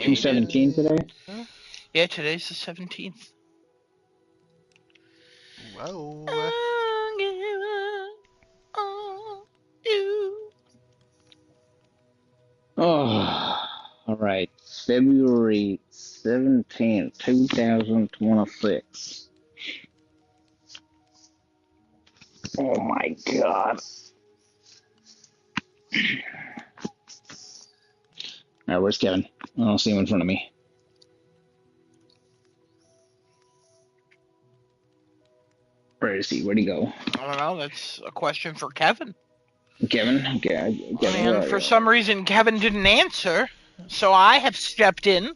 2/17 today? Yeah, today's the 17th. Whoa. I'll give up on you. Oh, all right. February 17th, 2026. Oh my God. All right, where's Kevin? I don't see him in front of me. Where is he? Where'd he go? I don't know. That's a question for Kevin. Kevin? Kevin, And for some reason, Kevin didn't answer, so I have stepped in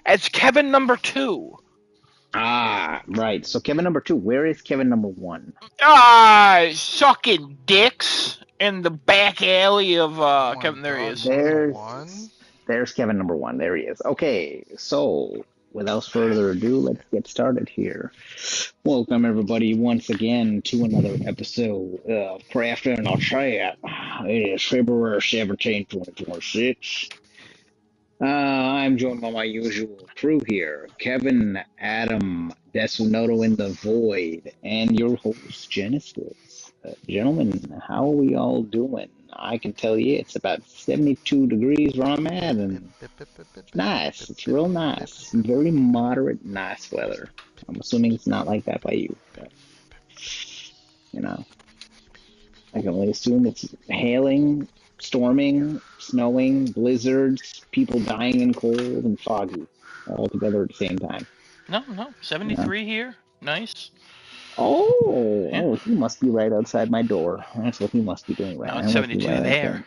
as Kevin number 2. Ah, right. So Kevin number 2. Where is Kevin number 1? Sucking dicks in the back alley of Kevin. There he is. There's Kevin number 1. There he is. Okay, so without further ado, let's get started here. Welcome everybody once again to another episode of Craft and I'll Chat. It is February 17, 2026. I'm joined by my usual crew here, Kevin, Adam, Desunoto in the Void, and your host, Genesis. Gentlemen, how are we all doing? I can tell you it's about 72 degrees where I'm at, and it's nice. It's real nice. Very moderate, nice weather. I'm assuming it's not like that by you, but, you know, I can only assume it's hailing, storming, snowing, blizzards, people dying in cold and foggy, all together at the same time. No, 73 here. Nice. Oh, he must be right outside my door. That's what he must be doing right now. No, it's 72 there.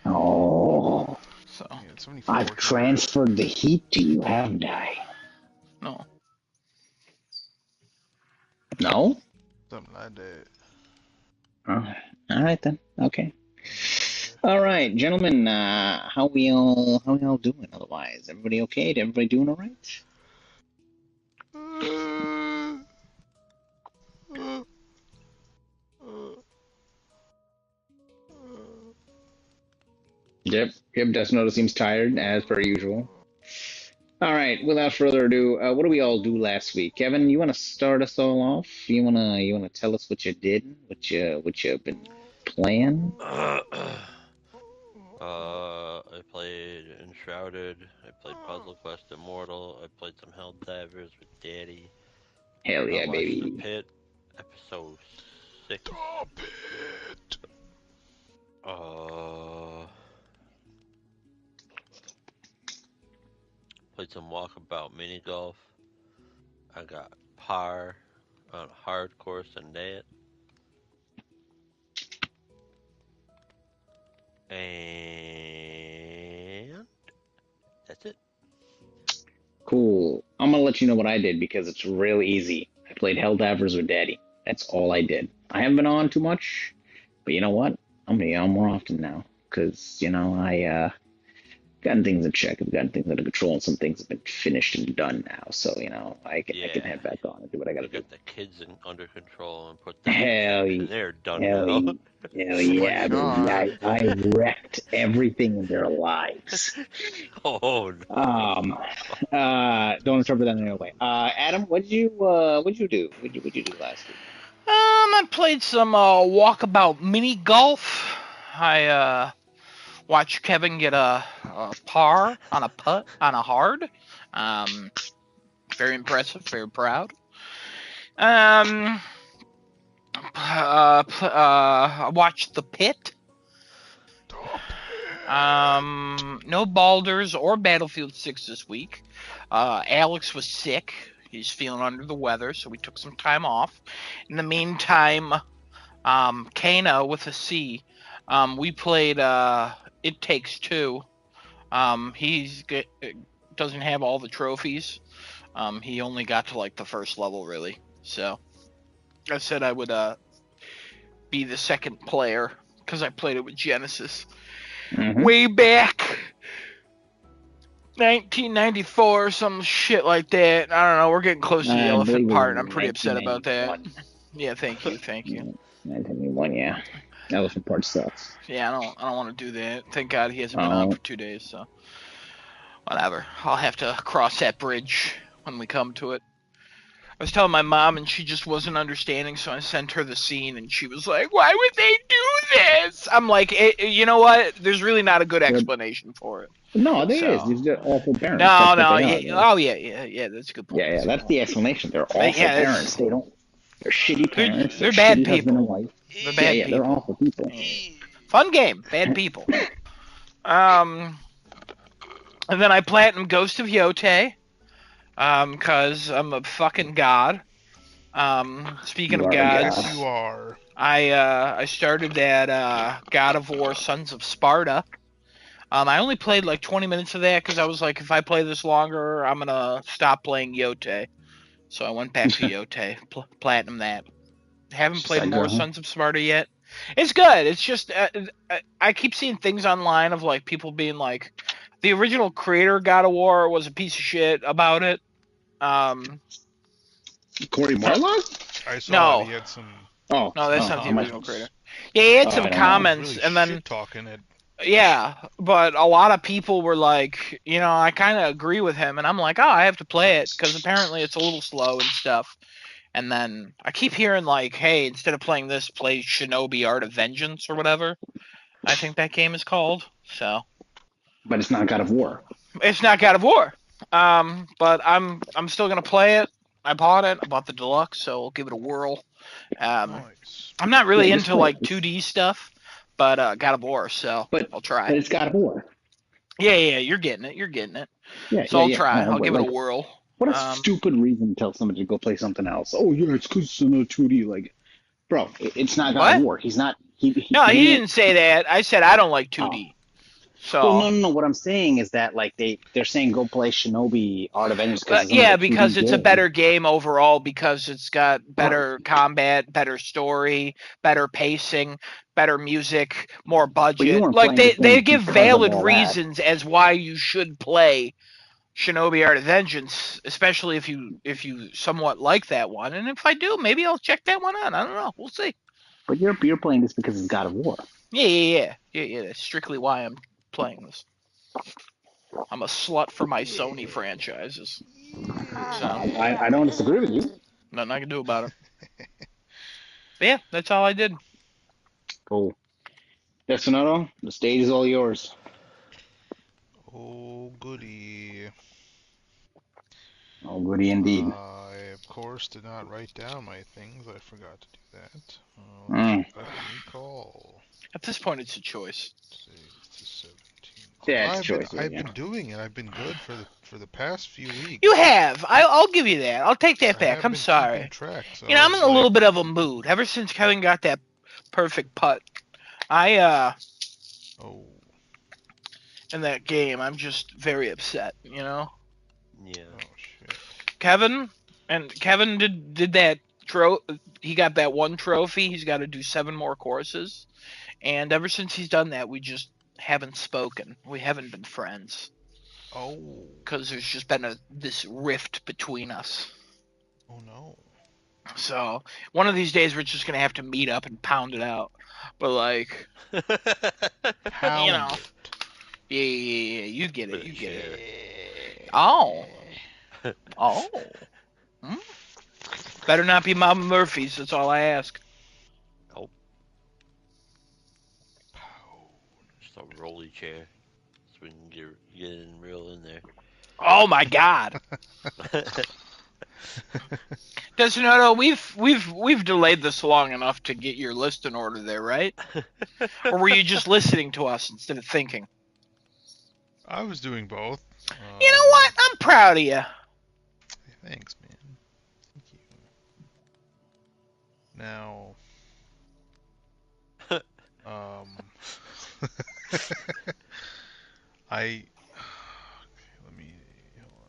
Oh, so yeah, I've transferred the heat to you, haven't I? No. No? Something like that. Oh, all right then. Okay. All right, gentlemen. How we all doing? Otherwise, everybody okay? Everybody doing all right? Yep. Death seems tired as per usual. All right. Without further ado, what do we all do last week? Kevin, you want to start us all off? You wanna tell us what you did? What you've been playing? I played Enshrouded, I played Puzzle Quest Immortal, I played some Helldivers with Daddy. Hell yeah, I watched baby. The Pit, episode 6. The Pit! Played some Walkabout Mini Golf. I got par on a hard course and that. And that's it. Cool. I'm gonna let you know what I did because it's real easy. I played Helldivers with Daddy. That's all I did. I haven't been on too much, but you know what? I'm gonna be on more often now because I gotten things in check. I've gotten things under control, and some things have been finished and done now. So I can head back on and do what I gotta do. Get the kids under control and put them and they're done now. Hell yeah, baby. I wrecked everything in their lives. Oh no. Don't interpret that in any way. Adam, what'd you do? What'd you do last week? I played some Walkabout Mini Golf. I watched Kevin get a par on a putt on a hard. Very impressive. Very proud. I watched The Pit. No Baldur's or Battlefield 6 this week. Alex was sick. He's feeling under the weather, so we took some time off. In the meantime, Kana with a C. We played It Takes Two. He doesn't have all the trophies. He only got to like the first level, really. So I said I would be the second player because I played it with Genesis way back 1994 or some shit like that. I don't know. We're getting close to the elephant part, and I'm pretty upset about that. Yeah, thank you. 1991, yeah. Elephant part sucks. Yeah, I don't want to do that. Thank God he hasn't been on for 2 days. So Whatever. I'll have to cross that bridge when we come to it. I was telling my mom, and she just wasn't understanding, so I sent her the scene, and she was like, "Why would they do this?" I'm like, you know what? There's really not a good They're, explanation for it. no, there is. So, These are awful parents. no, That's what no, they are. yeah, oh yeah. That's a good point. Yeah, That's a good that's point. the explanation. They're But awful yeah, parents. that's They don't. They're shitty they're parents. They're they're bad shitty husband and people. wife. They're Yeah, bad yeah, they're people. awful people. Fun game, bad people. Um, and then I platinum Ghost of Yotei, cause I'm a fucking god. Speaking You of are a gods, Yes, god. you are. I started that God of War Sons of Sparta. I only played like 20 minutes of that because I was like, if I play this longer, I'm gonna stop playing Yotei. So I went back to Yotei, platinum that. Haven't Just played like more girl. Sons of Sparta yet. It's good. It's just I keep seeing things online of like people being like, the original creator of God of War was a piece of shit about it. Um, Corey Barlog? I saw it. no, He had some. Oh, no, oh, that's not how the much? original creator. Yeah, he had Oh, some I don't He know. was comments, really and then shit talking it. yeah, but a lot of people were like, I kind of agree with him, and I'm like, oh, I have to play it because apparently it's a little slow and stuff. And then I keep hearing like, hey, instead of playing this, play Shinobi Art of Vengeance or whatever. I think that game is called. So But it's not God of War. it's not God of War. But I'm still gonna play it. I bought it. I bought the deluxe, so I'll give it a whirl. Um, Nice. I'm not Yeah, really just into play it. like 2D stuff, but God of War, so But I'll try. but it's God of War. Yeah, you're getting it. You're getting it. Yeah, So yeah, I'll yeah. try. No, I'll but give it a like, whirl. what a Um, stupid reason to tell somebody to go play something else. Oh yeah, it's because it's another 2D. Like, bro, it's not God of what? War. He's not. He No, he didn't. didn't say that. I said I don't like Oh, 2D. well, So, no, no, no. What I'm saying is that like they're saying go play Shinobi Art of Vengeance because it's another yeah, 2D because it's a game. better game overall because it's got Right. better combat, better story, better pacing, better music, more But you budget. weren't Like playing the they thing give because of valid all that. reasons as why you should play Shinobi Art of Vengeance, especially if you somewhat like that one. And if I do, maybe I'll check that one out. I don't know. We'll see. But you're playing this because it's God of War. Yeah. That's strictly why I'm playing this. I'm a slut for my Sony Yeah. franchises. So I don't disagree with you. nothing I can do about it. But yeah, that's all I did. Cool. Destinato, the stage is all yours. Oh, goody. Oh, goody indeed. I, of course, did not write down my things. I forgot to do that. Mm. Let me recall. At this point, it's a choice. Save to 17. Yeah, Well, it's choice. Yeah, I've yeah. been doing it. I've been good for the past few You weeks. have. I'll give you that. I'll take that I back. have I'm been keeping sorry. track, so I I'm in was a like, little bit of a mood. Ever since Kevin got that perfect putt, I oh, in that game, I'm just very upset. Yeah. oh shit. Kevin did that. He got that one trophy. He's got to do 7 more courses. And ever since he's done that, we just haven't spoken. We haven't been friends Oh, because there's just been this rift between us. oh no. So one of these days we're just gonna have to meet up and pound it out. But like, you know, Pound it. yeah, you get For it, the you get it. share. Yeah. Oh, oh, hmm? Better not be Mama Murphy's. That's all I ask. Oh, just a rolly chair. So we can get in real in there. Oh my God, Desinoto, we've delayed this long enough to get your list in order there, right? Or were you just listening to us instead of thinking? I was doing both. You know what? I'm proud of you. Thanks, man. Thank you. Now, um, I let me hold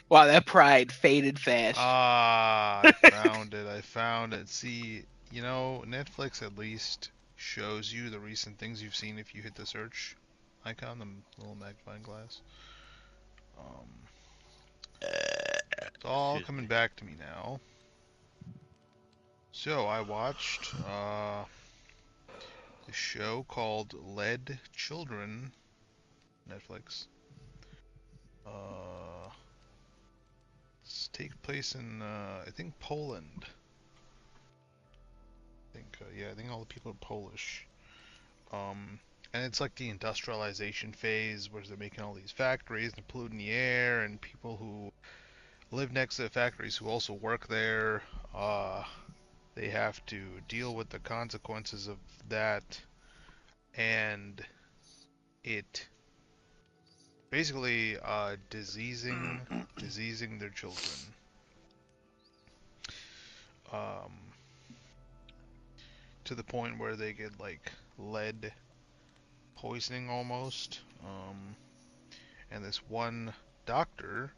Wow, that pride faded fast. on. Ah, I found it. I found it. See, Netflix at least shows you the recent things you've seen if you hit the search icon, the little magnifying glass. Um, it's all Excuse coming me. back to me now. So I watched a show called Lead Children, Netflix. takes place in I think Poland. I think all the people are Polish. And it's like the industrialization phase where they're making all these factories and polluting the air, and people who live next to the factories who also work there, they have to deal with the consequences of that, and it basically diseasing their children. Um, to the point where they get like lead poisoning almost. And this one doctor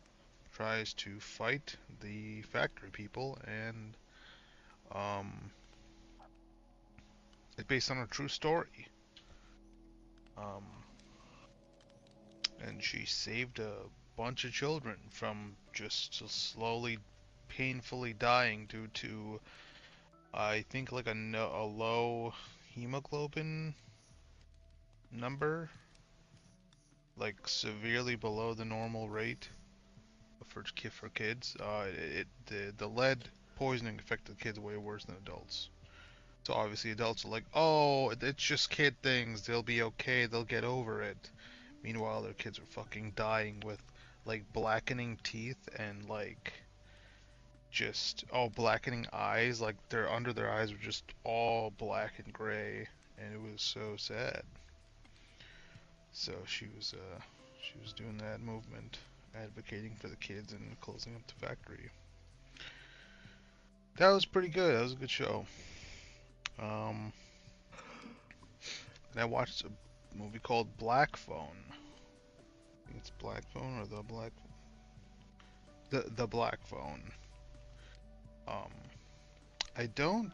tries to fight the factory people, and it's based on a true story. Um, and she saved a bunch of children from just slowly, painfully dying due to, I think, like a low hemoglobin number, like severely below the normal rate for kids. The lead poisoning affected kids way worse than adults. So obviously adults are like, oh, it's just kid things. They'll be okay. They'll get over it. Meanwhile, their kids are fucking dying with like blackening teeth and like just blackening eyes. Like their under their eyes were just all black and gray, and it was so sad. So she was doing that movement, advocating for the kids and closing up the factory. That was pretty good. That was a good show. And I watched a movie called Black Phone. I think it's Black Phone or the Black Phone. Um, I don't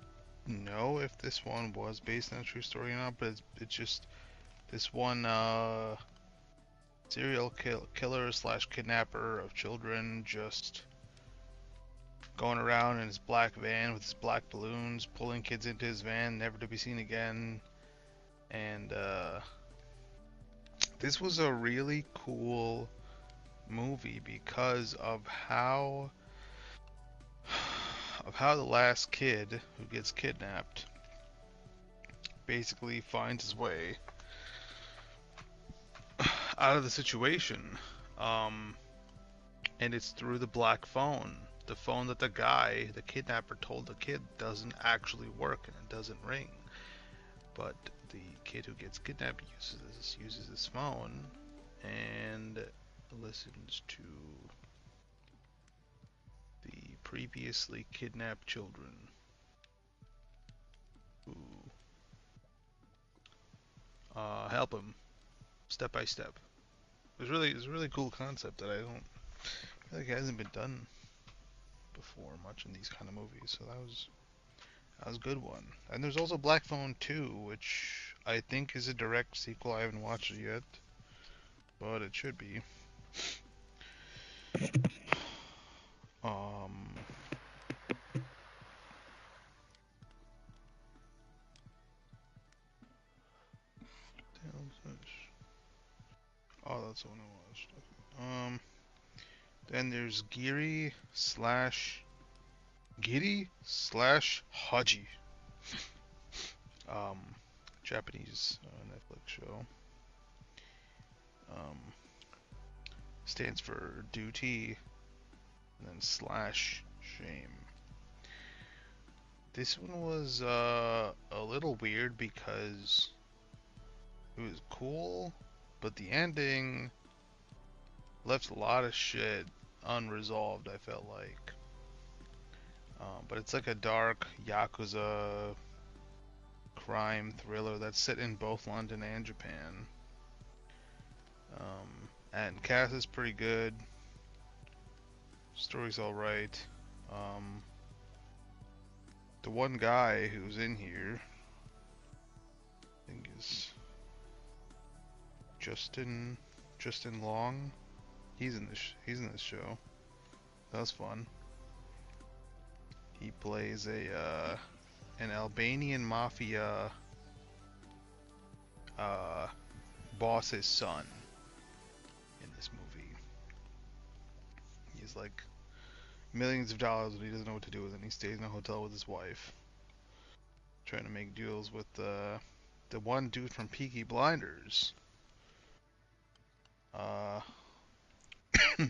know if this one was based on a true story or not, but it's just this one serial killer slash kidnapper of children just going around in his black van with his black balloons, pulling kids into his van, never to be seen again. And this was a really cool movie because of how the last kid who gets kidnapped basically finds his way out of the situation. And it's through the black phone. The phone that the kidnapper told the kid doesn't actually work and it doesn't ring. But the kid who gets kidnapped uses this phone and listens to the previously kidnapped children who help him step by step. It's a really cool concept that I feel like it hasn't been done before much in these kind of movies. So that was a good one. And there's also Black Phone 2, which I think is a direct sequel. I haven't watched it yet, but it should be. Um, oh, that's the one I watched. Okay. Then there's Giri slash Haji. Um, Japanese Netflix show. Stands for duty, and then slash shame. This one was a little weird because it was cool, but the ending left a lot of shit unresolved, I felt like. But it's like a dark Yakuza crime thriller that's set in both London and Japan. And cast is pretty good. Story's alright. The one guy who's in here, I think is Justin Long. He's in this show. That was fun. He plays an Albanian mafia boss's son in this movie. He's like millions of dollars and he doesn't know what to do with it. And he stays in a hotel with his wife, trying to make deals with the one dude from Peaky Blinders. Uh, I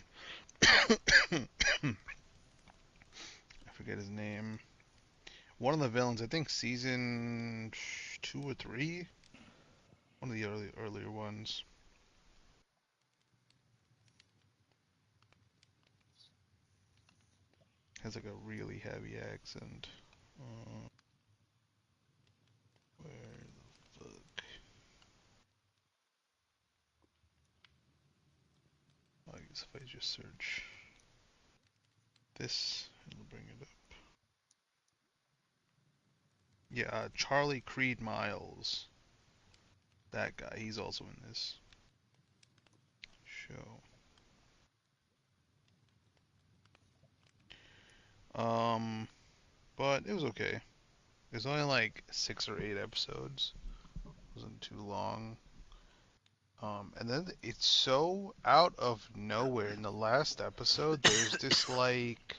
forget his name. One of the villains, I think season 2 or 3. One of the earlier ones. Has like a really heavy accent. Where the fuck? I guess if I just search this, it'll bring it up. Yeah, Charlie Creed Miles. That guy, he's also in this show. But it was okay. It was only like 6 or 8 episodes. It wasn't too long. And then it's so out of nowhere. In the last episode, there's this like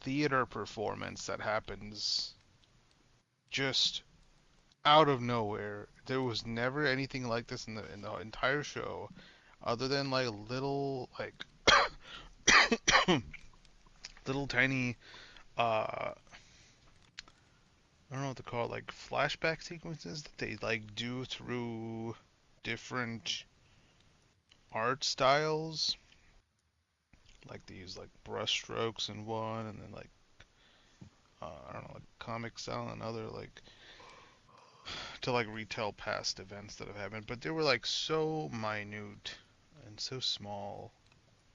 theater performance that happens just out of nowhere. There was never anything like this in the entire show, other than like little like little tiny I don't know what to call it, like flashback sequences that they like do through different art styles. Like they use like brush strokes in one, and then like I don't know, like comic style and other, like to like retell past events that have happened. But they were like so minute and so small.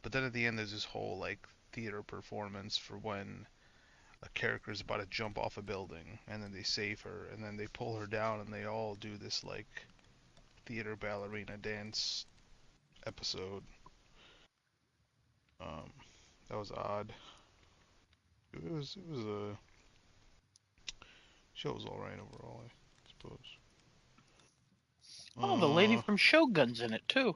But then at the end, there's this whole like theater performance for when a character is about to jump off a building, and then they save her, and then they pull her down, and they all do this like theater ballerina dance episode. Um, that was odd. It was a show was all right overall, I suppose. Oh, the lady Uh, from Shogun's in it too.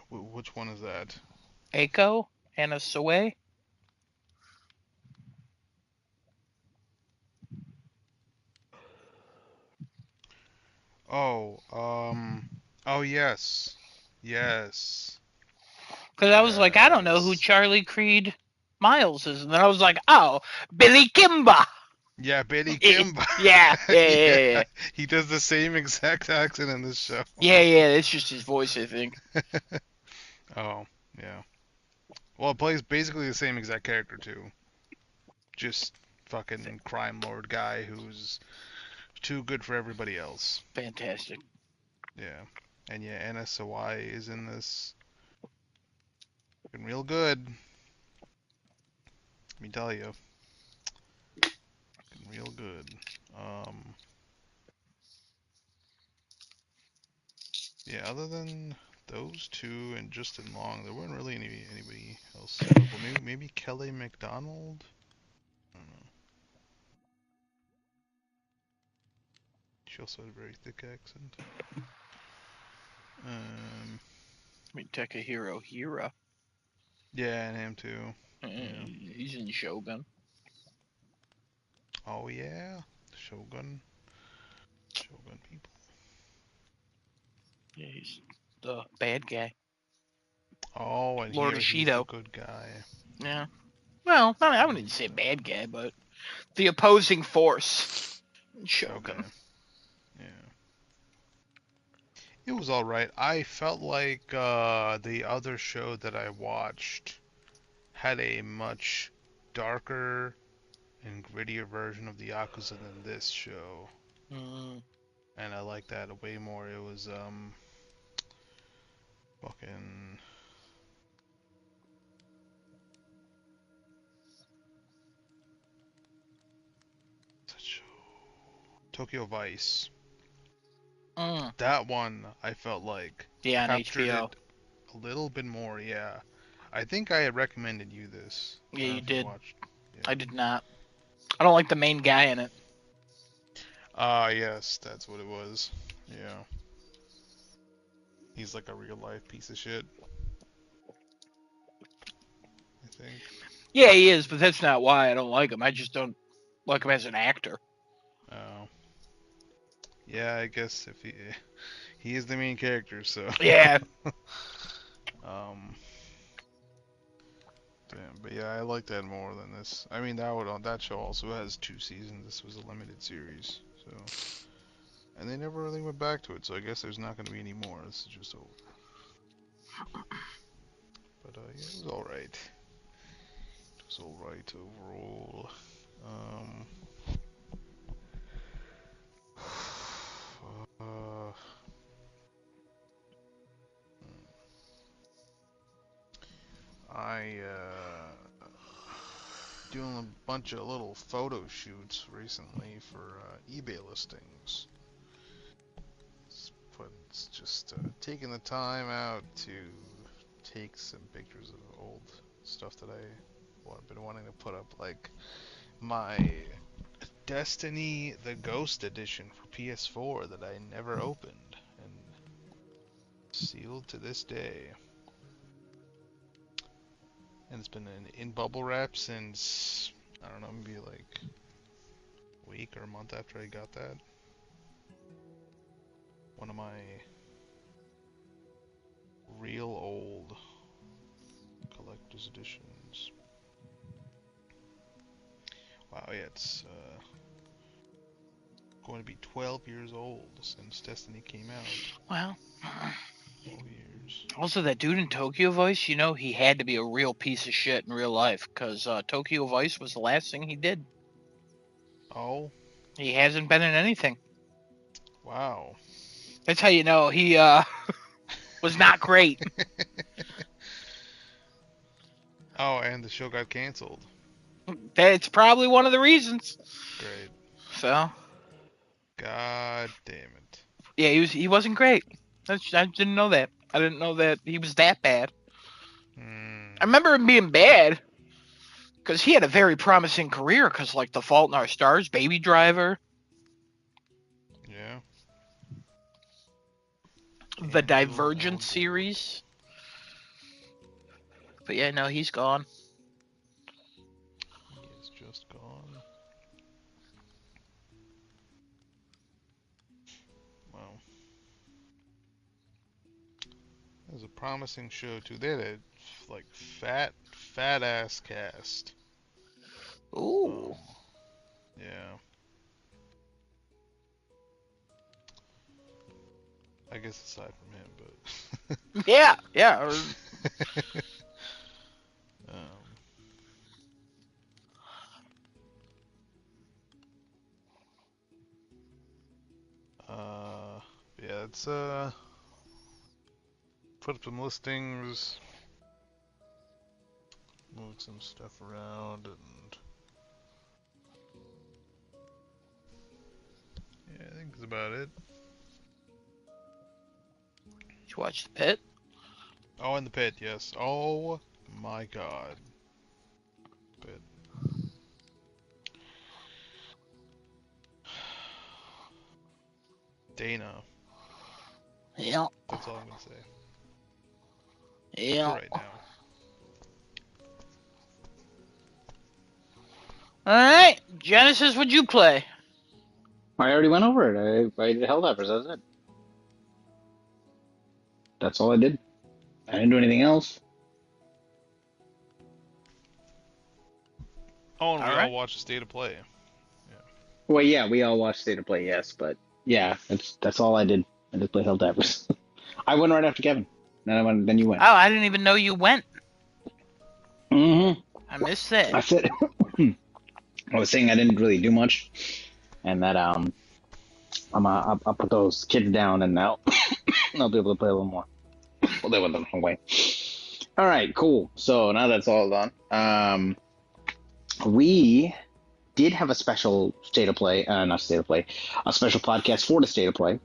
which one is that? Aiko, Anna Soe. Oh, oh yes, yes, Because I was like, I don't know who yes. Charlie Creed Miles is, and then I was like, oh, Billy Kimba. Yeah, Billy Kimber. Yeah, yeah, yeah, Yeah, yeah, he does the same exact accent in this show. yeah, yeah. It's just his voice, I think. Oh, yeah. Well, it plays basically the same exact character too. Just fucking crime lord guy who's too good for everybody else. Fantastic. Yeah. And yeah, Anna Sawai is in this. Looking real good. Let me tell you. Looking real good. Um, yeah, other than those two and Justin Long, there weren't really anybody else notable. Maybe Kelly MacDonald? I don't know. She also had a very thick accent. I mean, Takahiro Hira. Yeah, and him too. Yeah. He's in Shogun. Oh yeah, Shogun. Shogun people. Yeah, he's the bad guy. Oh, and Lord here he's the Ishido. good guy. Yeah. Well, I wouldn't say bad guy, but the opposing force. Okay. Shogun. Yeah. It was alright. I felt like the other show that I watched had a much darker and grittier version of the Yakuza than this show. Mm. And I like that way more. It was fucking such Tokyo Vice. Mm. That one I felt like Yeah, on captured HBO. it a little bit more, yeah. I think I had recommended you this. I Yeah, don't know you if you did. watched. I Yeah. did not. I don't like the main guy in it. Ah, yes, that's what it was. Yeah. He's like a real life piece of shit. think. Yeah, he is, but that's not why I don't like him. I just don't like him as an actor. Oh. Yeah, I guess if he is the main character, so. Yeah. um. Damn, but yeah, I like that more than this. I mean, that show also has 2 seasons. This was a limited series, so. And they never really went back to it, so I guess there's not going to be any more. This is just over. But yeah, it was all right. It was all right overall. Um. Uh, I doing a bunch of little photo shoots recently for eBay listings. It's just taking the time out to take some pictures of old stuff that I've been wanting to put up, like my Destiny the Ghost Edition for PS4 that I never opened and sealed to this day. And it's been in bubble wrap since, I don't know, maybe like a week or a month after I got that. One of my real old collector's editions. Wow, yeah, it's going to be 12 years old since Destiny came out. Well, 12 years. also that dude in Tokyo Vice, you know, he had to be a real piece of shit in real life, because Tokyo Vice was the last thing he did. Oh, He hasn't been in anything. wow. That's how you know he was not great. Oh, and the show got canceled. That's probably one of the reasons. Great. So, God damn it. yeah, he wasn't great. I didn't know that. I didn't know that he was that bad. I remember him being bad because he had a very promising career. Because like The Fault in Our Stars, Baby Driver, Yeah. the Angel Divergent Elgort. series. But yeah, no, he's gone. He is just gone. Wow. It was a promising show too. They had a like fat ass cast. Ooh. Yeah. I guess aside from him, but. Yeah, yeah. um, yeah, it's put up some listings, moved some stuff around, and yeah, I think that's about it. Did you watch The Pit? Oh, and the pit, yes. Oh my god. Pit. Dana. Yeah. That's all I'm gonna say. Yeah. For right now. All right, Genesis, what'd you play? I already went over it. I did Helldivers. That's it. That's all I did. I didn't do anything else. Oh, and we All all right. watched the State of Play. Well, yeah, we all watched State of Play, yes, but yeah, that's all I did. I just played Helldivers. I went right after Kevin. Then you went. Oh, I didn't even know you went. Mm-hmm. I missed that. I said, I was saying I didn't really do much, and that I'll put those kids down, and now I'll be able to play a little more. Well, they went the wrong way. All right, cool. So now that's all done. We did have a special State of Play, not State of Play, a special podcast for the State of Play.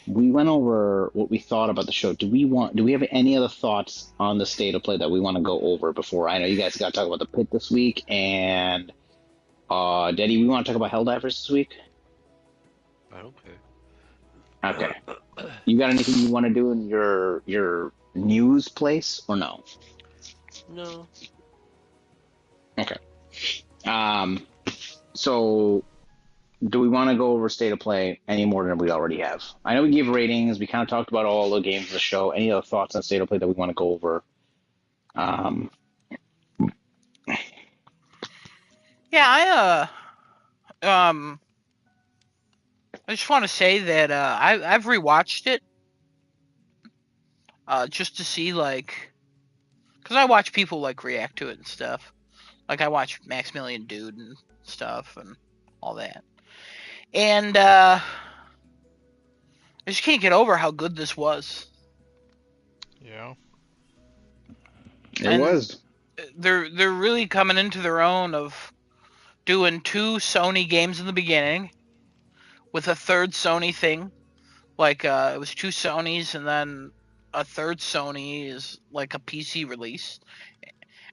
We went over what we thought about the show. Do we have any other thoughts on the State of Play that we want to go over before? I know you guys got to talk about the pit this week, and Daddy, we want to talk about Helldivers this week. I don't care. Okay. You got anything you want to do in your news place or no? No. Okay. So do we want to go over state of play any more than we already have? I know we gave ratings. We kind of talked about all the games of the show. Any other thoughts on state of play that we want to go over? Um, Yeah, I just want to say that I've rewatched it just to see like, because I watch people like react to it and stuff. Like I watch Maximilian Dude and stuff and all that, and I just can't get over how good this was. Yeah. it And was. they're really coming into their own of doing 2 Sony games in the beginning with a third Sony thing. Like it was 2 Sonys and then a third Sony is like a PC release.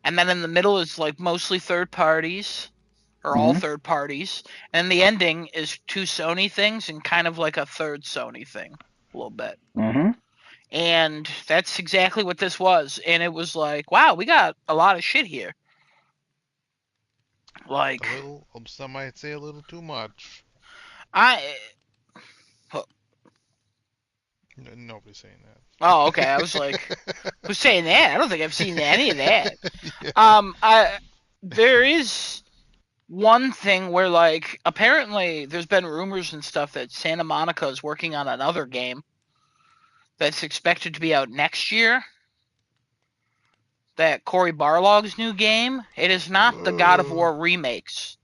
And then in the middle is like mostly third parties or all Mm-hmm. third parties. And the ending is 2 Sony things and kind of like a third Sony thing a little bit. Mm-hmm. And that's exactly what this was. And it was like, wow, we got a lot of shit here. Like A little, some might say a little too much. I Nobody's saying that. Oh, okay. I was like, who's saying that? I don't think I've seen any of that. Yeah. There is one thing where like apparently there's been rumors and stuff that Santa Monica is working on another game that's expected to be out next year. That Cory Barlog's new game. It is not the God of War remakes.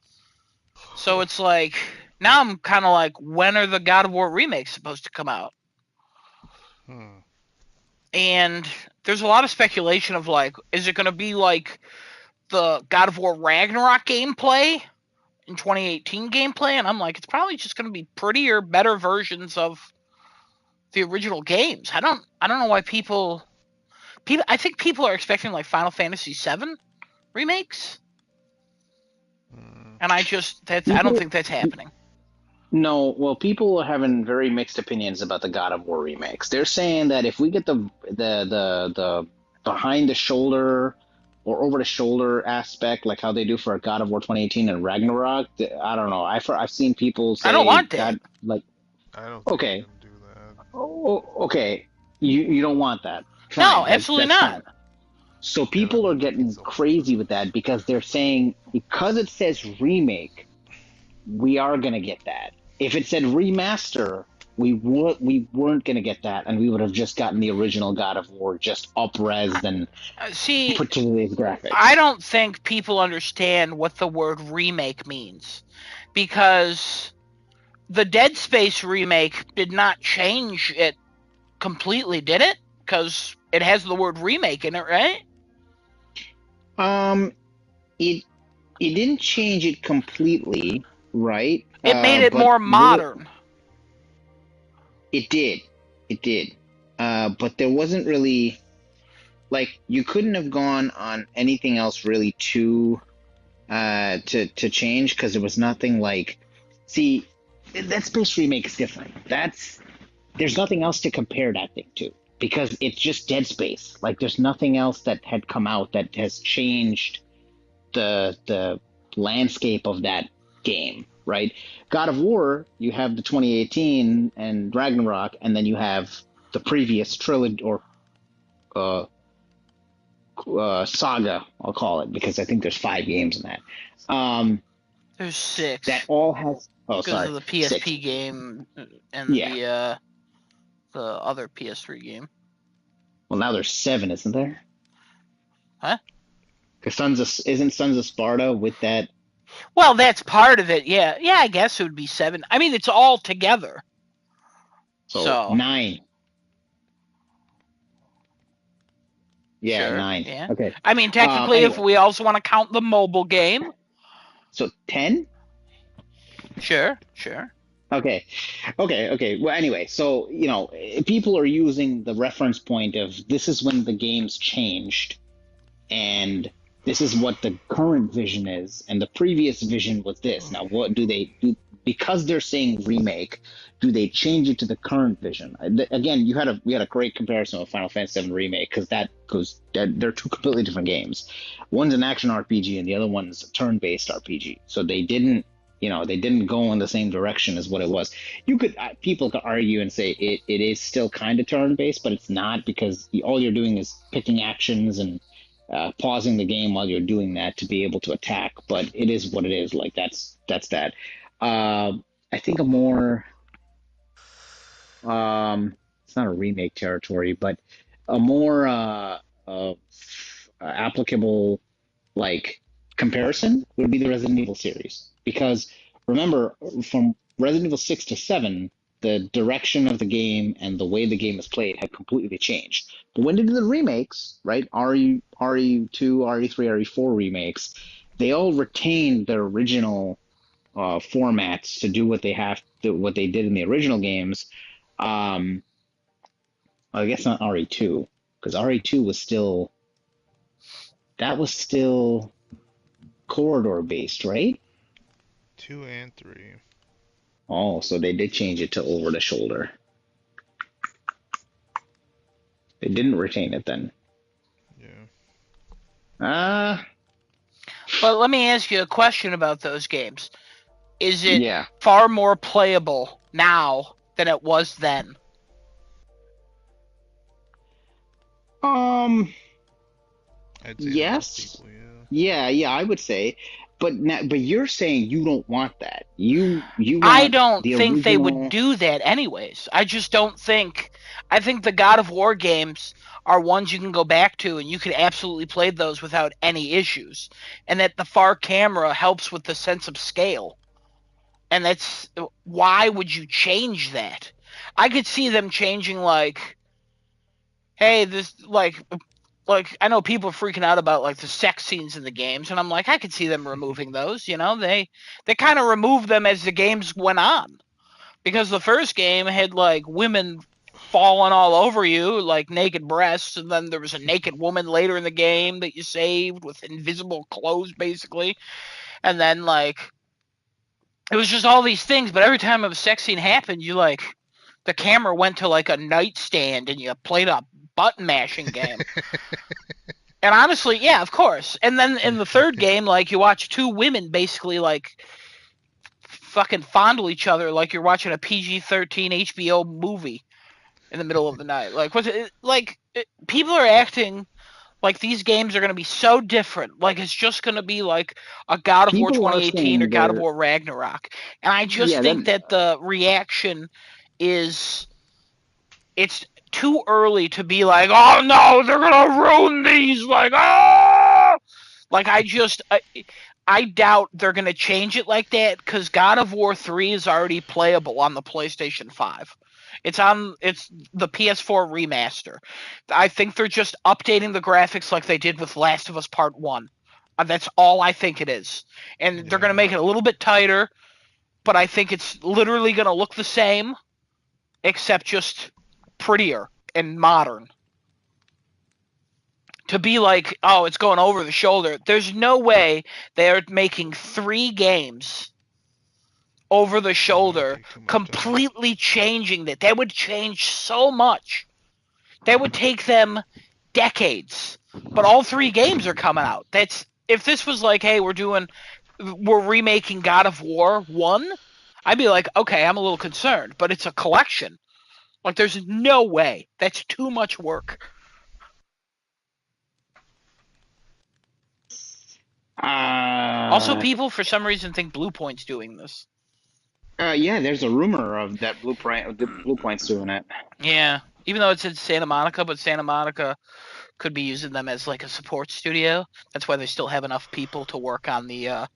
So it's like now I'm kind of like, when are the God of War remakes supposed to come out? And there's a lot of speculation of like, is it going to be like the God of War Ragnarok gameplay in 2018 gameplay? And I'm like, it's probably just going to be prettier, better versions of the original games. I don't know why people. I think people are expecting like Final Fantasy VII remakes, and I don't think that's happening. No, well, people are having very mixed opinions about the God of War remakes. They're saying that if we get the behind the shoulder or over the shoulder aspect, like how they do for God of War 2018 and Ragnarok, I don't know. I've seen people I don't say want that. God, like, I don't think okay, you can do that. oh, okay, you don't want that. Fine, No, absolutely that's not. fine. So Yeah, people are that getting defeats the whole crazy purpose. with that because they're saying because it says remake, we are gonna get that. If it said remaster, we weren't gonna get that, and we would have just gotten the original God of War, just up-resed and See, put to today's graphics. I don't think people understand what the word remake means, because the Dead Space remake did not change it completely, did it? Because it has the word remake in it, right? Um, it it didn't change it completely, right? It made it But more modern. it did, it did. But there wasn't really like you couldn't have gone on anything else really to change because there was nothing like. See, that Space remake is different. There's nothing else to compare that thing to because it's just Dead Space. Like there's nothing else that had come out that has changed the landscape of that game, right? God of War, you have the 2018 and Ragnarok, and then you have the previous trilogy or uh, saga, I'll call it, because I think there's 5 games in that. There's 6. That all has. Oh, because sorry, of the PSP 6. game and Yeah. the other PS3 game. Well, now there's 7, isn't there? Huh? Because isn't Sons of Sparta with that? Well, that's part of it. Yeah, I guess it would be 7. I mean, it's all together. So 9. Yeah, sure, 9. yeah. Okay. I mean, technically, if Anyway, we also want to count the mobile game. so 10. Sure. Okay. Well, anyway, so people are using the reference point of this is when the games changed, and this is what the current vision is, and the previous vision was this. Now, what do they do? Because they're saying remake, do they change it to the current vision? Again, we had a great comparison with Final Fantasy VII Remake because they're two completely different games. One's an action RPG and the other one's a turn-based RPG. So they didn't go in the same direction as what it was. People could argue and say it is still kind of turn-based, but it's not because all you're doing is picking actions and pausing the game while you're doing that to be able to attack. But it is what it is. Like that's that. Uh, I think a more it's not a remake territory, but a more applicable like comparison would be the Resident Evil series because remember from Resident Evil 6 to 7 the direction of the game and the way the game is played had completely changed. But when they did the remakes, right, RE2, RE3, RE4 remakes, they all retained their original formats to do what they did in the original games. Um, I guess not RE2 because RE2 was still that was still corridor based, right? 2 and 3. Oh, so they did change it to over the shoulder. They didn't retain it then. Yeah. But let me ask you a question about those games. Is it Yeah. far more playable now than it was then? I'd say Yes. most people, yeah. Yeah, I would say. But you're saying you don't want that. You I want don't the think they would original. do that anyways. I just don't think. I think the God of War games are ones you can go back to and you can absolutely play those without any issues. And that the far camera helps with the sense of scale. And that's why would you change that? I could see them changing like, hey, this like I know people are freaking out about like the sex scenes in the games, and I'm like, I could see them removing those. You know, they kind of removed them as the games went on because the first game had like women falling all over you like naked breasts, and then there was a naked woman later in the game that you saved with invisible clothes basically, and then like it was just all these things. But every time a sex scene happened, you like the camera went to like a nightstand and you played a button mashing game. And honestly, yeah, of course. And then in the third game, like you watch two women basically like fucking fondle each other like you're watching a PG-13 HBO movie in the middle of the night. Like what's it, like people are acting like these games are going to be so different. Like it's just going to be like a God of War People are 2018 or saying God of they're War Ragnarok. And I just yeah think that that the reaction is it's too early to be like, "Oh no, they're going to ruin these." Like, "Oh!" Like I doubt they're going to change it like that cuz God of War 3 is already playable on the PlayStation 5. It's the PS4 remaster. I think they're just updating the graphics like they did with Last of Us Part 1. That's all I think it is. And they're going to Yeah. make it a little bit tighter, but I think it's literally going to look the same except just prettier and modern. To be like, oh, it's going over the shoulder. There's no way they're making 3 games over the That might shoulder, take too much time. completely changing that. That would change so much. That would take them decades. But all 3 games are coming out. That's if this was like, hey, we're remaking God of War 1, I'd be like, okay, I'm a little concerned, but it's a collection. Like there's no way. That's too much work. Also, uh, people for some reason think Blue Point's doing this. yeah, there's a rumor of that Blue Point's doing it. Yeah, even though it's in Santa Monica, but Santa Monica could be using them as like a support studio. That's why they still have enough people to work on the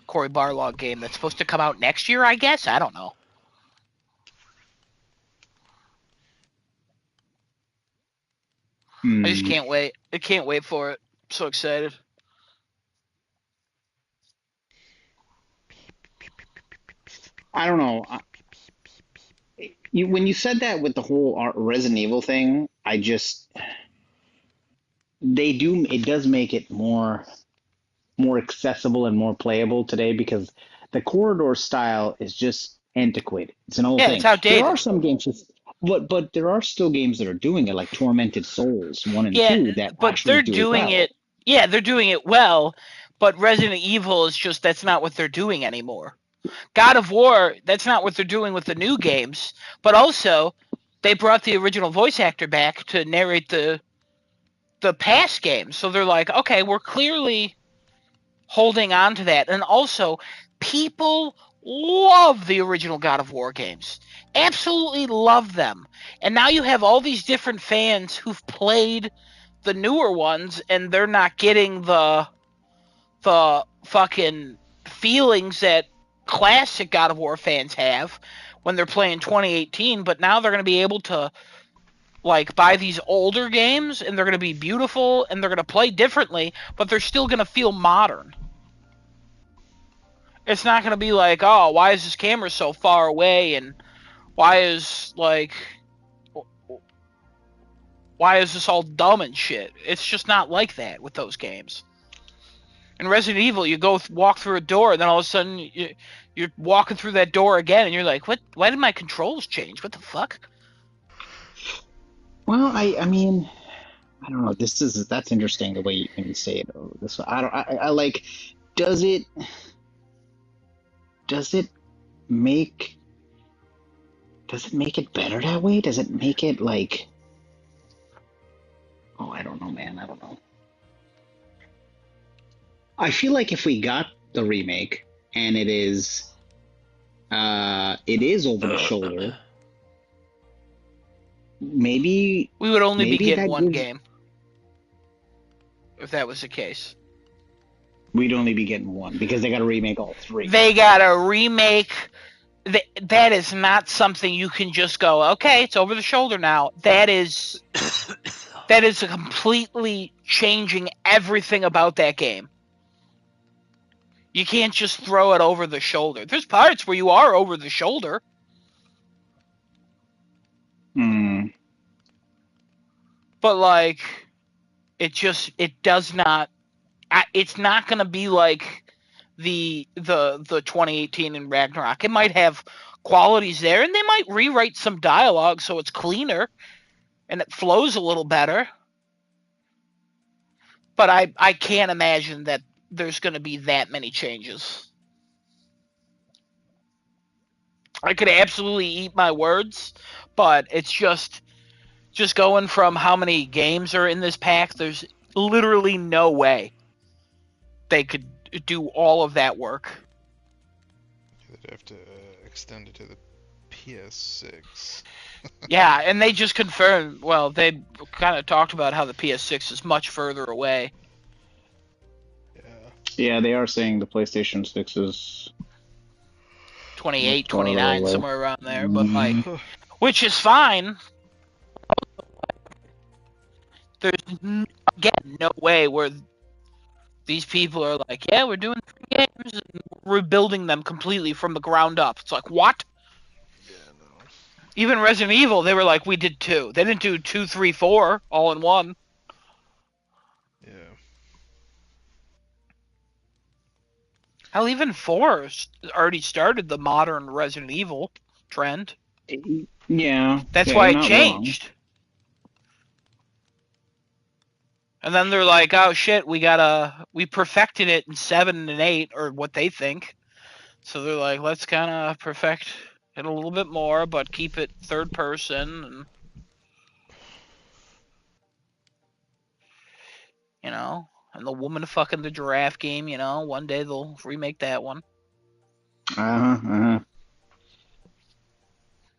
Cory Barlog game that's supposed to come out next year, I guess. I don't know. I just Hmm. can't wait. I can't wait for it. I'm so excited. I don't know. When you said that with the whole Resident Evil thing, it does make it more more accessible and more playable today because the corridor style is just antiquated. It's an old Yeah, thing. it's outdated. There are some games, but there are still games that are doing it, like Tormented Souls 1 and Yeah, 2, that but actually they're do it doing well. it. Yeah, they're doing it well. But Resident Evil is just that's not what they're doing anymore. God of War, that's not what they're doing with the new games. But also, they brought the original voice actor back to narrate the past games. So they're like, okay, we're clearly holding on to that. And also, people love the original God of War games. Absolutely love them. And now you have all these different fans who've played the newer ones and they're not getting the fucking feelings that classic God of War fans have when they're playing 2018, but now they're going to be able to like buy these older games and they're going to be beautiful and they're going to play differently, but they're still going to feel modern. It's not going to be like, oh, why is this camera so far away and why is this all dumb and shit? It's just not like that with those games. In Resident Evil, you go walk through a door, and then all of a sudden you're walking through that door again, and you're like, "What? Why did my controls change? What the fuck?" Well, I mean, I don't know. That's interesting the way when you say it. This I don't I like. Does it does it make does it make it better that way? Does it make it like? Oh, I don't know, man. I don't know. I feel like if we got the remake and it is over the shoulder, maybe We would only be maybe getting that one gives game if that was the case. we'd only be getting one because they got to remake all three. They got a remake. That is not something you can just go, okay, it's over the shoulder now. That is a completely changing everything about that game. You can't just throw it over the shoulder. There's parts where you are over the shoulder, Hmm. but like it does not. It's not going to be like the 2018 in Ragnarok. It might have qualities there, and they might rewrite some dialogue so it's cleaner and it flows a little better. But I can't imagine that there's going to be that many changes. I could absolutely eat my words, but it's just going from how many games are in this pack. There's literally no way they could do all of that work. They'd have to extend it to the PS6. Yeah, and they just confirmed. Well, they kind of talked about how the PS6 is much further away. Yeah. Yeah, they are saying the PlayStation 6 is 28, much farther 29, away. somewhere around there. But like, Mhm. which is fine. There's again no way where these people are like, yeah, we're doing 3 games and we're rebuilding them completely from the ground up. It's like, what? Yeah, no. Even Resident Evil, they were like, we did 2. They didn't do 2, 3, 4 all in one. Yeah. Hell, even 4 already started the modern Resident Evil trend. Yeah, That's yeah, why you're it not wrong. changed. And then they're like, oh shit, we perfected it in 7 and 8, or what they think. So they're like, let's kind of perfect it a little bit more, but keep it third person, and and the woman fucking the giraffe game. One day they'll remake that one. Uh-huh.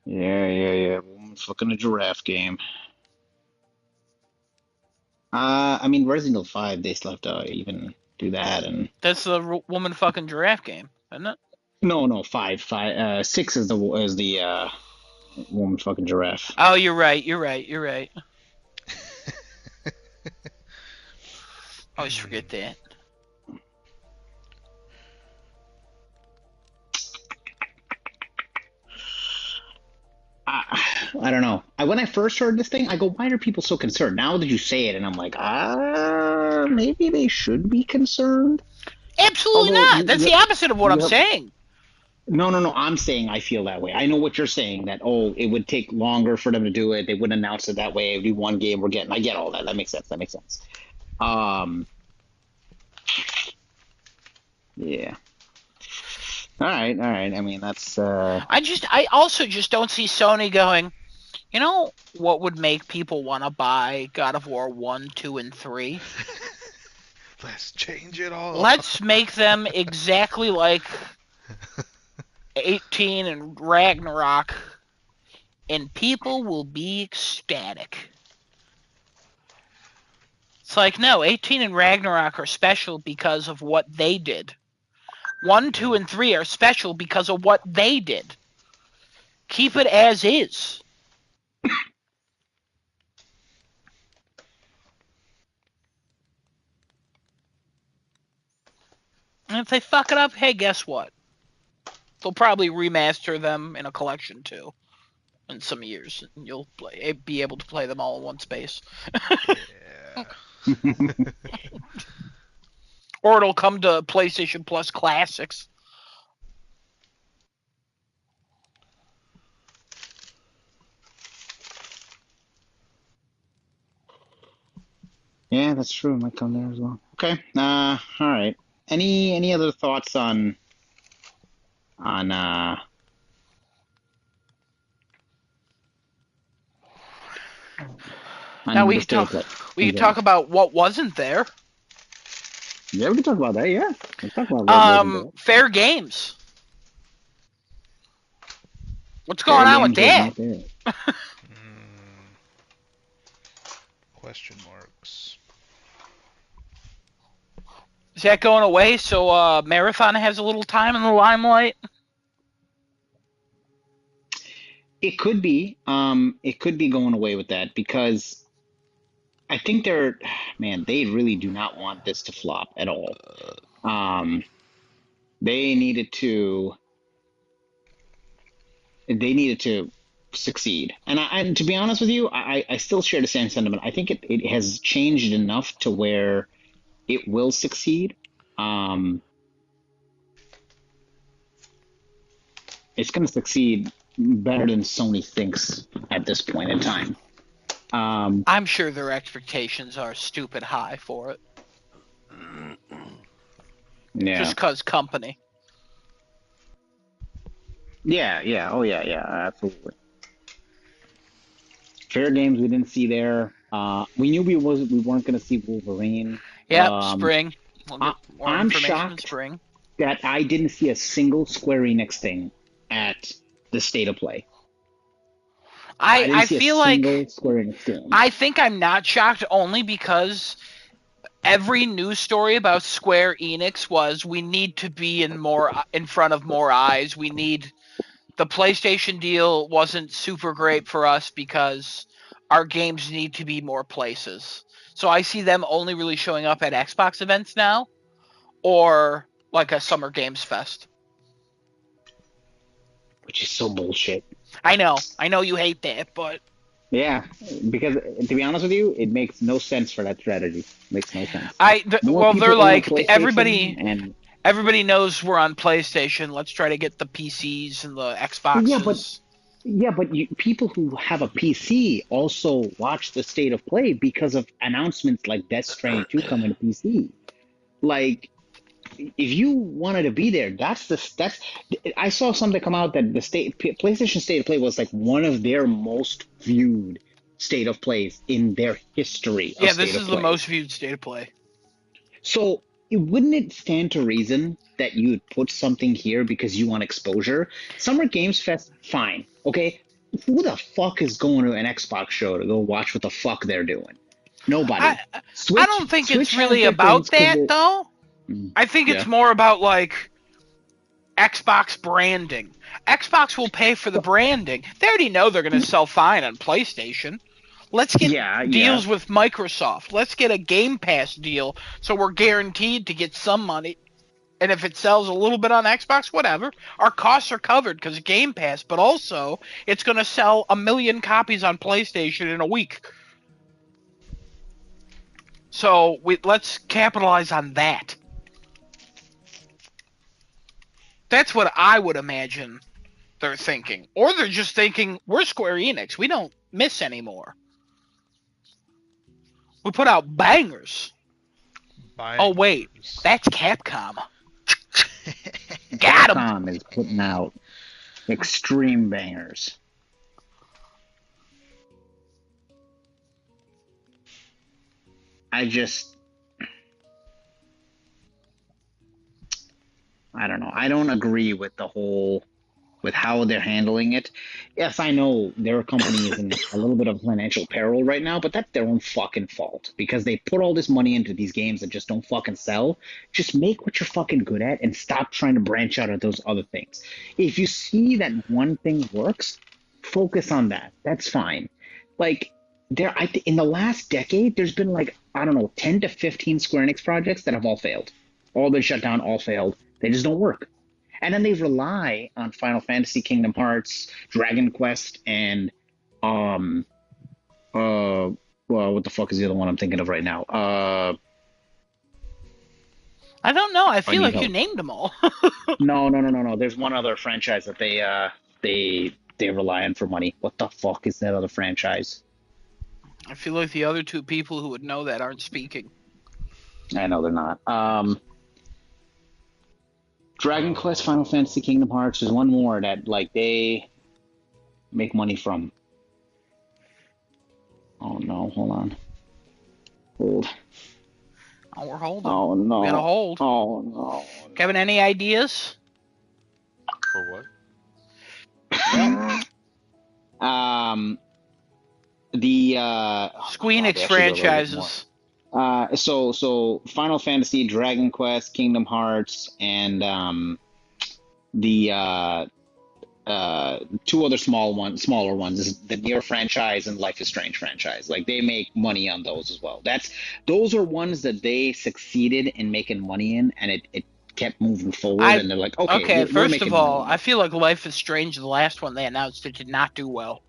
Yeah. Fucking a giraffe game. I mean, Resident Evil 5, they still have to even do that, and That's the woman fucking giraffe game, isn't it? no, 5, 6 is the woman fucking giraffe. Oh, you're right. I always forget that. I don't know. When I first heard this thing, I go, why are people so concerned? Now that you say it, and I'm like, maybe they should be concerned. Absolutely Although not. That's the opposite of what I'm you have, saying. no. I'm saying I feel that way. I know what you're saying. That it would take longer for them to do it. They wouldn't announce it that way. It'd be one game we're getting. I get all that. That makes sense. That makes sense. Yeah. All right. I mean, that's. I also just don't see Sony going, you know what would make people want to buy God of War 1, 2, and 3? Let's change it all. Let's make them exactly like 18 and Ragnarok, and people will be ecstatic. It's like, no, 18 and Ragnarok are special because of what they did. 1, 2, and 3 are special because of what they did. Keep it as is. And if they fuck it up, hey, guess what? They'll probably remaster them in a collection too in some years, and you'll be able to play them all in one space. Yeah. Or it'll come to PlayStation Plus Classics. Yeah, that's true. It might come there as well. Okay. All right. Any other thoughts on Now we the could state of talk. play? We could talk about what wasn't there. Yeah, we can talk about that. Yeah, let's talk about what wasn't there. Fair games. What's Fair going on with games was that? not there. Question marks. Is that going away so Marathon has a little time in the limelight? It could be. It could be going away with that because I think they really do not want this to flop at all. They needed to. They needed to succeed, and to be honest with you, I still share the same sentiment. I think it has changed enough to where it will succeed. It's going to succeed better than Sony thinks at this point in time. I'm sure their expectations are stupid high for it. Yeah. Just cause company. Yeah. Oh yeah, absolutely. Fair games we didn't see there. We knew we weren't going to see Wolverine. Yep, spring. We'll get more I'm information in shocked spring. that I didn't see a single Square Enix thing at the State of Play. I feel like Square Enix game. I think I'm not shocked only because every news story about Square Enix was we need to be in front of more eyes. We need the PlayStation deal wasn't super great for us because our games need to be more places. So I see them only really showing up at Xbox events now or like a Summer Games Fest. Which is so bullshit. I know you hate that, but yeah, because to be honest with you, it makes no sense for that strategy. It makes no sense. They're like and everybody knows we're on PlayStation. Let's try to get the PCs and the Xboxes. Yeah, but people who have a PC also watch the State of Play because of announcements like Death Stranding 2 coming to PC. Like, if you wanted to be there, I saw something come out that the PlayStation State of Play was like one of their most viewed State of Plays in their history. Yeah, this is the most viewed State of Play. So wouldn't it stand to reason that you would put something here because you want exposure? Summer Games Fest, fine, okay. Who the fuck is going to an Xbox show to go watch what the fuck they're doing? Nobody. I don't think it's really about that though. I think it's more about like Xbox branding. Xbox will pay for the branding. They already know they're going to sell fine on PlayStation. Let's get deals with Microsoft. Let's get a Game Pass deal so we're guaranteed to get some money. And if it sells a little bit on Xbox, whatever. Our costs are covered because of Game Pass, but also it's going to sell 1 million copies on PlayStation in a week. So let's capitalize on that. That's what I would imagine they're thinking. Or they're just thinking, we're Square Enix. We don't miss anymore. We put out bangers. Oh, wait. That's Capcom. Got him. Capcom is putting out extreme bangers. I don't know. I don't agree with with how they're handling it. Yes, I know their company is in a little bit of financial peril right now, but that's their own fucking fault because they put all this money into these games that just don't fucking sell. Just make what you're fucking good at and stop trying to branch out of those other things. If you see that one thing works, focus on that. That's fine. Like in the last decade, there's been like, I don't know, 10 to 15 Square Enix projects that have all failed. All been shut down, all failed. They just don't work. And then they rely on Final Fantasy, Kingdom Hearts, Dragon Quest, and well, what the fuck is the other one I'm thinking of right now? I don't know. I feel like help. you named them all. No. There's one other franchise that they rely on for money. What the fuck is that other franchise? I feel like the other two people who would know that aren't speaking. I know they're not. Dragon Quest, Final Fantasy, Kingdom Hearts. There's one more that like they make money from. Oh no, hold on. Hold. Oh, we're holding. Oh no. We gotta hold. Oh no. Kevin, any ideas? For what? The Squeenix franchises. So Final Fantasy, Dragon Quest, Kingdom Hearts, and the two other smaller ones is the Nier franchise and Life is Strange franchise. Like they make money on those as well. Those are ones that they succeeded in making money in, and it kept moving forward. And they're like, okay, first of all, I feel like Life is Strange, the last one they announced, it did not do well.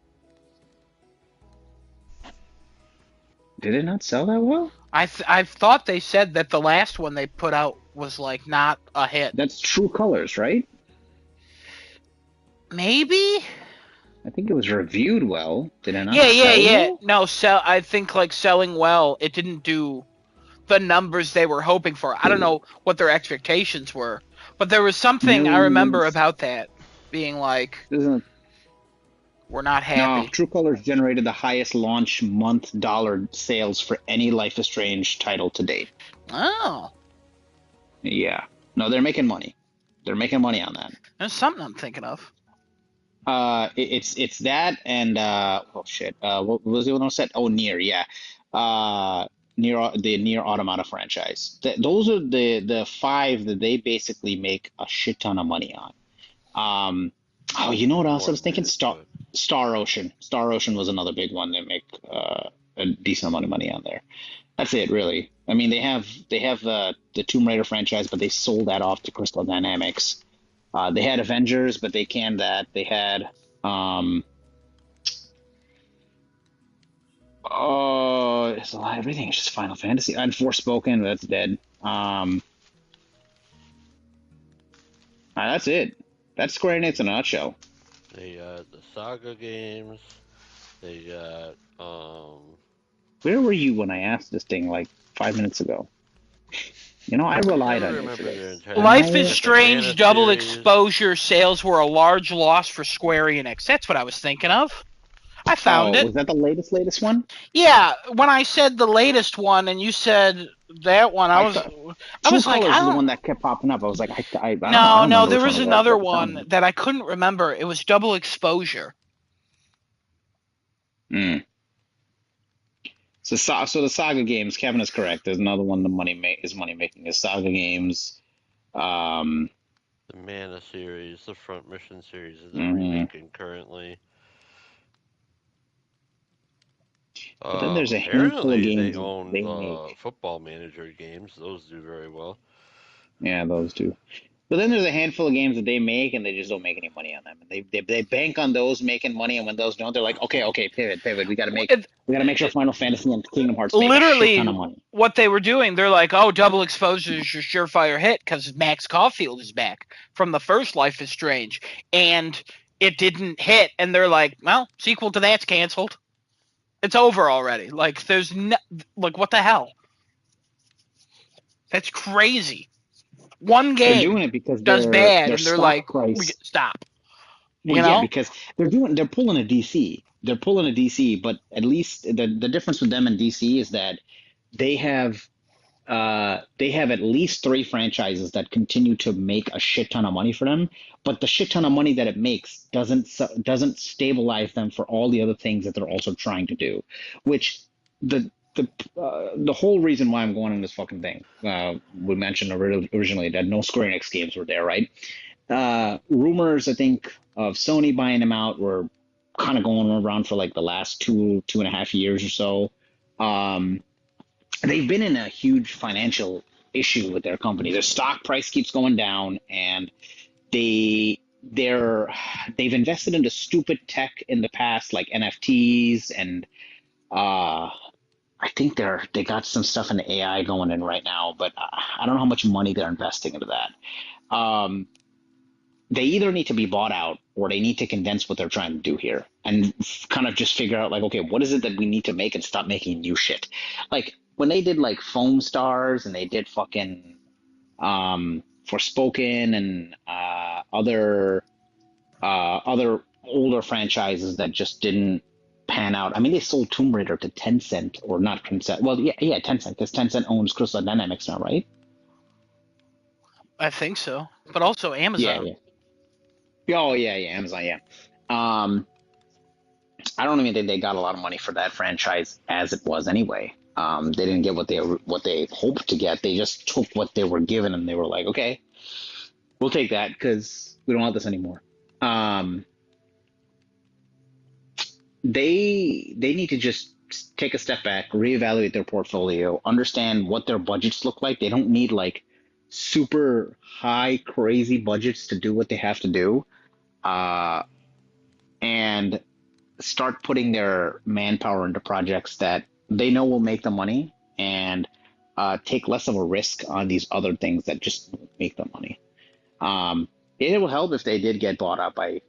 Did it not sell that well? I thought they said that the last one they put out was like not a hit. That's True Colors, right? Maybe. I think it was reviewed well. Did it not? Yeah. Well? No, I think like selling well, it didn't do the numbers they were hoping for. I don't know what their expectations were, but there was something I remember about that being like, we're not happy. No, True Colors generated the highest launch month dollar sales for any Life is Strange title to date. Oh. Yeah. No, they're making money. They're making money on that. There's something I'm thinking of. It's that and oh shit. What was the one I said? Oh, Nier, yeah. The Nier Automata franchise. Those are the five that they basically make a shit ton of money on. Oh, you know what else I was thinking? Star Ocean. Star Ocean was another big one. They make a decent amount of money on there. That's it, really. I mean, they have the Tomb Raider franchise, but they sold that off to Crystal Dynamics. They had Avengers, but they canned that. They had it's a lot. Everything is just Final Fantasy. And Forspoken, that's dead. That's it. That's Square Enix in a nutshell. They got the Saga games. They got Where were you when I asked this thing like 5 minutes ago? You know, I relied on it. Life is Strange Double Exposure sales were a large loss for Square Enix. That's what I was thinking of. I found it. Was that the latest one? Yeah, when I said the latest one and you said that one, I was like, I don't... the one that kept popping up. I was like, I don't know. No, there was another one that I couldn't remember. It was Double Exposure. So the Saga games, Kevin is correct. There's another one. The money making is Saga games. The Mana series, the Front Mission series is remaking currently. But then there's a handful of games they own Football Manager games. Those do very well. Yeah, those two. But then there's a handful of games that they make and they just don't make any money on them. And they bank on those making money, and when those don't, they're like, okay, pivot. We gotta make sure Final Fantasy and Kingdom Hearts make a shit ton Literally, of money. what they were doing, they're like, oh, double exposure is your surefire hit because Max Caulfield is back from the first Life is Strange, and it didn't hit, and they're like, well, sequel to that's canceled. It's over already. Like, there's no, like, what the hell? That's crazy. One They're game doing it because does bad, their and they're like, stock price. stop. Well, You yeah, know? because they're pulling a DC. They're pulling a DC, but at least the difference with them and DC is that they have they have at least three franchises that continue to make a shit ton of money for them, but the shit ton of money that it makes doesn't stabilize them for all the other things that they're also trying to do, which the whole reason why I'm going on this fucking thing, we mentioned originally that no Square Enix games were there, right? Rumors, I think, of Sony buying them out were kind of going around for like the last 2.5 years or so. Um, they've been in a huge financial issue with their company. Their stock price keeps going down, and they're they've invested into stupid tech in the past, like NFTs, and I think they got some stuff in AI going in right now, but I don't know how much money they're investing into that. They either need to be bought out or they need to condense what they're trying to do here and kind of just figure out like, okay, what is it that we need to make and stop making new shit. Like when they did like Foam Stars and they did fucking Forspoken and other older franchises that just didn't pan out. I mean, they sold Tomb Raider to Tencent, or not Tencent. Well, yeah, Tencent, because Tencent owns Crystal Dynamics now, right? I think so. But also Yeah, Amazon. yeah. Oh, yeah, Amazon, yeah. Um, I don't even think they got a lot of money for that franchise as it was anyway. They didn't get what they hoped to get. They just took what they were given and they were like, okay, we'll take that because we don't want this anymore. Um, they need to just take a step back, reevaluate their portfolio, understand what their budgets look like. They don't need like super high, crazy budgets to do what they have to do, and start putting their manpower into projects that they know will make the money, and take less of a risk on these other things that just make the money. It will help if they did get bought out by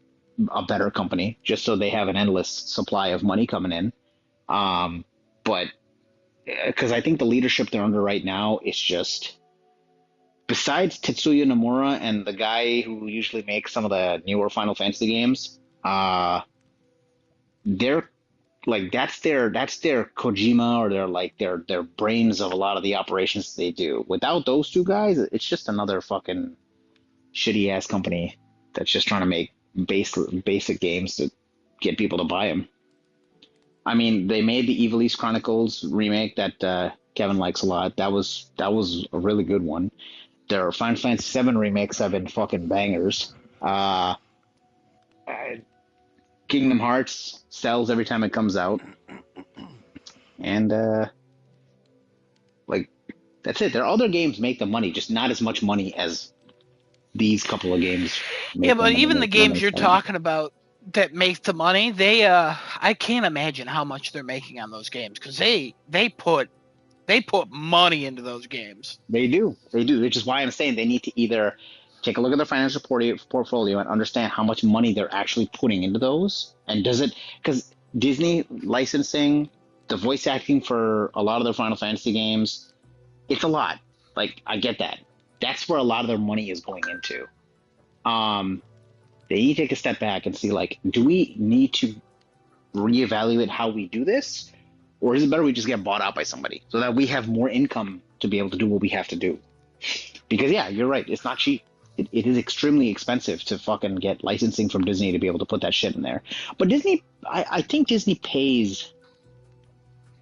a better company, just so they have an endless supply of money coming in. But because I think the leadership they're under right now is just, besides Tetsuya Nomura and the guy who usually makes some of the newer Final Fantasy games, they're like that's their Kojima, or their brains of a lot of the operations they do. Without those two guys, it's just another fucking shitty ass company that's just trying to make basic games to get people to buy them. I mean, they made the Evil East Chronicles remake that Kevin likes a lot. That was a really good one. Their Final Fantasy VII remakes have been fucking bangers. Kingdom Hearts sells every time it comes out, and like that's it. Their other games make the money, just not as much money as these couple of games Yeah, make but them, and even the when games they you're sell them. talking about that make the money, I can't imagine how much they're making on those games because they put money into those games. They do, which is why I'm saying they need to either take a look at their financial portfolio and understand how much money they're actually putting into those, and does it, because Disney licensing the voice acting for a lot of their Final Fantasy games, it's a lot. Like I get that. That's where a lot of their money is going into. Um, they need to take a step back and see, like, do we need to reevaluate how we do this, or is it better we just get bought out by somebody so that we have more income to be able to do what we have to do? Because yeah, you're right, it's not cheap. It is extremely expensive to fucking get licensing from Disney to be able to put that shit in there. But Disney, I think Disney pays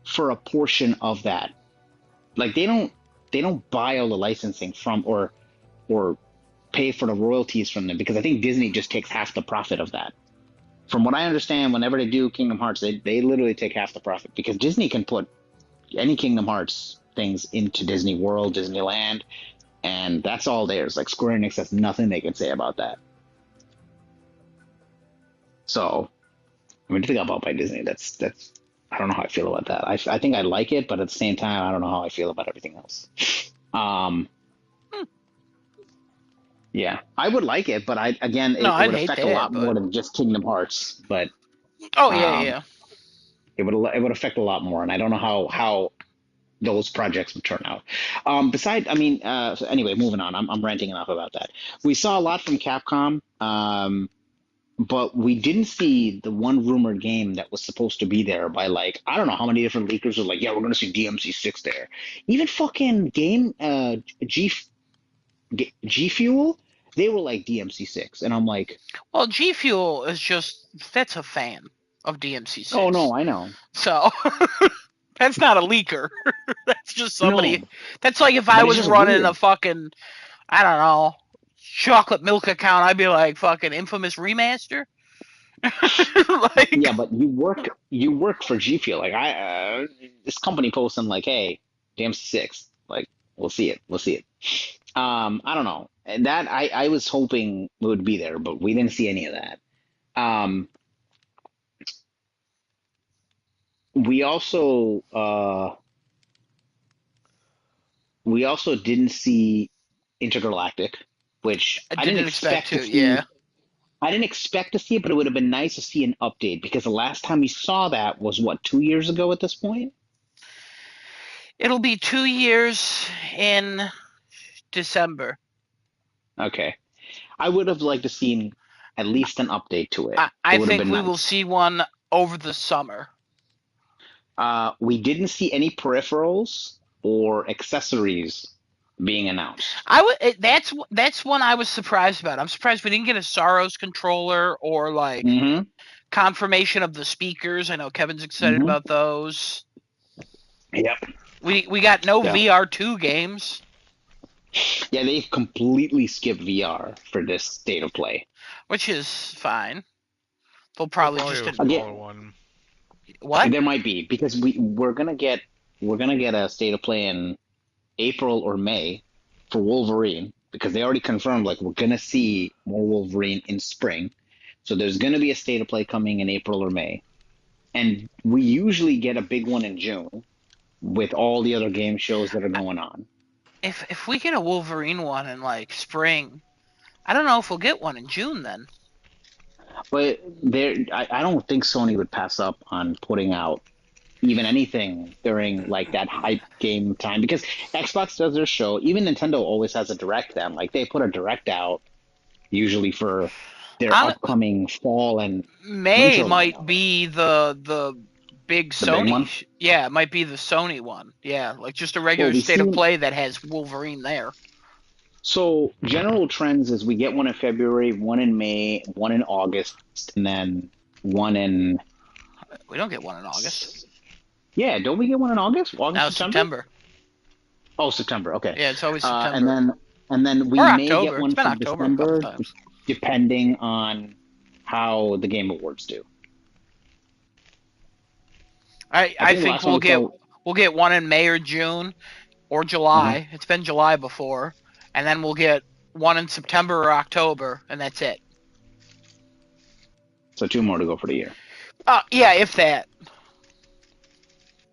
for a portion of that. Like they don't buy all the licensing from, or pay for the royalties from them, because I think Disney just takes half the profit of that. From what I understand, whenever they do Kingdom Hearts, they literally take half the profit, because Disney can put any Kingdom Hearts things into Disney World, Disneyland, and that's all theirs. Like Square Enix has nothing they can say about that. So, I mean, to got bought by Disney, that's I don't know how I feel about that. I think I like it, but at the same time, I don't know how I feel about everything else. Um, yeah, I would like it, but again, No, it I'd would hate affect a that, lot more but than just Kingdom Hearts. But oh yeah, um, yeah. it would affect a lot more, and I don't know how those projects would turn out. So anyway, moving on. I'm ranting enough about that. We saw a lot from Capcom, but we didn't see the one rumored game that was supposed to be there by like I don't know how many different leakers were like, yeah, we're gonna see DMC6 there. Even fucking game G Fuel, they were like DMC6, and I'm like, Well, G Fuel is just that's a fan of oh no, DMC6, I know, so that's not a leaker. That's just somebody. no, That's like if I but it's was just running a weird. fucking I don't know chocolate milk account, I'd be like fucking Infamous Remaster. Yeah, Like but you work for G Fuel. Like this company posting like, hey, DMC6, like we'll see it. I don't know. And that I was hoping it would be there, but we didn't see any of that. Um, we also uh we also didn't see Intergalactic, which I I didn't didn't expect expect to to. Yeah, see. I didn't expect to see it, but it would have been nice to see an update because the last time we saw that was what, 2 years ago at this point? it'll be 2 years in December. Okay. I would have liked to seen at least an update to it. It I would have think been we will nice. see one over the summer. We didn't see any peripherals or accessories being announced. That's one I was surprised about. I'm surprised we didn't get a Saros controller or like Mm-hmm. confirmation of the speakers. I know Kevin's excited Mm-hmm. about those. Yep. We got no Yeah. VR2 games, Yeah, they completely skipped VR for this state of play. which is fine. They'll They'll probably probably just have a smaller Again, one. what? there might be because we're gonna get a state of play in April or May for Wolverine because they already confirmed like we're gonna see more Wolverine in spring. So there's gonna be a state of play coming in April or May. And we usually get a big one in June with all the other game shows that are going on. If we get a Wolverine one in like spring, I don't know if we'll get one in June then. But I don't think Sony would pass up on putting out even anything during like that hype game time because Xbox does their show. Even Nintendo always has a direct then. Like they put a direct out usually for their On upcoming fall and May winter might lineup. be the big The big Sony. one. Yeah, it might be the Sony one. Yeah, like just a Well, regular we've state of seen play that has Wolverine there. so general trends is we get one in February, one in May, one in August, and then one in We don't get one in August. yeah, don't we get one in August? Now August, it's September? September. Oh, September. Okay. Yeah, it's always Uh, and September then and then we or may get October. It's one been for October a couple December, times. depending on how the Game Awards do. I I think the think last one we saw. we'll get one in May or June or Uh-huh. July. It's been July before, and then we'll get one in September or October, and that's it. So two more to go for the year. Yeah, if that.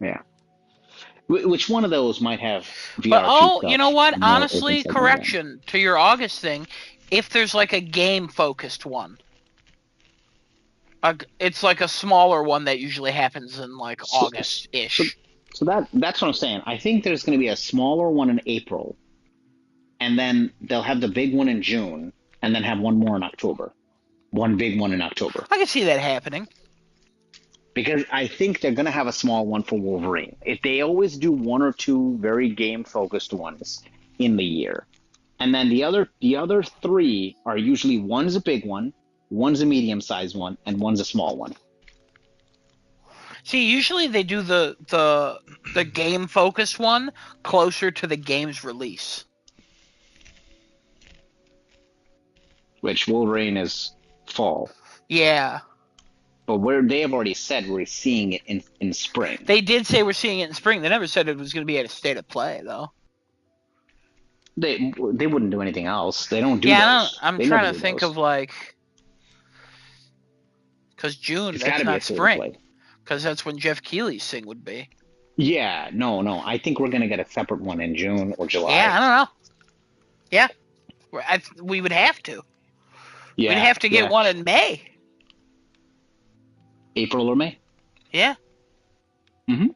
Yeah. Which one of those might have But VR2 oh, you know stuff what? and more open Honestly, segment again? correction to your August thing. If there's like a game focused one, it's like a smaller one that usually happens in like So, August so, ish. so that's what I'm saying. I think there's going to be a smaller one in April, and then they'll have the big one in June, and then have one more in October. One big one in October. I can see that happening. Because I think they're going to have a small one for Wolverine. If they always do one or two very game focused ones in the year, and then the other three are usually one's a big one, one's a medium sized one, and one's a small one. See, usually they do the game focused one closer to the game's release. Which Wolverine is fall, Yeah. but where they have already said we're seeing it in spring. They did say we're seeing it in spring. They never said it was going to be at a state of play, though. They wouldn't do anything else. They don't do Yeah, those. I'm They never trying do to think those. of like, because June, It's got that's to be a not state of spring, play. because that's when Jeff Keighley's thing would be. Yeah, no. I think we're gonna get a separate one in June or Yeah, July. I don't know. Yeah, we would have to. We'd Yeah, have to get yeah. one in May. April or May. Yeah. Mhm.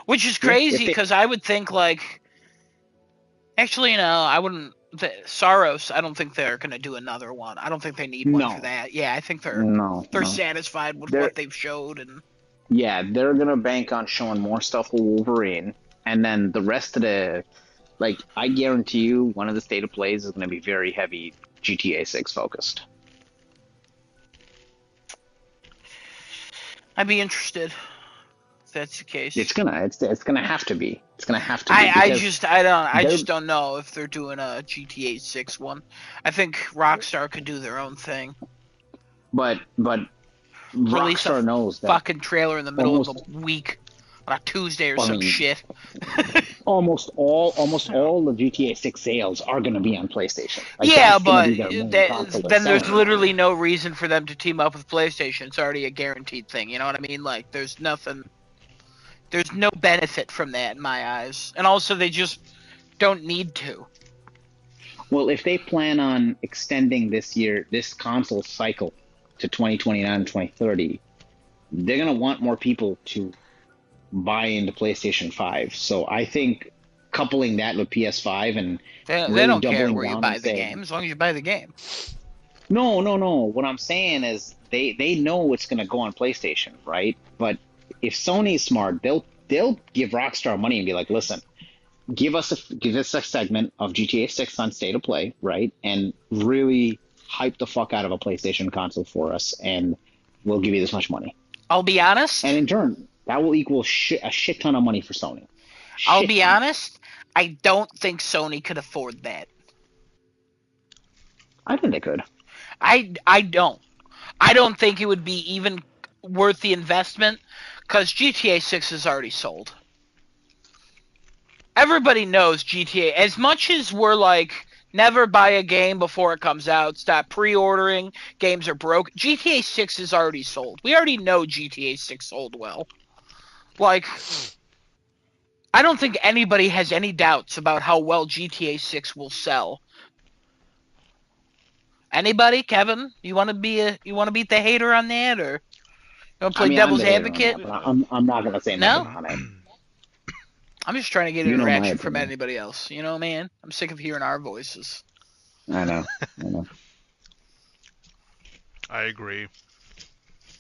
Which is Yeah, if crazy they because I would think like, actually, no, I wouldn't. Saros, I don't think they're gonna do another one. I don't think they need one for no, that. Yeah, I think they're no. satisfied with They're what they've showed, and they're gonna bank on showing more stuff with Wolverine, and then the rest of the like. I guarantee you, one of the state of plays is gonna be very heavy GTA 6 focused. I'd be interested if that's the case. It's gonna have to be. It's gonna have to be because I they're just don't know if they're doing a GTA 6 one. I think Rockstar could do their own thing. but Release a Rockstar knows that fucking trailer in the middle of the almost. week on a Tuesday or I some mean, shit. almost Yeah. all the GTA 6 sales are going to be on PlayStation. Like Yeah, that's going to but be their main console they're then there's selling. literally no reason for them to team up with PlayStation. It's already a guaranteed thing. You know what I mean? Like, there's nothing. There's no benefit from that in my eyes. And also, they just don't need to. Well, if they plan on extending this console cycle to 2029 and 2030, they're going to want more people to buy into PlayStation 5. So I think coupling that with PS5 and They really don't care doubling where you down buy and the saying, game, as long as you buy the game. no. What I'm saying is they know it's going to go on PlayStation, right? But if Sony's smart, they'll give Rockstar money and be like, listen, give us a segment of GTA 6 on State of Play, right? And really hype the fuck out of a PlayStation console for us, and we'll give you this much money. I'll be honest. And in turn, that will equal a shit ton of money for Sony. I'll be honest. I don't think Sony could afford that. I think they could. I don't. I don't think it would be even worth the investment because GTA 6 is already sold. Everybody knows GTA. As much as we're like, never buy a game before it comes out, stop pre-ordering, games are broke, GTA 6 is already sold. We already know GTA 6 sold well. Like, I don't think anybody has any doubts about how well GTA 6 will sell. Anybody, Kevin? You want to beat the hater on that, or you want to I play mean, I'm devil's the hater on advocate? that, but I'm not gonna say nothing No, on it. I'm just trying to get You know my interaction from opinion. anybody else. You know, man, I'm sick of hearing our voices. I know. I agree.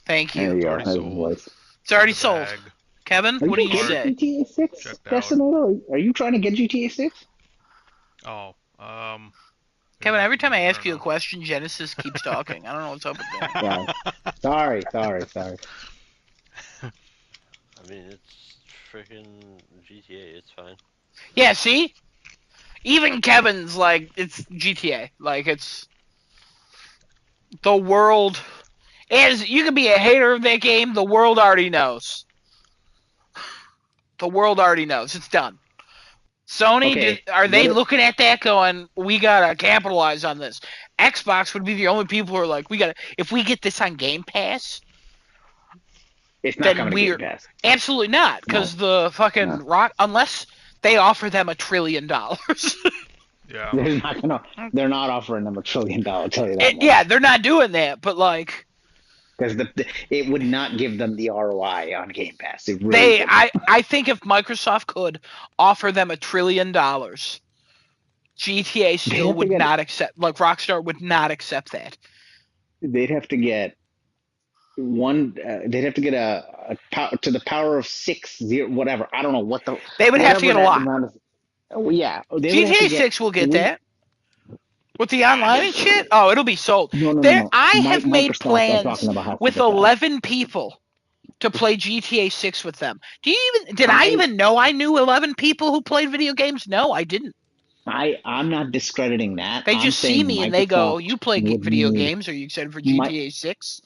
Thank There you. you go. Already That's his sold. voice. It's already The sold. bag. Kevin, Are what do you you getting say? GTA 6? Checked out. Are you trying to get GTA 6? Oh, Kevin, every time I I ask don't you a know. question, Genesis keeps talking. I don't know what's up with that. Sorry. I mean, it's freaking GTA. It's fine. Yeah, see? Even Kevin's like, it's GTA. Like, it's the world. As you can be a hater of that game, the world already knows. The world already knows. It's done. Sony, Okay. are they looking at that going, we gotta capitalize on this? Xbox would be the only people who are like, if we get this on Game Pass, It's not then coming to Game we're Pass. absolutely not, No. because the fucking No. unless they offer them $1 trillion. Yeah. They're not offering them $1 trillion, I'll tell you that much. Yeah, they're not doing that, but like, Because it would not give them the ROI on Game Pass. It really wouldn't. I think if Microsoft could offer them $1 trillion, GTA still would not accept. Like Rockstar would not accept that. They'd have to get they'd have to get a to the power of 6 0 whatever. I don't know what the They would have to whatever get a that lot. amount of. Oh yeah, they would have GTA to get 6 will get that. With the online and shit, oh, it'll be sold. No. I have made Microsoft, I'm plans talking about has to with get that. 11 people to play GTA 6 with them. Did I I even know I knew 11 people who played video games? No, I didn't. I'm not discrediting that. They I'm just see saying me and they go, Microsoft "You play would video need games? Are you excited for my GTA 6?"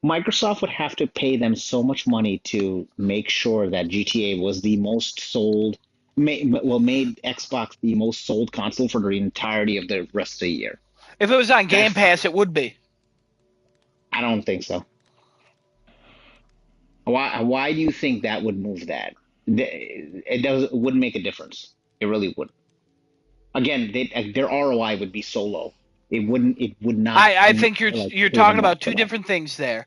Microsoft would have to pay them so much money to make sure that GTA was the most sold. made Xbox the most sold console for the entirety of the rest of the year. If it was on Game That's Pass, it would be. I don't think so. Why do you think that would move that? It wouldn't make a difference. It really wouldn't. Again, their ROI would be so low. It would not I think like you're pay talking them off about for two that. different things there.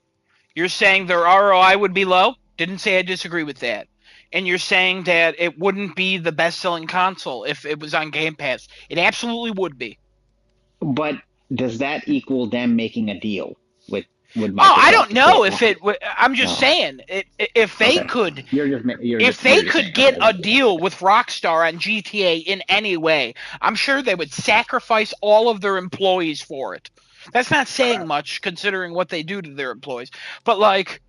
You're saying their ROI would be low. Didn't say I disagree with that. And you're saying that it wouldn't be the best-selling console if it was on Game Pass. It absolutely would be. But does that equal them making a deal with Oh, I Microsoft don't to say, know if it. I'm just no, saying if they okay, could, you're if just they saying, could okay, get a deal with Rockstar on GTA in any way, I'm sure they would sacrifice all of their employees for it. That's not saying much considering what they do to their employees. But like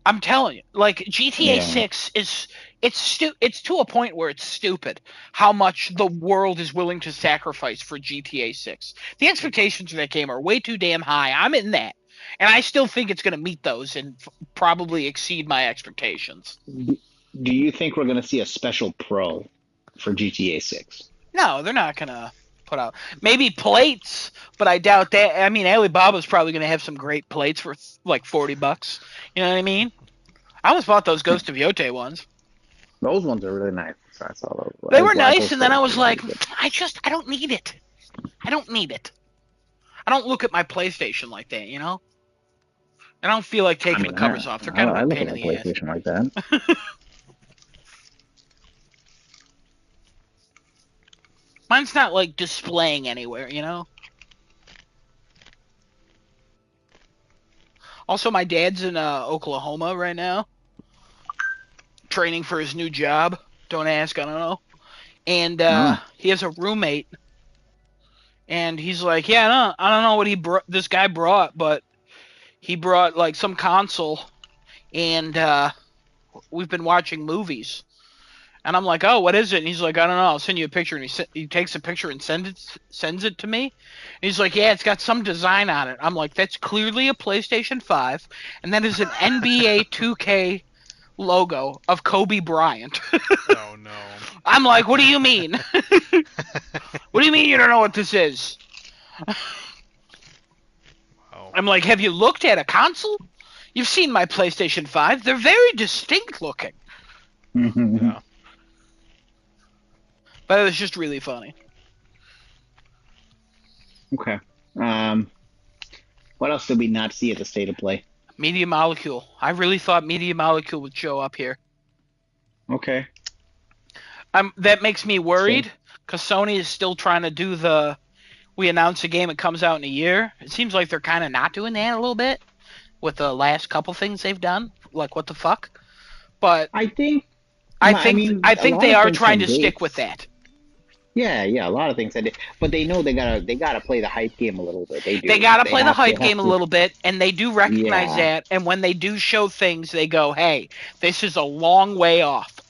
I'm telling you, like GTA yeah. 6 is it's to a point where it's stupid how much the world is willing to sacrifice for GTA 6. The expectations for that game are way too damn high. I'm in that. And I still think it's going to meet those and probably exceed my expectations. Do you think we're gonna see a special pro for GTA 6? No, they're not going to put out maybe plates, but I doubt that. I mean, Alibaba's probably going to have some great plates for like $40. You know what I mean? I almost bought those Ghost of Yote ones. Those ones are really nice. I saw those. They were I nice, and posted then I those. was They're really like, good. I don't need it. I don't need it. I don't look at my PlayStation like that, you know? I don't feel like I taking the mean, covers off. They're kind of I a look pain at in my the ass. PlayStation like that. Mine's not like displaying anywhere, you know? Also, my dad's in Oklahoma right now, training for his new job. Don't ask, I don't know. And No. he has a roommate, and he's like, yeah, I don't know what this guy brought, but he brought like some console, and we've been watching movies. And I'm like, oh, what is it? And he's like, I don't know. I'll send you a picture. And he takes a picture and sends it to me. And he's like, yeah, it's got some design on it. I'm like, that's clearly a PlayStation 5, and that is an NBA 2K logo of Kobe Bryant. Oh no. I'm like, what do you mean? What do you mean you don't know what this is? Wow. I'm like, have you looked at a console? You've seen my PlayStation 5. They're very distinct looking. Yeah. But it was just really funny. Okay. What else did we not see at the State of Play? Media Molecule. I really thought Media Molecule would show up here. Okay. That makes me worried because Sony is still trying to do the. We announce a game, it comes out in a year. It seems like they're kind of not doing that a little bit with the last couple things they've done. Like, what the fuck? But I think. I I think mean, I a think lot they of are things trying have to stick dates. with that. Yeah, a lot of things I did, but they know they gotta play the hype game a little bit. They do. They gotta play the They hype have game a to. little bit, and they do recognize Yeah, that. And when they do show things, they go, "Hey, this is a long way off."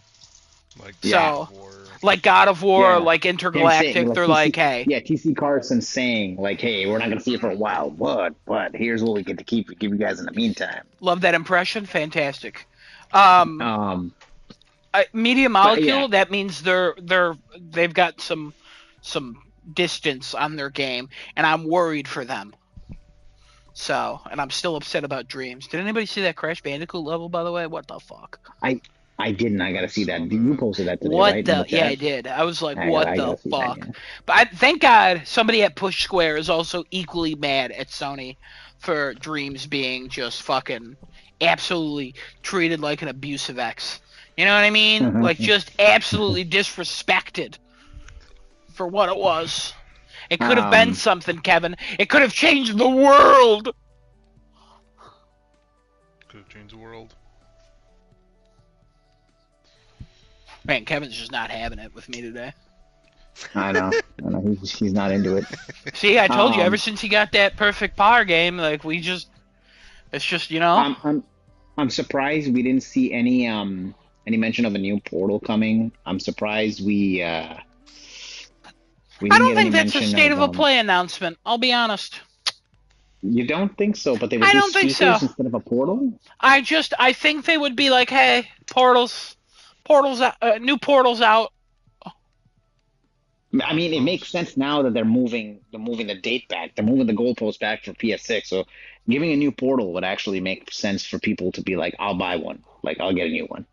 Like Yeah. God of War. Like God of War, yeah. like Him saying Intergalactic, like they're like, TC, "Hey, yeah, TC Carson saying like, "Hey, we're not gonna see it for a while, but here's what we get to give you guys in the meantime." love that impression, fantastic." Um, Media but yeah, Molecule, that means they've got some distance on their game, and I'm worried for them. So, and I'm still upset about Dreams. Did anybody see that Crash Bandicoot level, by the way? What the fuck? I didn't. I gotta see saw that. You that. posted that today, What right? In the? the Yeah, I chat. did. I was like, what I the gotta see that. fuck? Yeah. But thank God somebody at Push Square is also equally mad at Sony for Dreams being just fucking absolutely treated like an abusive ex. You know what I mean? Like just absolutely disrespected for what it was. It could have been um, something, Kevin. It could have changed the world. Could have changed the world. Man, Kevin's just not having it with me today. I know. He's not into it. See, I told you, ever Um, since he got that perfect power game, like it's just, you know. I'm surprised we didn't see any mention of a new Portal coming. I'm surprised we I didn't don't get any think that's a mention state of of a play announcement. I'll be honest. You don't think so, but they would I do don't think so. speakers instead of a portal? I think they would be like, hey, portals out, new portals out. I mean, it makes sense now that they're moving the date back. They're moving the goalpost back for PS6. So giving a new Portal would actually make sense for people to be like, I'll buy one. Like, I'll get a new one.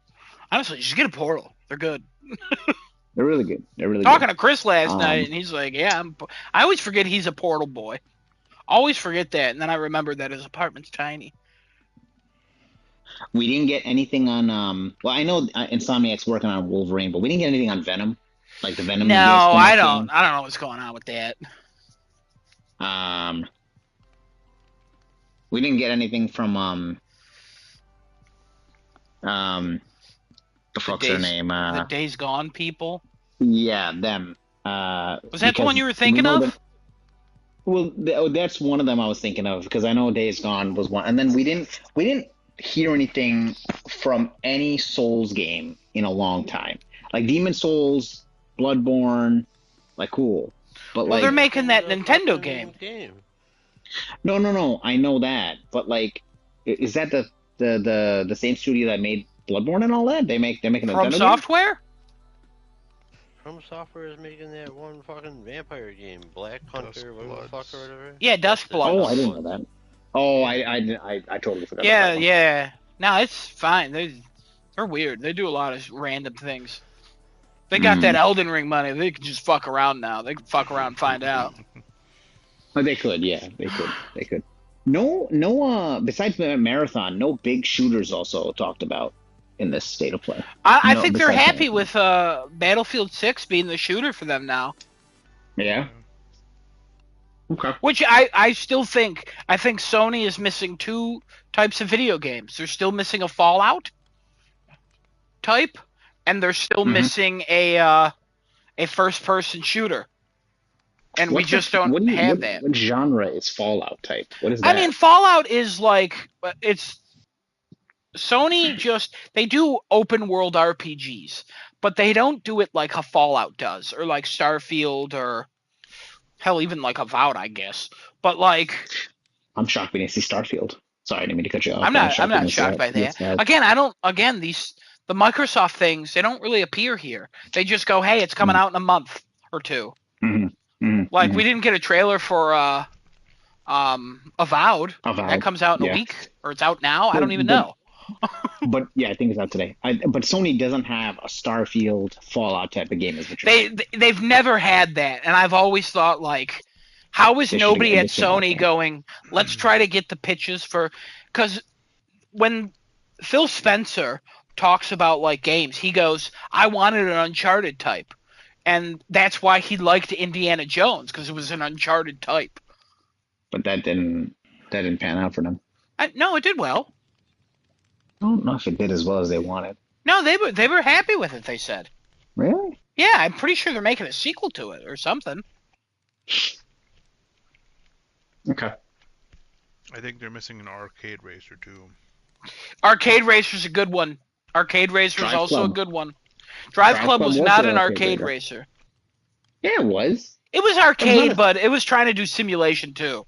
Honestly, just get a Portal. They're good. They're really good. They're really Talking good. to Chris last night, Um, and he's like, "Yeah, I always forget he's a Portal boy. Always forget that, and then I remember that his apartment's tiny." we didn't get anything on. Well, I know Insomniac's working on Wolverine, but we didn't get anything on Venom, like the Venom No, spin-off I don't. game. I don't know what's going on with that. Um, we didn't get anything from the fuck's their name? The Days Gone people. Yeah, them. Was that the Because one you were we thinking know of? that. Well, that's one of them I was thinking of because I know Days Gone was one, and then we didn't hear anything from any Souls game in a long time. Like Demon Souls, Bloodborne, like cool, but Well, they're like making that The Nintendo fucking game. no, I know that, but like, is that the same studio that made Bloodborne and all that? They're making a From Nintendo game? Software? From Software is making that one fucking vampire game, Black Hunter, whatever the fuck or whatever. Yeah, That's it, Duskbloods. Oh, I didn't know that. Oh, I totally forgot about Yeah, that one. yeah. No, it's fine. They're weird. They do a lot of random things. They got that Elden Ring money. They can just fuck around now. They can fuck around and find out. Oh, they could, yeah, they could. No, besides the marathon, no big shooters also talked about in this state of play. I No, think they're besides happy Marathon. with Battlefield 6 being the shooter for them now. Yeah. Okay. Which I still think Sony is missing two types of video games. They're still missing a Fallout type, and they're still missing a first person shooter. And we just don't have that. What genre is Fallout type? What is I that? mean, Fallout is like it's Sony they do open world RPGs, but they don't do it like a Fallout does, or like Starfield, or hell, even like Avowed, I guess. But like, I'm shocked we didn't see Starfield. Sorry, I didn't mean to cut you off. I'm but not we didn't see shocked by that. Yes, Again, I don't. Again, the Microsoft things, they don't really appear here. They just go, hey, it's coming out in a month or two. Like we didn't get a trailer for Avowed. That comes out in a week, or it's out now. I don't even know. But yeah, I think it's out today. But Sony doesn't have a Starfield Fallout type of game as what you're saying. They've never had that, and I've always thought like, how is nobody at Sony going, let's try to get the pitches for, because when Phil Spencer talks about like games, he goes, I wanted an Uncharted type, and that's why he liked Indiana Jones, because it was an Uncharted type. But that didn't pan out for them. No, it did well. I don't know if it did as well as they wanted. No, they were happy with it, they said. Really? Yeah, I'm pretty sure they're making a sequel to it or something. Okay. I think they're missing an arcade racer too. Arcade Racer's a good one. Arcade Racer is Drive also Club. a good one. Drive Club was was not an an arcade arcade racer. Yeah, it was. It was arcade, but it was trying to do simulation too.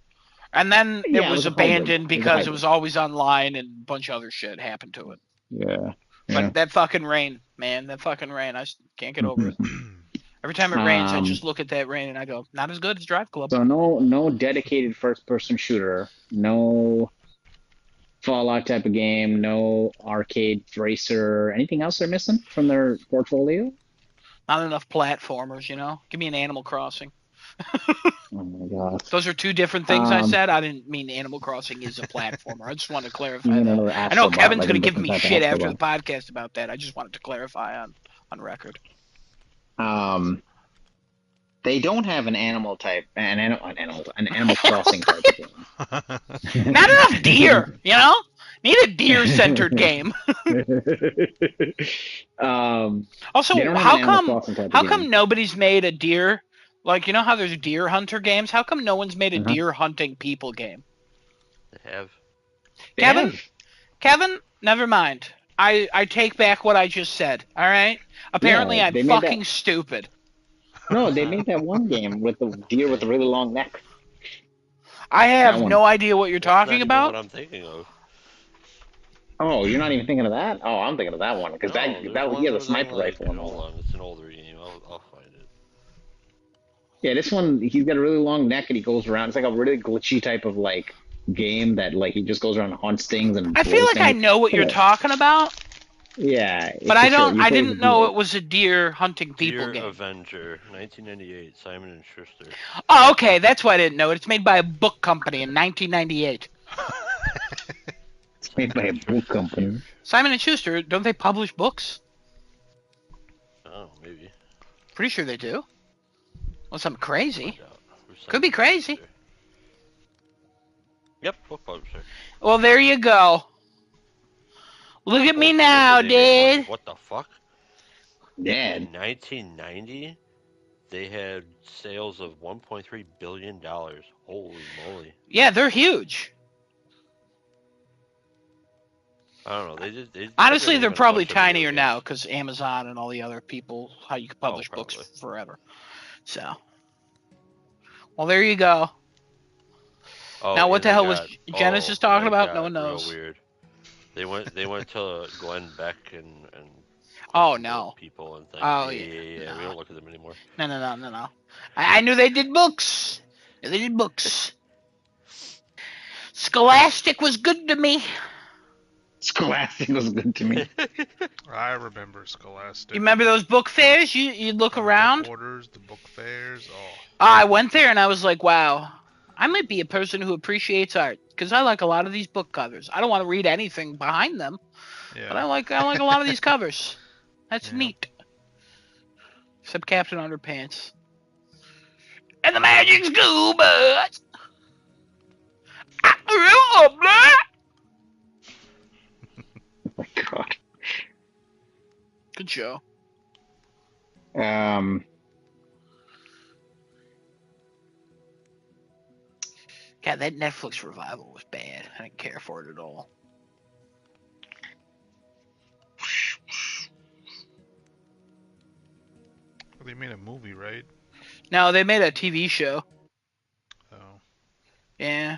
And then Yeah, it it was was a hybrid. abandoned It was a because it hybrid. was always online and a bunch of other shit happened to it. Yeah. But that fucking rain, man, that fucking rain, I can't get over it. Every time it rains, I just look at that rain and I go, not as good as Drive Club. So no dedicated first-person shooter, no Fallout type of game, no arcade racer. Anything else they're missing from their portfolio? Not enough platformers, you know? Give me an Animal Crossing. Oh my god. Those are two different things I said. I didn't mean Animal Crossing is a platformer. I just wanted to clarify You mean that. another I know Astrobot, Kevin's like going a to give different me type of shit after the Astrobot. podcast about that. I just wanted to clarify on record. They don't have an animal type, an Animal Crossing type of game. Not enough deer, you know? Need a deer-centered game. Also, They don't have how an Animal Crossing type of come game. nobody's made a deer, like, you know how there's deer hunter games? How come no one's made a deer hunting people game? They have. Kevin, never mind. I take back what I just said, alright? Apparently Yeah, I'm they made fucking that. stupid. No, they made that one game with the deer with the really long neck. I have That one. no idea what you're That's not talking even about. what I'm thinking of. Oh, you're not even thinking of that? Oh, I'm thinking of that one because No, that there's he one has a was on, sniper like, rifle and all hold that. on, it's an older game. I'll find it. Yeah, this one he's got a really long neck and he goes around. It's like a really glitchy type of like game that like he just goes around and hunts things and I feel blows like I things. know what you're talking about, Yeah, but it's just you I play as a didn't know deer. it was a deer hunting people Deer game. Avenger, 1998, Simon and Schuster. Oh, okay, that's why I didn't know it. It's made by a book company in 1998. It's made by a Simon book Schuster's company. huge. Simon and Schuster, don't they publish books? Oh, maybe. Pretty sure they do. Unless I'm Let's crazy. find out. Who's Could be Simon crazy. Schuster? Yep, book publisher. Well, there you go. Look at me Holy shit, now, did they make money? Dad. What the fuck? Dad. In 1990, they had sales of $1.3 billion. Holy moly. Yeah, they're huge. I don't know. They took a Honestly, name they're in a probably bunch of video tinier games. now because Amazon and all the other people, how you can Oh, publish books probably. forever. So, well, there you go. Oh, Now, what and the they hell was got Genesis talking it about? No one got real knows. weird. They went to Glenn Beck and Oh, questioned those no. people and things. Oh, Yeah. We no. don't look at them anymore. No. I knew they did books. They did books. Scholastic was good to me. Scholastic was good to me. I remember Scholastic. You remember those book fairs? You'd look The around. book orders, the book fairs. Oh, I went there and I was like, wow, I might be a person who appreciates art because I like a lot of these book covers. I don't want to read anything behind them, yeah. but I like a lot of these covers. That's Yeah. neat. Except Captain Underpants and the Magic School Bus. Oh my God. Good show. Um, God, that Netflix revival was bad. I didn't care for it at all. They made a movie, right? No, they made a TV show. Oh. Yeah.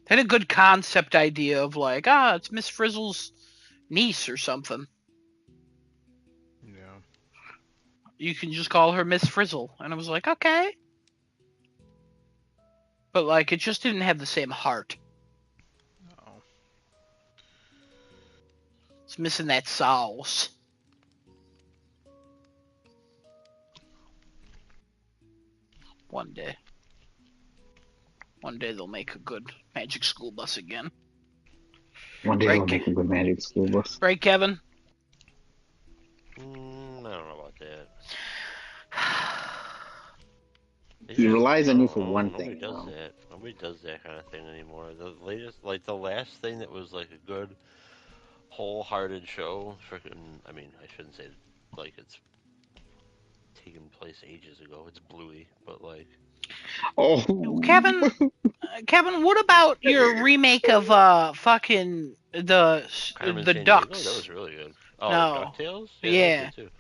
They had a good concept idea of like, it's Miss Frizzle's niece or something. Yeah. You can just call her Miss Frizzle. And I was like, okay. But like, it just didn't have the same heart. Oh. It's missing that sauce. One day. One day they'll make a good Magic School Bus again. one day Right, they'll make a good Magic School Bus. Right, Kevin? I don't know about that. He relies on you for No, one nobody thing. does Though. that. Nobody does that kind of thing anymore. The latest, like the last thing that was like a good, wholehearted show. Freaking, I mean, I shouldn't say like it's taken place ages ago. It's Bluey, but like. Oh, Kevin, what about your remake of fucking Carmen the San Diego, that Ducks? was really good. Oh, No. DuckTales? Yeah, that was Yeah. good too.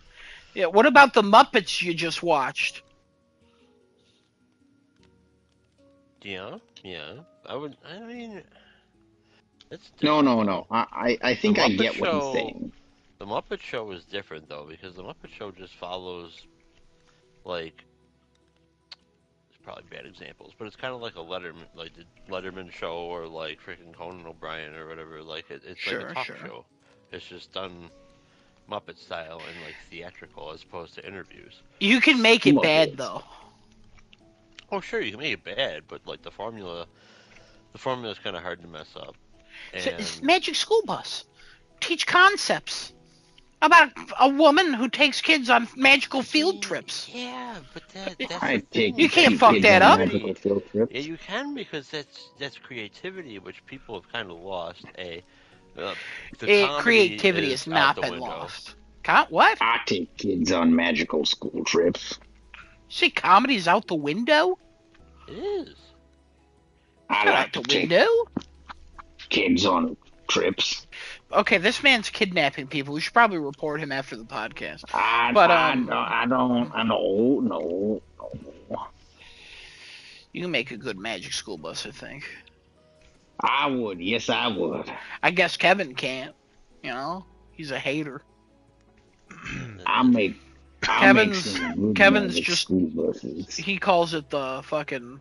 Yeah, what about the Muppets you just watched? Yeah. I mean, it's no, different no, though. no. I think The I Muppet get what he's Show, saying. the Muppet Show is different though because the Muppet Show just follows like it's probably bad examples, but it's kind of like a Letterman, like the Letterman show or like freaking Conan O'Brien or whatever. Like it's like a talk show. It's just done Muppet style and like theatrical as opposed to interviews. You can make it bad Muppets. though. Oh, sure, you can make it bad, but like the formula is kind of hard to mess up. It's And Magic School Bus. Teach concepts about a woman who takes kids on magical field trips. yeah, but that's I the thing. You take can't take fuck kids that on up. magical field Yeah, trips. you can because that's creativity, which people have kind of lost. The comedy Creativity is has out not the been window. lost. What? I take kids on magical school trips. You say comedy's out the window? It is. I Not like out the to take window. kids on trips. Okay, this man's kidnapping people. We should probably report him after the podcast. I don't. No. You can make a good Magic School Bus, I think. I would. Yes, I would. I guess Kevin can't. You know, he's a hater. I make I'll make Kevin's some movie Kevin's magic just school buses. he calls it the fucking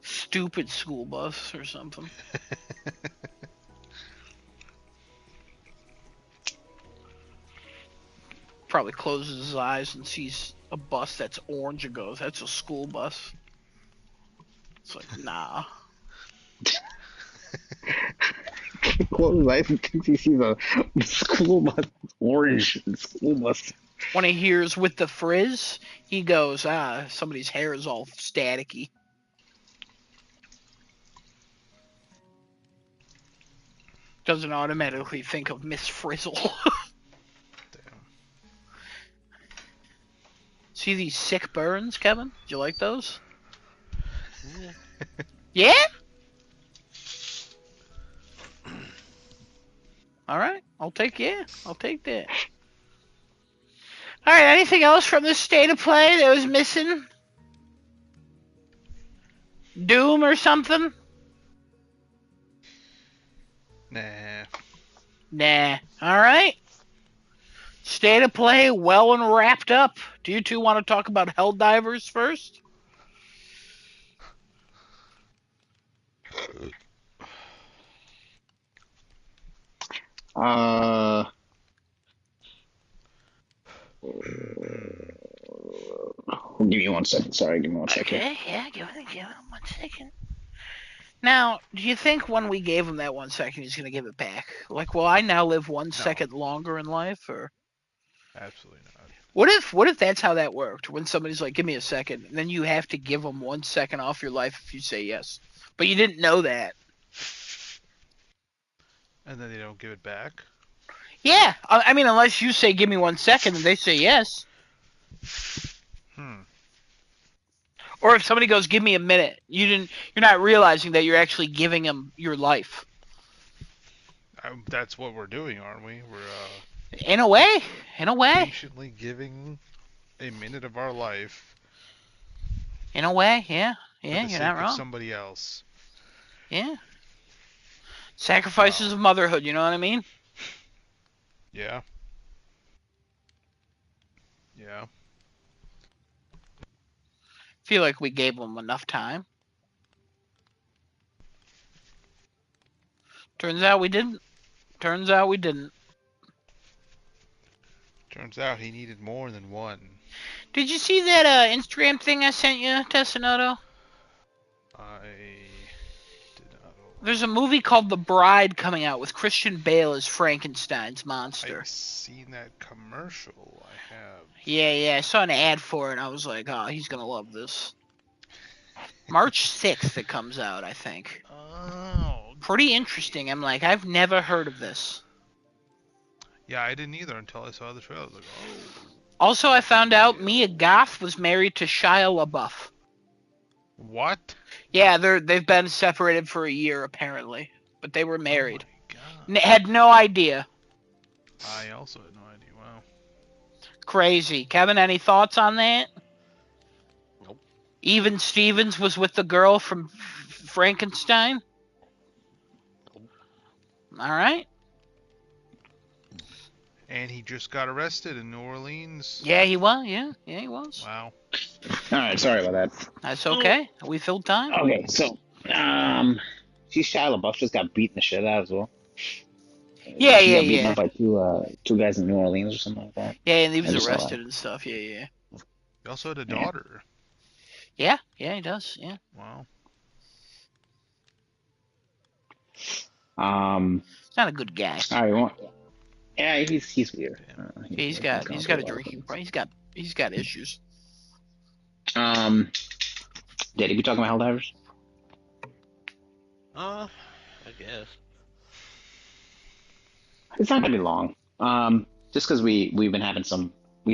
stupid school bus or something. Probably closes his eyes and sees a bus that's orange and goes, "That's a school bus." It's like, nah. Close his eyes and thinks he sees a school bus, orange school bus. When he hears "with the frizz," he goes, somebody's hair is all staticky. Doesn't automatically think of Miss Frizzle. Damn. See these sick burns, Kevin? Do you like those? Yeah. Yeah? Alright, I'll take that. Alright, anything else from this state of play that was missing? Doom or something? Nah. Nah. Alright. State of play well and wrapped up. Do you two want to talk about Helldivers first? Give me 1 second. Sorry, give me 1 second. Okay, yeah, give it 1 second. Now, do you think when we gave him that 1 second, he's going to give it back? Like, will I now live 1 second longer in life, or Absolutely not. what if that's how that worked? When somebody's like, "Give me a second," and then you have to give them 1 second off your life if you say yes, but you didn't know that. And then they don't give it back? Yeah, I mean, unless you say, "Give me 1 second," and they say yes. Or if somebody goes, "Give me a minute," you're not realizing that you're actually giving them your life. That's what we're doing, aren't we? We're In a way. patiently giving a minute of our life In a way, yeah. for Yeah, the you're sake not of wrong. somebody else. Yeah. Sacrifices Wow. of motherhood, you know what I mean? Yeah. Yeah. Feel like we gave them enough time. Turns out we didn't. Turns out he needed more than one. Did you see that Instagram thing I sent you, Tessinoto? I did not. There's a movie called The Bride coming out with Christian Bale as Frankenstein's monster. I've seen that commercial. I have. Yeah, I saw an ad for it and I was like, oh, he's gonna love this. March 6th it comes out, I think. Oh. Pretty interesting. I'm like, I've never heard of this. Yeah, I didn't either until I saw the trailer. I was like, oh. Also, I found out Mia Goth was married to Shia LaBeouf. What? Yeah, they've been separated for a year apparently, but they were married. Oh my God. Had no idea. I also had no idea. Wow. Crazy. Kevin, any thoughts on that? Nope. Even Stevens was with the girl from Frankenstein? Nope. All right. And he just got arrested in New Orleans. Yeah, he was. Yeah, he was. Wow. All right, sorry about that. That's okay. We filled time. Okay, so see, Shia LaBeouf just got beaten the shit out as well. Yeah, He got beaten yeah. up by two guys in New Orleans or something like that. Yeah, and he I was just saw arrested that. and stuff. Yeah. He also had a daughter. Yeah, he does. Yeah. Wow. He's not a good guy. All right, well, yeah, he's weird. He's got a drinking problem. He's got issues. Did we talk about Helldivers? I guess. It's not gonna be long. Just because we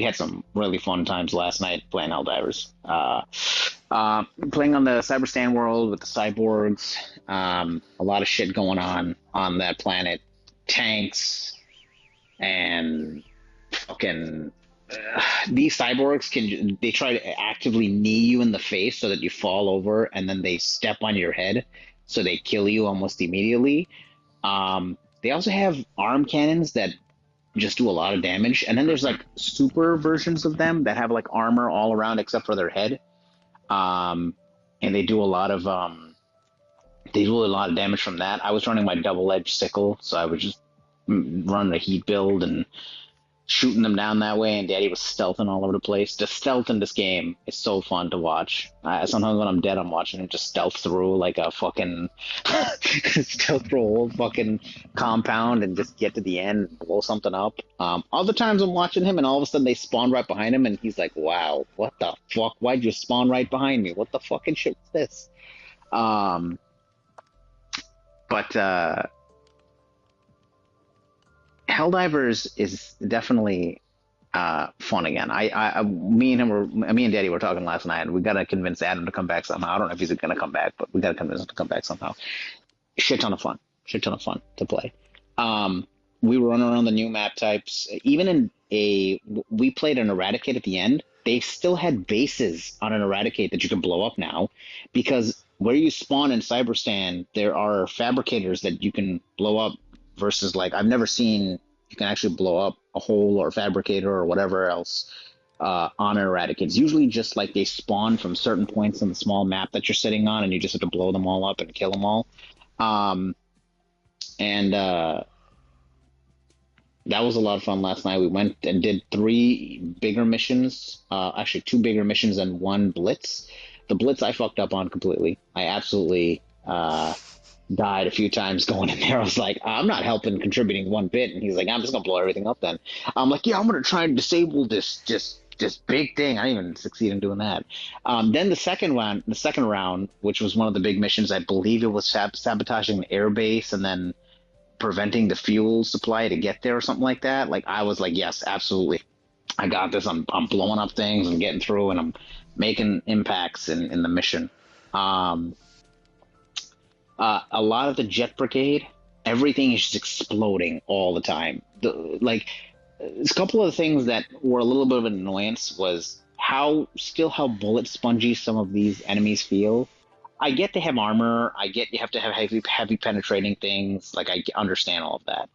had some really fun times last night playing Helldivers. Playing on the Cyberstan world with the cyborgs. A lot of shit going on that planet. Tanks and fucking these cyborgs they try to actively knee you in the face so that you fall over, and then they step on your head, so they kill you almost immediately. They also have arm cannons that just do a lot of damage. And then there's like super versions of them that have like armor all around except for their head. And they do a lot of damage from that. I was running my double-edged sickle, so I was just running a heat build and shooting them down that way, and Daddy was stealthing all over the place. The stealth in this game is so fun to watch. Sometimes when I'm dead, I'm watching him just stealth through like a fucking stealth through a whole fucking compound and just get to the end and blow something up. Other times I'm watching him, and all of a sudden they spawn right behind him, and he's like, "Wow, what the fuck? Why'd you spawn right behind me? What the fucking shit was this?" But Helldivers is definitely fun again. Me and Daddy were talking last night, and we gotta convince Adam to come back somehow. I don't know if he's gonna come back, but we gotta convince him to come back somehow. Shit ton of fun to play. We were running around the new map types. Even we played an Eradicate at the end. They still had bases on an Eradicate that you can blow up now, because where you spawn in Cyberstan, there are fabricators that you can blow up. Versus, like, I've never seen you can actually blow up a hole or a fabricator or whatever else on an Eradicate. It's usually just like they spawn from certain points on the small map that you're sitting on, and you just have to blow them all up and kill them all. And that was a lot of fun last night. We went and did 3 bigger missions, actually 2 bigger missions and 1 blitz. The blitz I fucked up on completely. I absolutely died a few times going in there. I was like, I'm not helping, contributing one bit. And he's like, I'm just gonna blow everything up then. I'm like, yeah, I'm gonna try and disable this big thing. I didn't even succeed in doing that. Then the second round, which was one of the big missions, I believe it was sabotaging an air base and then preventing the fuel supply to get there or something like that. Like, I was like, yes, absolutely, I got this. I'm blowing up things and getting through, and I'm making impacts in the mission. A lot of the Jet Brigade, everything is just exploding all the time. A couple of the things that were a little bit of an annoyance was how bullet spongy some of these enemies feel. I get they have armor. I get you have to have heavy penetrating things. Like, I understand all of that.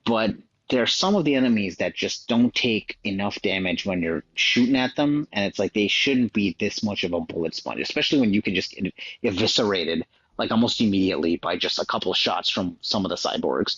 But there are some of the enemies that just don't take enough damage when you're shooting at them, and it's like they shouldn't be this much of a bullet sponge, especially when you can just get eviscerated like almost immediately by just a couple of shots from some of the cyborgs.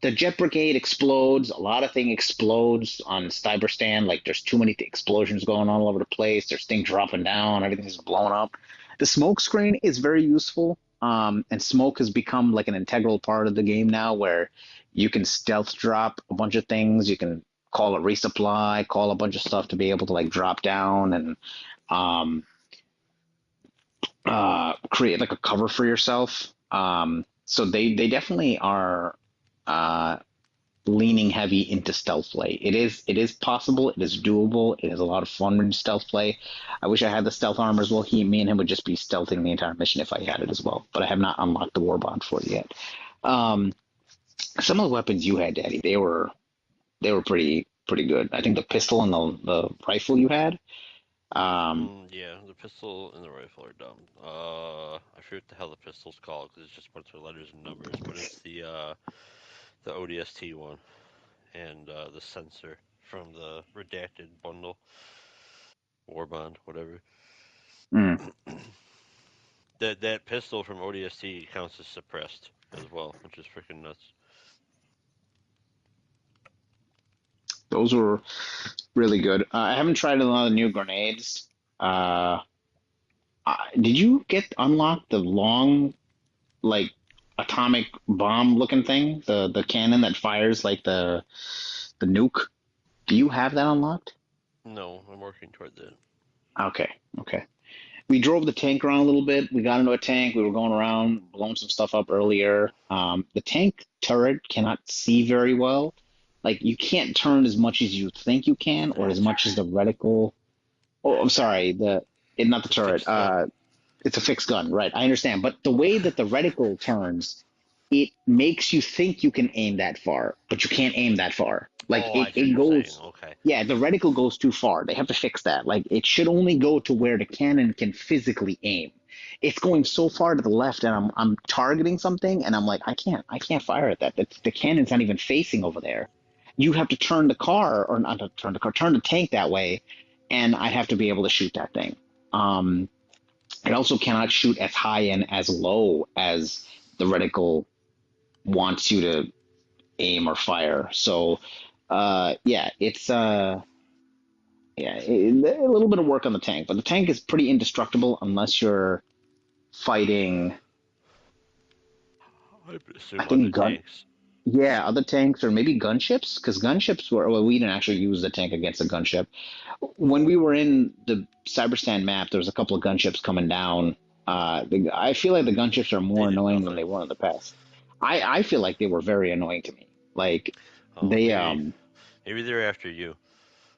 The Jet Brigade explodes. A lot of things explodes on Cyberstan. Like, there's too many explosions going on all over the place. There's things dropping down. Everything's blowing up. The smoke screen is very useful. And smoke has become like an integral part of the game now, where you can stealth drop a bunch of things. You can call a resupply, call a bunch of stuff to be able to like drop down and create like a cover for yourself. So they definitely are leaning heavy into stealth play. It is possible. It is doable. It is a lot of fun in stealth play. I wish I had the stealth armor as well. Me and him would just be stealthing the entire mission if I had it as well. But I have not unlocked the warbond for it yet. Some of the weapons you had, Daddy, they were pretty good. I think the pistol and the rifle you had. Yeah, the pistol and the rifle are dumb. I forget what the hell the pistol's called because it's just a bunch of letters and numbers, but it's the ODST one, and the sensor from the redacted bundle, warbond, whatever. That pistol from ODST counts as suppressed as well, which is freaking nuts. Those were really good. I haven't tried a lot of the new grenades. Did you get unlocked the long, like, atomic bomb looking thing? The cannon that fires like the nuke? Do you have that unlocked? No, I'm working toward that. Okay. We drove the tank around a little bit. We got into a tank. We were going around, blowing some stuff up earlier. The tank turret cannot see very well. Like, you can't turn as much as you think you can, or as much as the reticle. Oh, I'm sorry. Not the turret. It's a fixed gun, right? I understand. But the way that the reticle turns, it makes you think you can aim that far, but you can't aim that far. Like, it goes. Okay. Yeah, the reticle goes too far. They have to fix that. Like, it should only go to where the cannon can physically aim. it's going so far to the left, and I'm targeting something, and I'm like, I can't fire at that. The cannon's not even facing over there. You have to turn the car, or not to turn the car, turn the tank that way, and I have to be able to shoot that thing. Um, it also cannot shoot as high and as low as the reticle wants you to aim or fire. So, yeah, it's a little bit of work on the tank, but the tank is pretty indestructible unless you're fighting. I I assume other think gun, tanks. yeah, other tanks or maybe gunships, because gunships were, well, we didn't actually use the tank against a gunship. When we were in the Cyberstan map, there was a couple of gunships coming down. I feel like the gunships are They more did annoying than nothing. they were in the past. I feel like they were very annoying to me. Like Oh, they maybe they're after you.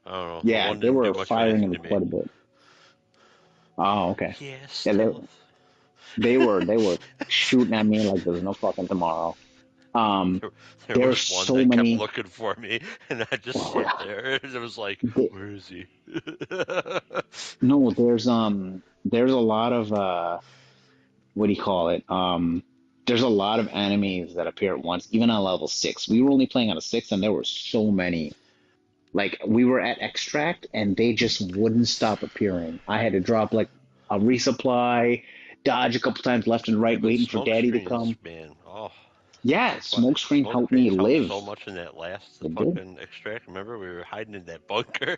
I don't know. The yeah, one they didn't do were much of firing anything at me to me. quite a bit. Oh, okay. Yeah, Yeah, stealth. they were shooting at me like there's no fucking tomorrow. Um, There, there there's was one so that kept many. looking for me, and I just Oh, sat there. It was like, the- where is he? no, there's a lot of what do you call it? There's a lot of enemies that appear at once, even on level 6. We were only playing on a 6, and there were so many. Like we were at extract, and they just wouldn't stop appearing. I had to drop like a resupply, dodge a couple times left and Yeah, right, but waiting for smoke Daddy to screens, come. man. Oh, Yeah, that's why smoke screen smoke helped me screens helped live. so much in that last It did. fucking extract. Remember, we were hiding in that bunker.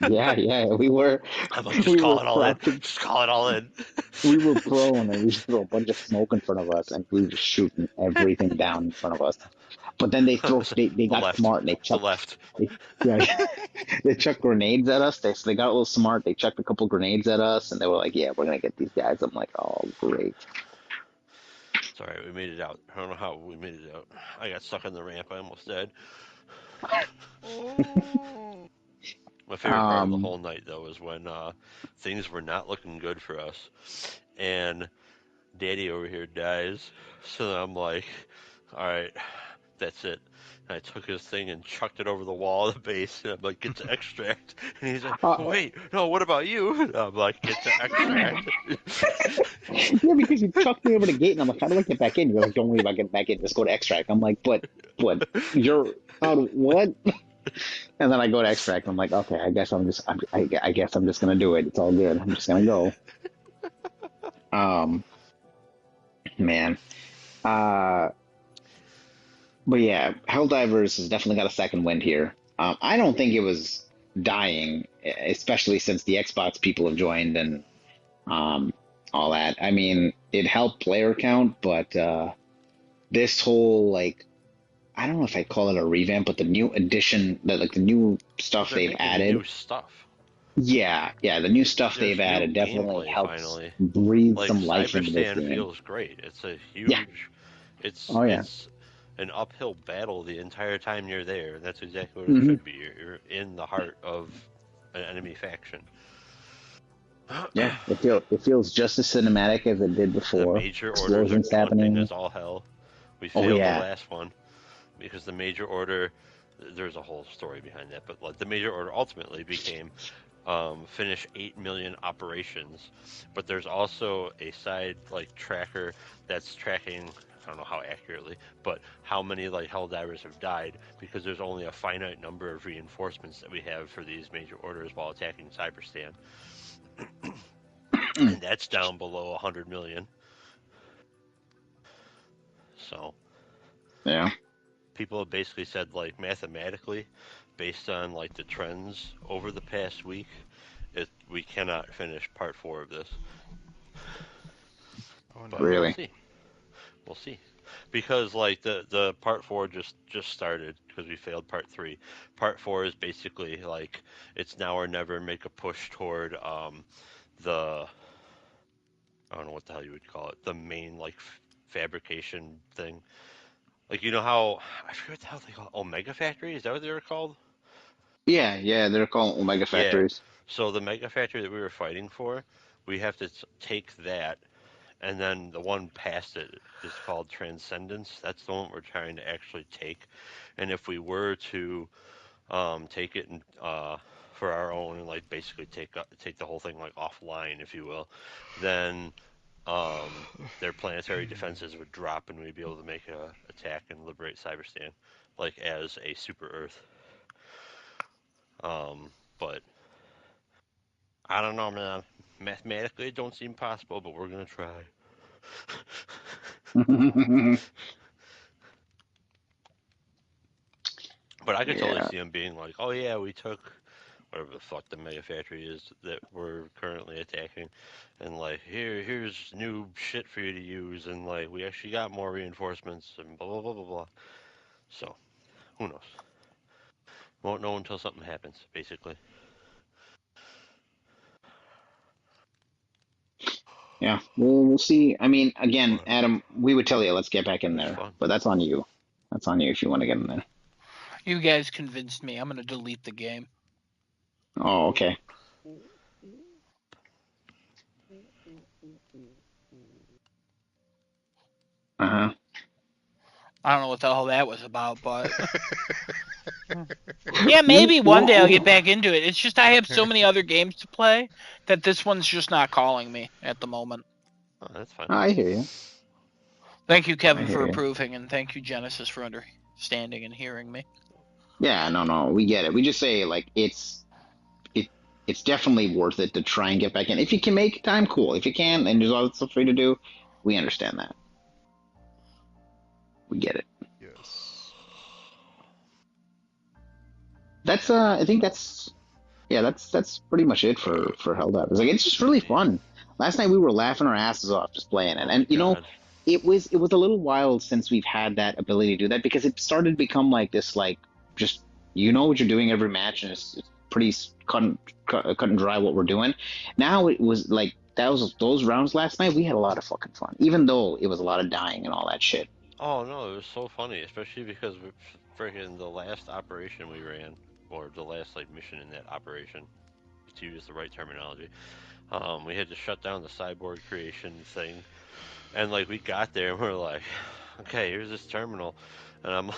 Yeah, yeah, I'm like, just we call were it all in. crouching, Just call it all in. we were prone, and we just threw a bunch of smoke in front of us, and we were just shooting everything down in front of us. But then they The got left, smart, and the left. yeah, they chucked grenades at us. They got a little smart. They chucked a couple grenades at us, and they were like, "Yeah, we're gonna get these guys." I'm like, "Oh, great." It's all right. We made it out. I don't know how we made it out. I got stuck on the ramp. I almost died. Oh. My favorite part of the Um, whole night, though, is when things were not looking good for us, and Daddy over here dies. So I'm like, all right, that's it. And I took his thing and chucked it over the wall of the base, and I'm like, get to extract. And he's like, uh, oh, wait, no, what about you? And I'm like, get to extract. yeah, because you chucked me over the gate, and I'm like, "How do I get back in?" You're like, "Don't worry about getting back in. Just go to extract." I'm like, but you're what?" And then I go to extract. And I'm like, "Okay, I guess I'm just gonna do it. It's all good. I'm just gonna go." Um, man. Uh, but yeah, Helldivers has definitely got a second wind here. I don't think it was dying, especially since the Xbox people have joined and um, all that. I mean, it helped player count, but this whole like I don't know if I call it a revamp, but the new addition, the new Well, stuff they're they've making added. new stuff. Yeah, the new stuff they've There's added new definitely gameplay, helps finally. breathe Like, some life into this Cyberstan game. feels great. It's a Yeah. huge... It's Oh yeah. it's an uphill battle the entire time you're there, and that's exactly what it Hmm. should be. You're in the heart of an enemy faction. Yeah. It feels just as cinematic as it did The before. major orders are Explosions daunting happening. as all hell. We Oh failed the yeah. last one because the major order, there's a whole story behind that, but like the major order ultimately became finish 8 million operations, but there's also a side like tracker that's tracking, I don't know how accurately, but how many like hell divers have died because there's only a finite number of reinforcements that we have for these major orders while attacking Cyberstan, and that's down below 100 million. So Yeah. people have basically said like mathematically, based on like the trends over the past week, we cannot finish part 4 of this, Oh but no. we'll Really. see. We'll see, because like the part 4 just started because we failed part 3. Part 4 is basically like it's now or never. Make a push toward the, I don't know what the hell you would call it, the main like fabrication thing. Like, you know how, I forget what the hell they call it, Omega Factory. Is that what they were called? Yeah. They're called Omega Yeah. Factories. So the Mega Factory that we were fighting for, we have to take that, and then the one past it is called Transcendence. That's the one we're trying to actually take. And if we were to take it and for our own and like basically take the whole thing like offline, if you will, then their planetary defenses would drop, and we'd be able to make a attack and liberate Cyberstan, like as a super Earth. But I don't know, man. Mathematically, it don't seem possible, but we're gonna try. But I could totally Yeah. see them being like, "Oh yeah, we took whatever the fuck the mega factory is that we're currently attacking, and like here's new shit for you to use, and like we actually got more reinforcements and blah blah blah blah blah." So who knows? Won't know until something happens, basically. Yeah, we'll see. I mean, again, But Adam, we would tell you let's get back it in was there, fun. but that's on you. That's on you if you want to get in there. You guys convinced me. I'm gonna delete the game. Oh, okay. Uh-huh. I don't know what the hell that was about, but yeah, Well, maybe one day I'll get back into it. It's just I have so many other games to play that this one's just not calling me at the moment. Oh, that's fine. I hear you. Thank you, I Kevin, hear for you. approving, and thank you, Genesis, for understanding and hearing me. Yeah, no, we get it. We just say like it it's definitely worth it to try and get back in. If you can make time, cool. If you can, and there's other stuff for you to do, we understand that. We get it. Yes. That's I think that's yeah, that's pretty much it for Held Up. It's like it's just really Indeed. fun. Last night we were laughing our asses off just playing it, Oh and my god. it was a little while since we've had that ability to do that because it started to become like this like just you know what you're doing every match and it's pretty cut and dry what we're doing. Now it was like that was those rounds last night. We had a lot of fucking fun, even though it was a lot of dying and all that shit. Oh no, it was so funny, especially because freaking the last operation we ran, or the last like mission in that operation, to use the right terminology. We had to shut down the cyborg creation thing, and like we got there and we're like, okay, here's this terminal, and I'm like,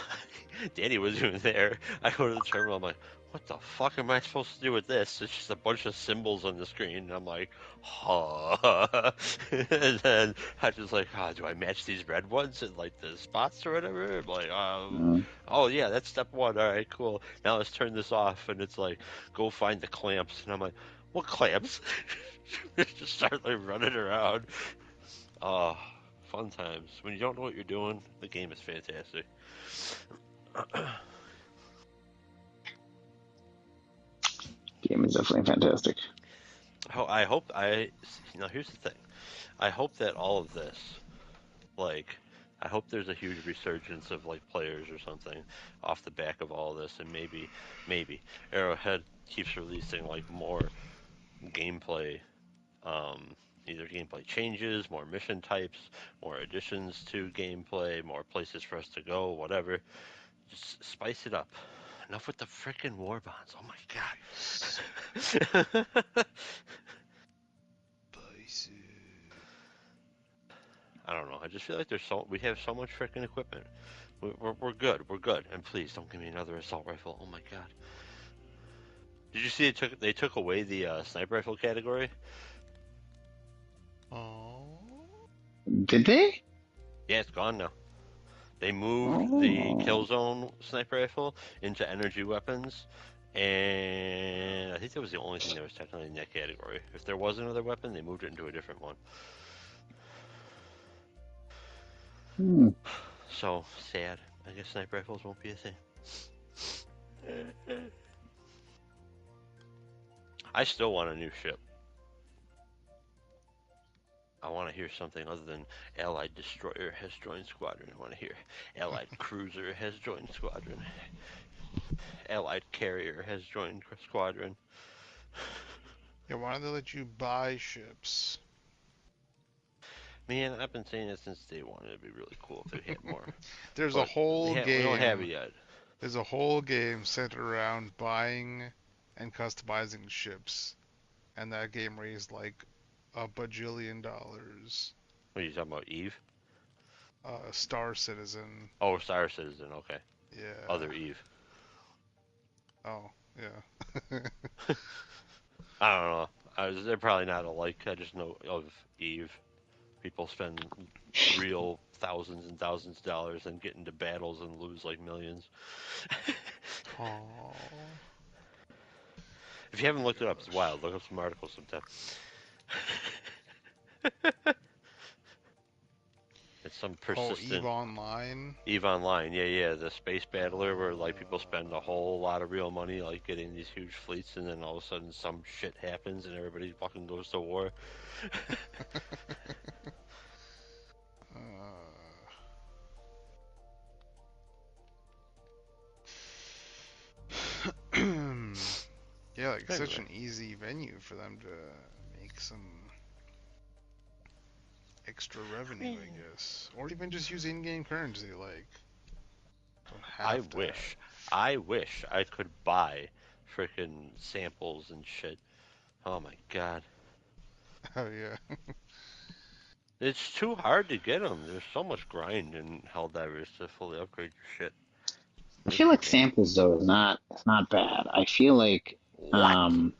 Danny wasn't even there. I go to the terminal, I'm like, what the fuck am I supposed to do with this? It's just a bunch of symbols on the screen, and I'm like, huh. And then I just like, do I match these red ones in like the spots or whatever? I'm like, Mm. oh yeah, that's step one. All right, cool. Now let's turn this off, and it's like, go find the clamps, and I'm like, what clamps? Just start like running around. Oh, fun times. When you don't know what you're doing, the game is fantastic. Game is definitely fantastic. I hope I now here's the thing. I hope that all of this, like, I hope there's a huge resurgence of like players or something off the back of all this, and maybe Arrowhead keeps releasing like more gameplay, um, either gameplay changes, more mission types, more additions to gameplay, more places for us to go, whatever. Just spice it up. Enough with the frickin' war bonds. Oh my god. Spicy. I don't know. I just feel like we have so much frickin' equipment. We're good. We're good. And please don't give me another assault rifle. Oh my god. Did you see they took away the sniper rifle category? Oh. Did they? Yeah, it's gone now. They moved the Oh. Killzone sniper rifle into energy weapons, and I think that was the only thing that was technically in that category. If there was another weapon, they moved it into a different one. Hmm. So sad. I guess sniper rifles won't be a thing. I still want a new ship. I want to hear something other than Allied destroyer has joined squadron. I want to hear Allied cruiser has joined squadron. Allied carrier has joined squadron. Yeah, why don't they let you buy ships? Man, I've been saying that since day one. It'd be really cool if they had more, There's a but whole we don't have game. it yet. There's a whole game centered around buying and customizing ships, and that game raised like $1 bajillion. What are you talking about, Eve? Star Citizen. Oh, Star Citizen. Okay, Yeah. other Eve. Oh, yeah. I don't know. They're probably not alike. I just know of Eve. People spend real thousands and thousands of dollars and get into battles and lose like millions. Oh. If you haven't looked it up, it's wild. Look up some articles sometime. It's some Oh, Eve persistent Online. Eve Online. Yeah, the space battler where like people spend a whole lot of real money like getting these huge fleets, and then all of a sudden some shit happens and everybody fucking goes to war. Yeah, like such Anyway. an easy venue for them to make some extra revenue, I guess, or even just use in-game currency. Like, don't I have to wish, have. I wish I could buy frickin' samples and shit. Oh my god. Oh yeah. It's too hard to get them. There's so much grind in Helldivers to fully upgrade your shit. I Makes feel me like mad. samples though is not it's not bad. I feel like What? um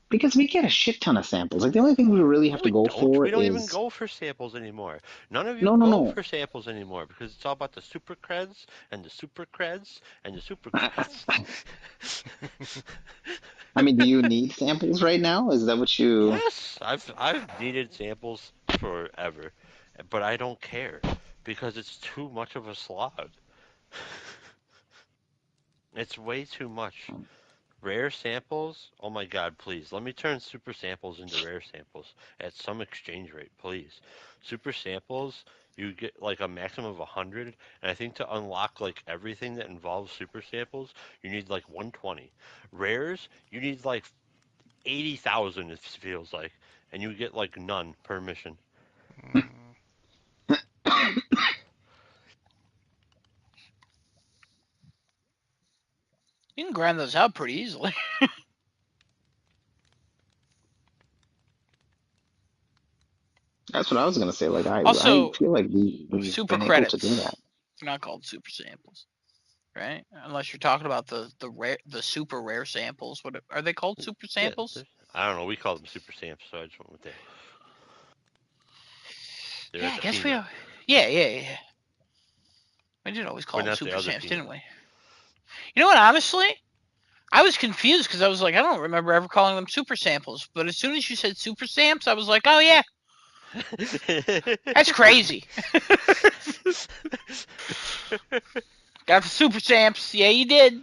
because we get a shit ton of samples. Like the only thing we really No, have to we go don't. for We don't even is go for samples anymore. None of you no no go no. for samples anymore because it's all about the super creds and the super creds and the super creds. I mean, do you need samples right now? Is that what you? Yes, I've needed samples forever, but I don't care because it's too much of a slog. It's way too much. Rare samples? Oh my god, please. Let me turn super samples into rare samples at some exchange rate, please. Super samples, you get like a maximum of 100, and I think to unlock like everything that involves super samples, you need like 120. Rares, you need like 80,000 it feels like, and you get like none per mission. Mm, You can grind those out pretty easily. That's what I was gonna say. Like I Also, feel like we've super been able to do credits. that. They're not called super samples, right? Unless you're talking about the super rare samples. What are they called? Super Yeah, samples? I don't know. We call them super samps, so I just went with that. They're Yeah, at I the guess we peanut, are. Yeah. We did always call but them not the super other samps, peanut. didn't we? You know what? Honestly, I was confused because I was like, I don't remember ever calling them super samples. But as soon as you said super samps, I was like, oh yeah, that's crazy. Got the super samps. Yeah, you did.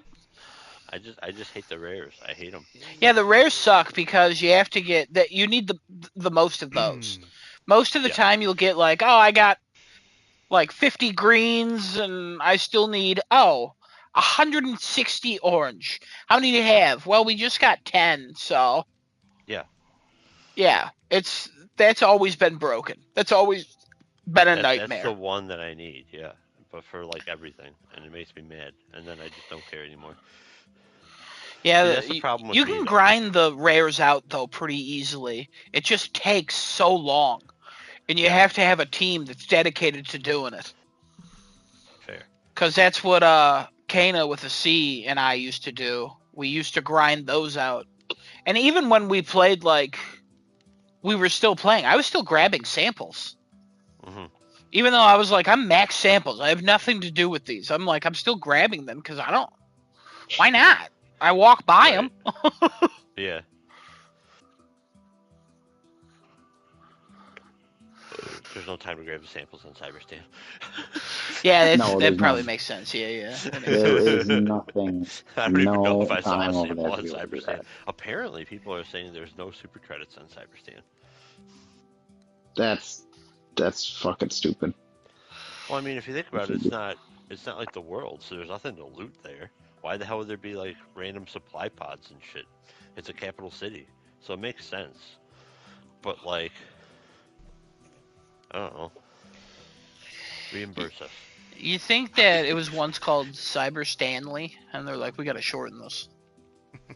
I just hate the rares. I hate them. Yeah, the rares suck because you have to get that. You need the most of those. Most of the Yeah, time, you'll get like, oh, I got like 50 greens, and I still need 160 orange. How many do you have? Well, we just got 10, so yeah. yeah, that's always been broken. That's always been a That's the nightmare. one that I need. Yeah, but for like everything, and it makes me mad. And then I just don't care anymore. See, Yeah, that's the problem with you me can though. grind the rares out though pretty easily. It just takes so long, and you Yeah, have to have a team that's dedicated to doing it. fair. Because that's what Kana with a C and I used to do. We used to grind those out. And even when we played, like, we were still playing, I was still grabbing samples. Hmm. Even though I was like, I'm max samples. I have nothing to do with these. I'm like, I'm still grabbing them because I don't. Why not? I walk by them. Right. Yeah. There's no time to grab the samples on Cyberstan. Yeah, No, that there's probably none. makes sense. Yeah, that makes There sense. is nothing, I don't even know if no I saw a time over there sample to on be able to do Cyberstan. that. Apparently, people are saying there's no super credits on Cyberstan. That's that's fucking stupid. Well, I mean, if you think It about it, should it's be. not like the world, so there's nothing to loot there. Why the hell would there be like random supply pods and shit? It's a capital city, so it makes sense. But like, I don't know, reimburse us. You think that it was once called Cyber Stanley, and they're like, we got to shorten this.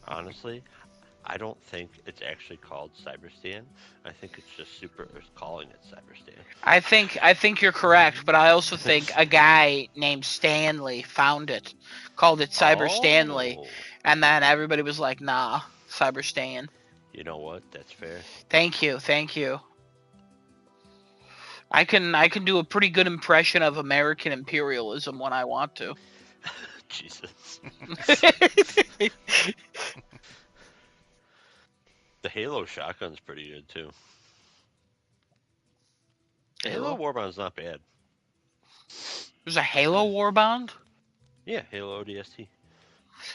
Honestly, I don't think it's actually called Cyberstan. I think it's just is calling it Cyberstan. I think you're correct, but I also think a guy named Stanley found it, called it Cyber Stanley, Oh, and then everybody was like, "Nah, Cyber Stan." you know what? That's fair. Thank you. I can do a pretty good impression of American imperialism when I want to. Jesus. The Halo shotgun's pretty good too. The Halo Warband's not bad. There's a Halo Warband? Yeah, Halo ODST.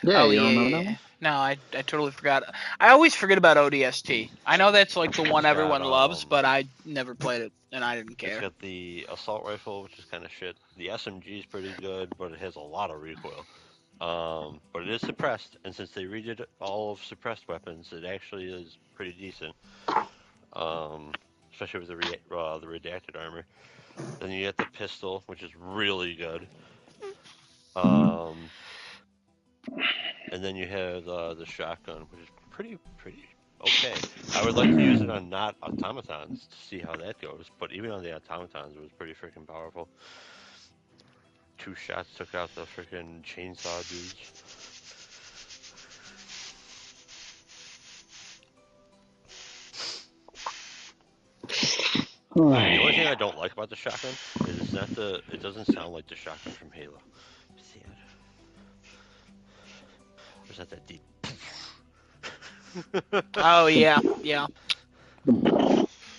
Yeah, you don't remember that one? No, I totally forgot. I always forget about ODST. I know that's like the one It's everyone got, loves, but I never played it, and I didn't It's care. got the assault rifle, which is kind of shit. The SMG is pretty good, but it has a lot of recoil. But it is suppressed, and since they redid all of suppressed weapons, it actually is pretty decent. Especially with the redacted armor. Then you get the pistol, which is really good. And then you have the shotgun, which is pretty okay. I would like to use it on not automatons to see how that goes, but even on the automatons, it was pretty freaking powerful. 2 shots took out the freaking chainsaw dudes. The only thing I don't like about the shotgun is it's not it doesn't sound like the shotgun from Halo. See it? There's not that deep. Oh yeah.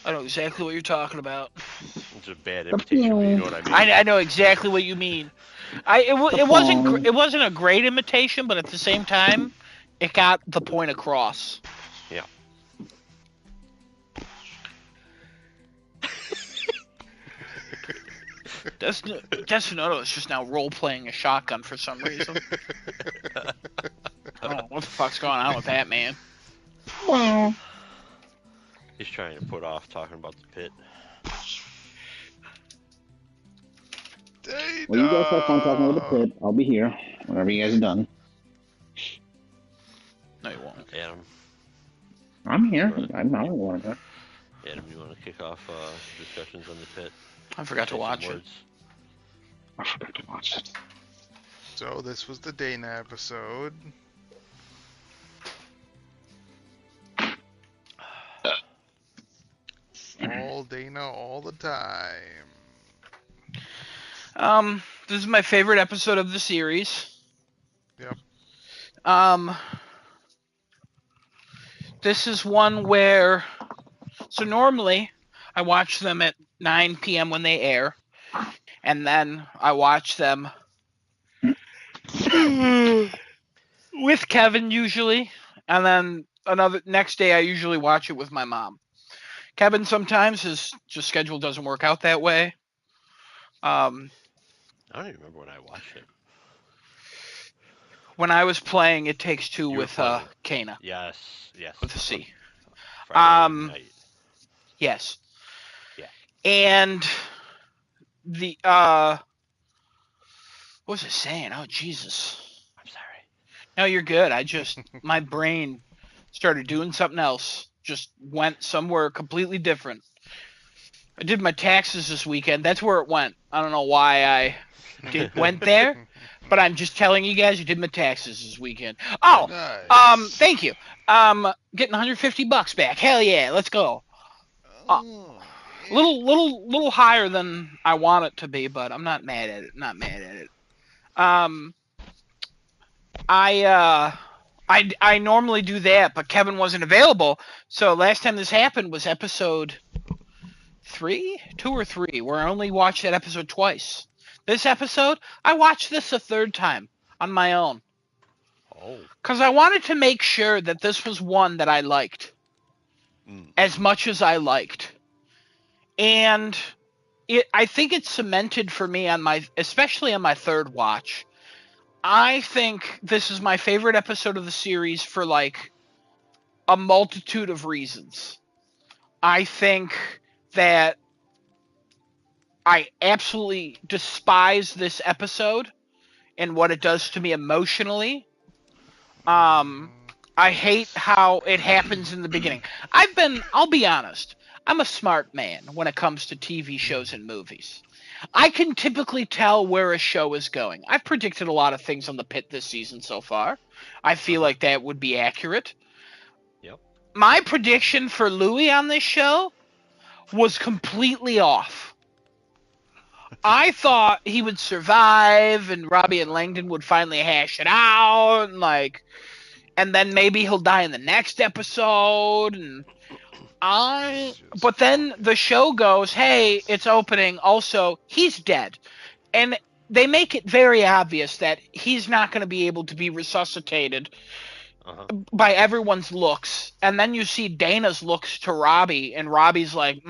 I know exactly what you're talking about. It's a bad imitation, but you know what I mean. I know exactly what you mean. It wasn't a great imitation, but at the same time, it got the point across. Yeah. Destinoto is just now role playing a shotgun for some reason. I don't know what the fuck's going on with that, man. He's trying to put off talking about the pit. Well, you guys have fun talking about the pit. I'll be here whenever you guys are done. No, you won't. Adam. I'm here. I'm not going to. Adam, you want to kick off discussions on the pit? I forgot to watch it. I forgot to watch it. So this was the Dana episode. All Dana, all the time. This is my favorite episode of the series. Yep. This is one where, so normally I watch them at 9 p.m. when they air, and then I watch them with Kevin usually, and then next day I usually watch it with my mom. Kevin sometimes his just schedule doesn't work out that way. I don't even remember when I watched it. When I was playing It Takes Two with Kana. Yes. With a C. Friday night. Yes. Yeah. And the what was it saying? Oh Jesus. I'm sorry. No, you're good. My brain started doing something else. Just went somewhere completely different. I did my taxes this weekend. That's where it went. I don't know why I went there, but I'm just telling you guys I did my taxes this weekend. Oh, Nice. thank you. Getting $150 back. Hell yeah, let's go. Yeah. Little higher than I want it to be, but I'm not mad at it. I normally do that, but Kevin wasn't available. So last time this happened was episode 2 or 3, where I only watched that episode twice. This episode, I watched this a third time on my own. Oh. Because I wanted to make sure that this was one that I liked. As much as I liked. And I think it's cemented for me especially on my third watch. I think this is my favorite episode of the series for like a multitude of reasons. I think that I absolutely despise this episode and what it does to me emotionally. I hate how it happens in the beginning. I'll be honest, I'm a smart man when it comes to TV shows and movies. I can typically tell where a show is going. I've predicted a lot of things on the pit this season so far. I feel like that would be accurate. Yep. My prediction for Louis on this show was completely off. I thought he would survive, and Robbie and Langdon would finally hash it out, and then maybe he'll die in the next episode. It's just But then fucking the show goes, hey, it's opening. Also, he's dead. And they make it very obvious that he's not going to be able to be resuscitated Uh-huh. by everyone's looks. And then you see Dana's looks to Robbie, and Robbie's like,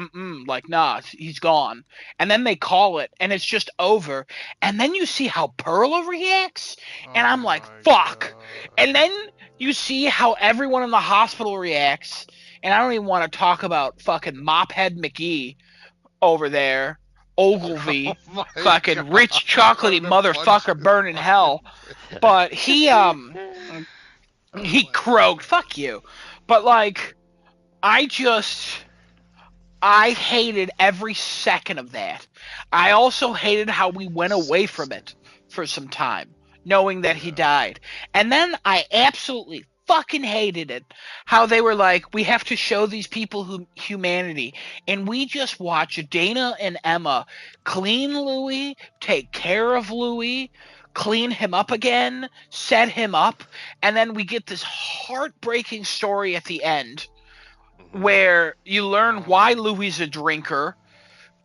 like, nah, he's gone. And then they call it, and it's just over. And then you see how Pearl overreacts, and oh I'm like, my fuck. God. And then you see how everyone in the hospital reacts, and I don't even want to talk about fucking Mophead McGee over there. Ogilvy, Oh my fucking God. rich I chocolatey wanted to punch motherfucker his burning hell. fucking But face. he Oh my croaked, God. fuck you. But I just I hated every second of that. I also hated how we went away from it for some time, knowing that he Yeah. died. And then I absolutely fucking hated it how they were like, we have to show these people humanity. And we just watch Dana and Emma clean Louis, take care of Louis, clean him up again, set him up, and then we get this heartbreaking story at the end Mhm. where you learn why Louis a drinker,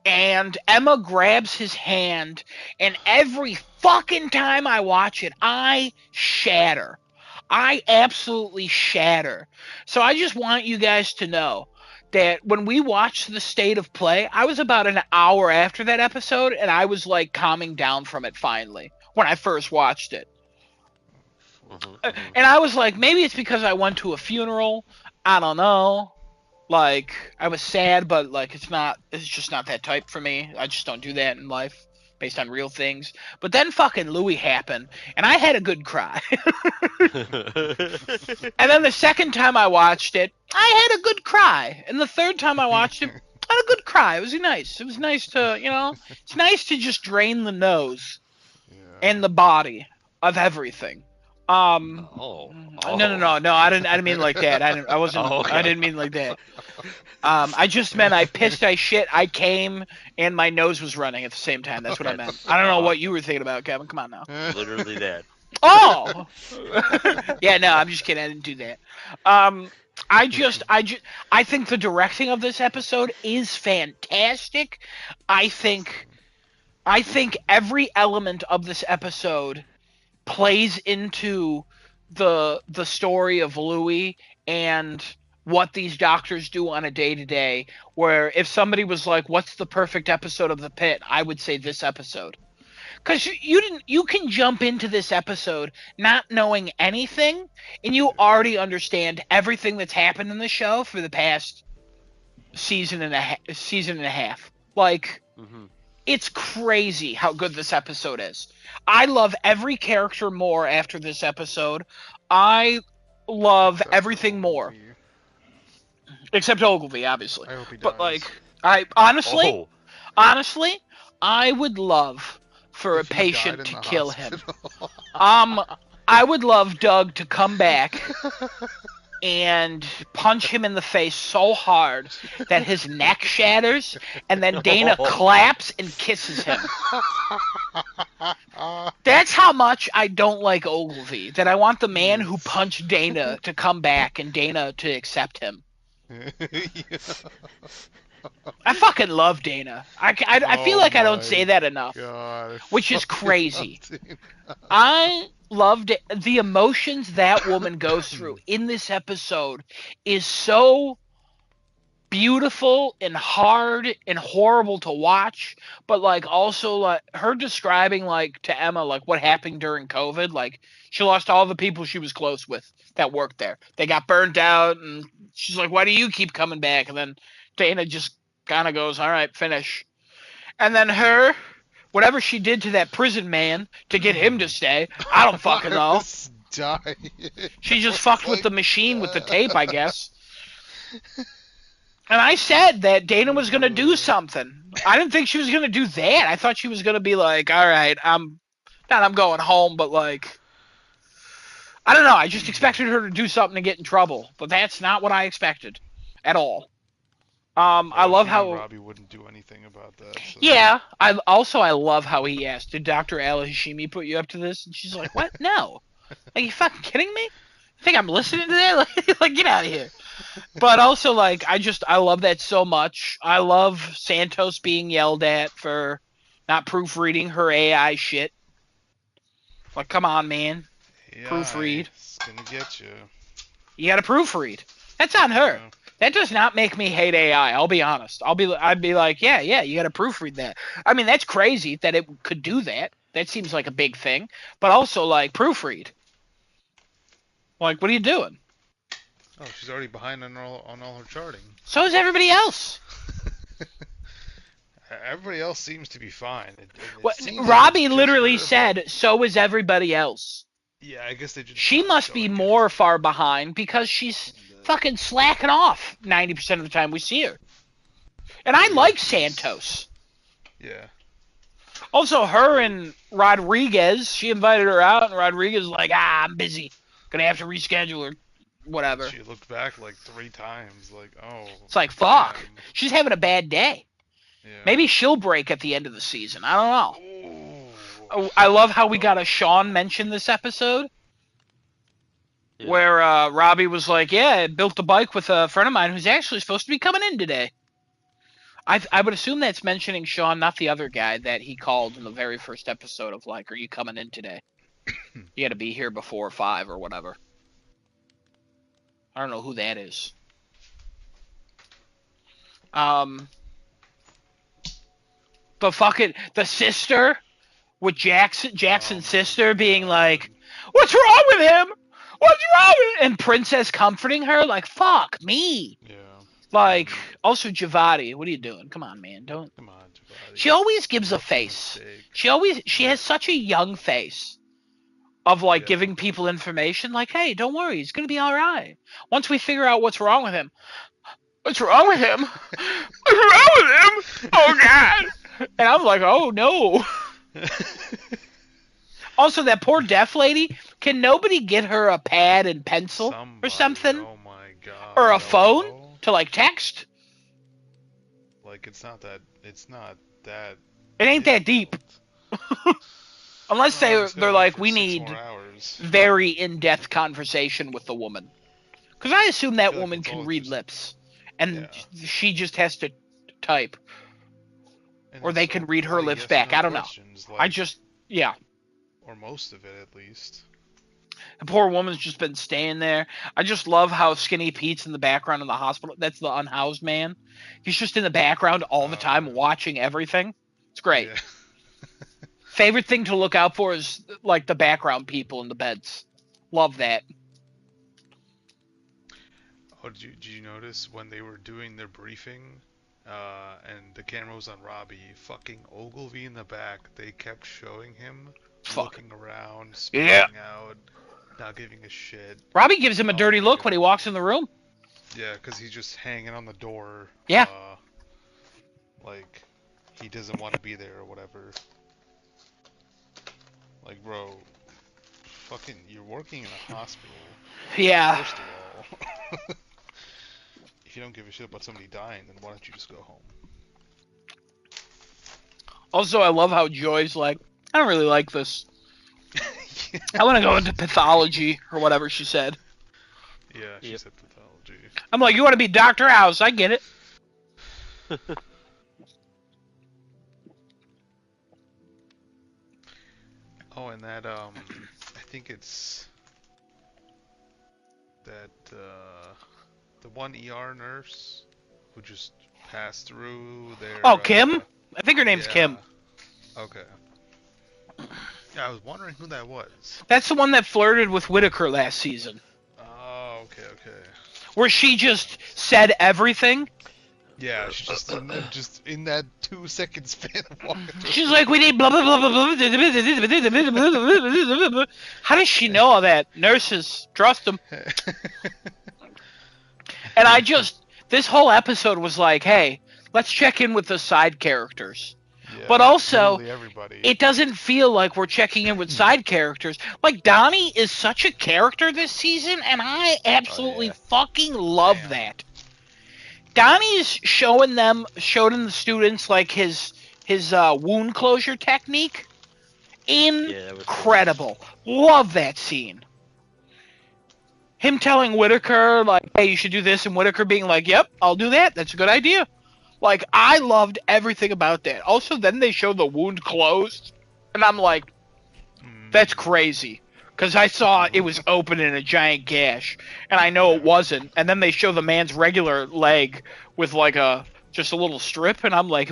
and Emma grabs his hand, and every fucking time I watch it, I shatter. I absolutely shatter. So I just want you guys to know that when we watched The State of Play, I was about an hour after that episode, and I was like calming down from it finally when I first watched it. Mhm. And I was like, maybe it's because I went to a funeral. I don't know. Like, I was sad, but like it's just not that type for me. I just don't do that in life based on real things. But then fucking Louis happened, and I had a good cry. Mhm. And then the second time I watched it, I had a good cry. And the third time I watched it, I had a good cry. It was nice. It was nice to, it's nice to just drain the nose Yeah. and the body of everything. Oh. No, no, Oh. no, no. I didn't mean like that. Oh, I okay. didn't mean like that. I just meant I pissed, I shit, I came, and my nose was running at the same time. That's what I meant. That's I don't know what you were thinking about, Kevin. Come on now. literally that. Oh, yeah. No, I'm just kidding. I didn't do that. Um, I think the directing of this episode is fantastic. I think, I think every element of this episode plays into the story of Louis and what these doctors do on a day to day. Where if somebody was like, "What's the perfect episode of The Pit?" I would say this episode, because you can jump into this episode not knowing anything, and you already understand everything that's happened in the show for the past season and a half. Like, Mhm. it's crazy how good this episode is. I love every character more after this episode. I love Except for everything more, Ogilvy. except Ogilvy, obviously. I hope he But dies. I honestly, Oh. honestly, I would love for a If he died patient in to the kill him. hospital. Um, I would love Doug to come back and punch him in the face so hard that his neck shatters, and then Dana claps and kisses him. That's how much I don't like Ogilvy. That I want the man who punched Dana to come back and Dana to accept him. Yeah. I fucking love Dana. I feel Oh like I don't my say that enough, God, I which is fucking crazy. love Tina. I loved it. The emotions that woman goes through in this episode is so beautiful and hard and horrible to watch, but like also like her describing like to Emma like what happened during COVID, like she lost all the people she was close with that worked there. They got burnt out, and she's like, why do you keep coming back? And then Dana just kind of goes, all right, finish. And then her, whatever she did to that prison man to get him to stay, I don't fucking I know. was dying. She just I fucked was with the like, machine with the tape, I guess. And I said that Dana was going to do something. I didn't think she was going to do that. I thought she was going to be like, all right, I'm going home, but like, I don't know. I just expected her to do something to get in trouble, but that's not what I expected at all. I love how Robbie wouldn't do anything about that. So. Yeah, I love how he asked, "Did Dr. Al Hashimi put you up to this?" And she's like, "What? No. Are you fucking kidding me? You think I'm listening to that? Like, get out of here." But also, like, I love that so much. I love Santos being yelled at for not proofreading her AI shit. Like, come on, man, Yeah, proofread. it's gonna get you. You got to proofread. That's on her. Yeah. That does not make me hate AI. I'll be honest. I'd be like, yeah, you got to proofread that. I mean, that's crazy that it could do that. That seems like a big thing. But also, like, proofread. Like, what are you doing? Oh, she's already behind on all her charting. So is everybody else. Everybody else seems to be fine. Robbie literally said, "So is everybody else." Yeah, I guess they just. She must be more far behind because she's fucking slacking off 90% of the time we see her. And I like Santos. Yeah. Also, her and Rodriguez, she invited her out, and Rodriguez was like, I'm busy. Gonna have to reschedule or whatever. She looked back like 3 times, like, oh. It's like, fuck. Damn. She's having a bad day. Yeah. Maybe she'll break at the end of the season. I don't know. Ooh. I love how we got a Sean mention this episode. Yeah. Where Robbie was like, yeah, I built a bike with a friend of mine who's actually supposed to be coming in today. I would assume that's mentioning Sean, not the other guy that he called in the very first episode of, like, are you coming in today? You got to be here before 5 or whatever. I don't know who that is. The sister with Jackson's sister being like, what's wrong with him? What's wrong with him? And Princess comforting her, like, fuck me. Yeah. Like, also Javati, what are you doing? Come on, man, don't. Come on, Javati. She always gives a face. She has such a young face of, like, giving people information, like, hey, don't worry, he's gonna be all right. Once we figure out what's wrong with him. What's wrong with him? What's wrong with him? Oh, God. And I'm like, oh, no. Also, that poor deaf lady, can nobody get her a pad and pencil or something? Oh, my God. Or a phone to, like, text? Like, it's not that. It ain't that deep. Unless they're like, we need very in-depth conversation with the woman. Because I assume that woman can read lips. And she just has to type. Or they can read her lips back. I don't know. Yeah. Or most of it, at least. The poor woman's just been staying there. I just love how Skinny Pete's in the background in the hospital. That's the unhoused man. He's just in the background all the time watching everything. It's great. Yeah. Favorite thing to look out for is, like, the background people in the beds. Love that. Oh, did you notice when they were doing their briefing, and the camera was on Robbie, fucking Ogilvy in the back, they kept showing him looking around, speaking out, not giving a shit. Robbie gives him a dirty look when he walks in the room. Yeah, because he's just hanging on the door. Yeah. Like, he doesn't want to be there or whatever. Like, bro, fucking, you're working in a hospital. Yeah. First of all. If you don't give a shit about somebody dying, then why don't you just go home? Also, I love how Joy's like, I don't really like this. I want to go into pathology, or whatever she said. Yeah, she said pathology. I'm like, you want to be Dr. House, I get it. Oh, and that, I think it's that, the one ER nurse who just passed through their... Oh, Kim? I think her name's Kim. Okay. Yeah, I was wondering who that was. That's the one that flirted with Whitaker last season. Oh, okay. Where she just said everything. Yeah, she's just in that 2-second span of walking through. She's like, we need blah, blah, blah, blah, blah. How does she know all that? Nurses, trust them. And this whole episode was like, hey, let's check in with the side characters. Yeah, but also, everybody. It doesn't feel like we're checking in with side characters. Like, Donnie is such a character this season, and I absolutely fucking love that. Donnie's showing the students like his wound closure technique. Yeah, that was cool. Incredible. Love that scene. Him telling Whitaker, like, hey, you should do this, and Whitaker being like, yep, I'll do that. That's a good idea. Like, I loved everything about that. Also, then they show the wound closed, and I'm like, that's crazy. Because I saw it was open in a giant gash, and I know it wasn't. And then they show the man's regular leg with, like, just a little strip, and I'm like,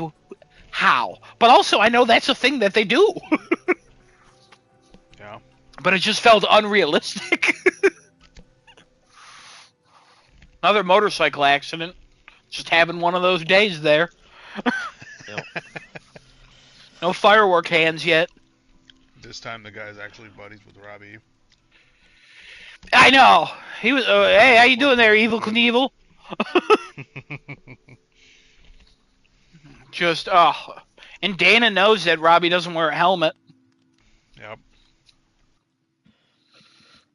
how? But also, I know that's a thing that they do. Yeah. But it just felt unrealistic. Another motorcycle accident. Just having one of those days there. Yep. No firework hands yet. This time the guy's actually buddies with Robbie. I know. He was. Hey, how you doing there, Evil Knievel? Just and Dana knows that Robbie doesn't wear a helmet. Yep.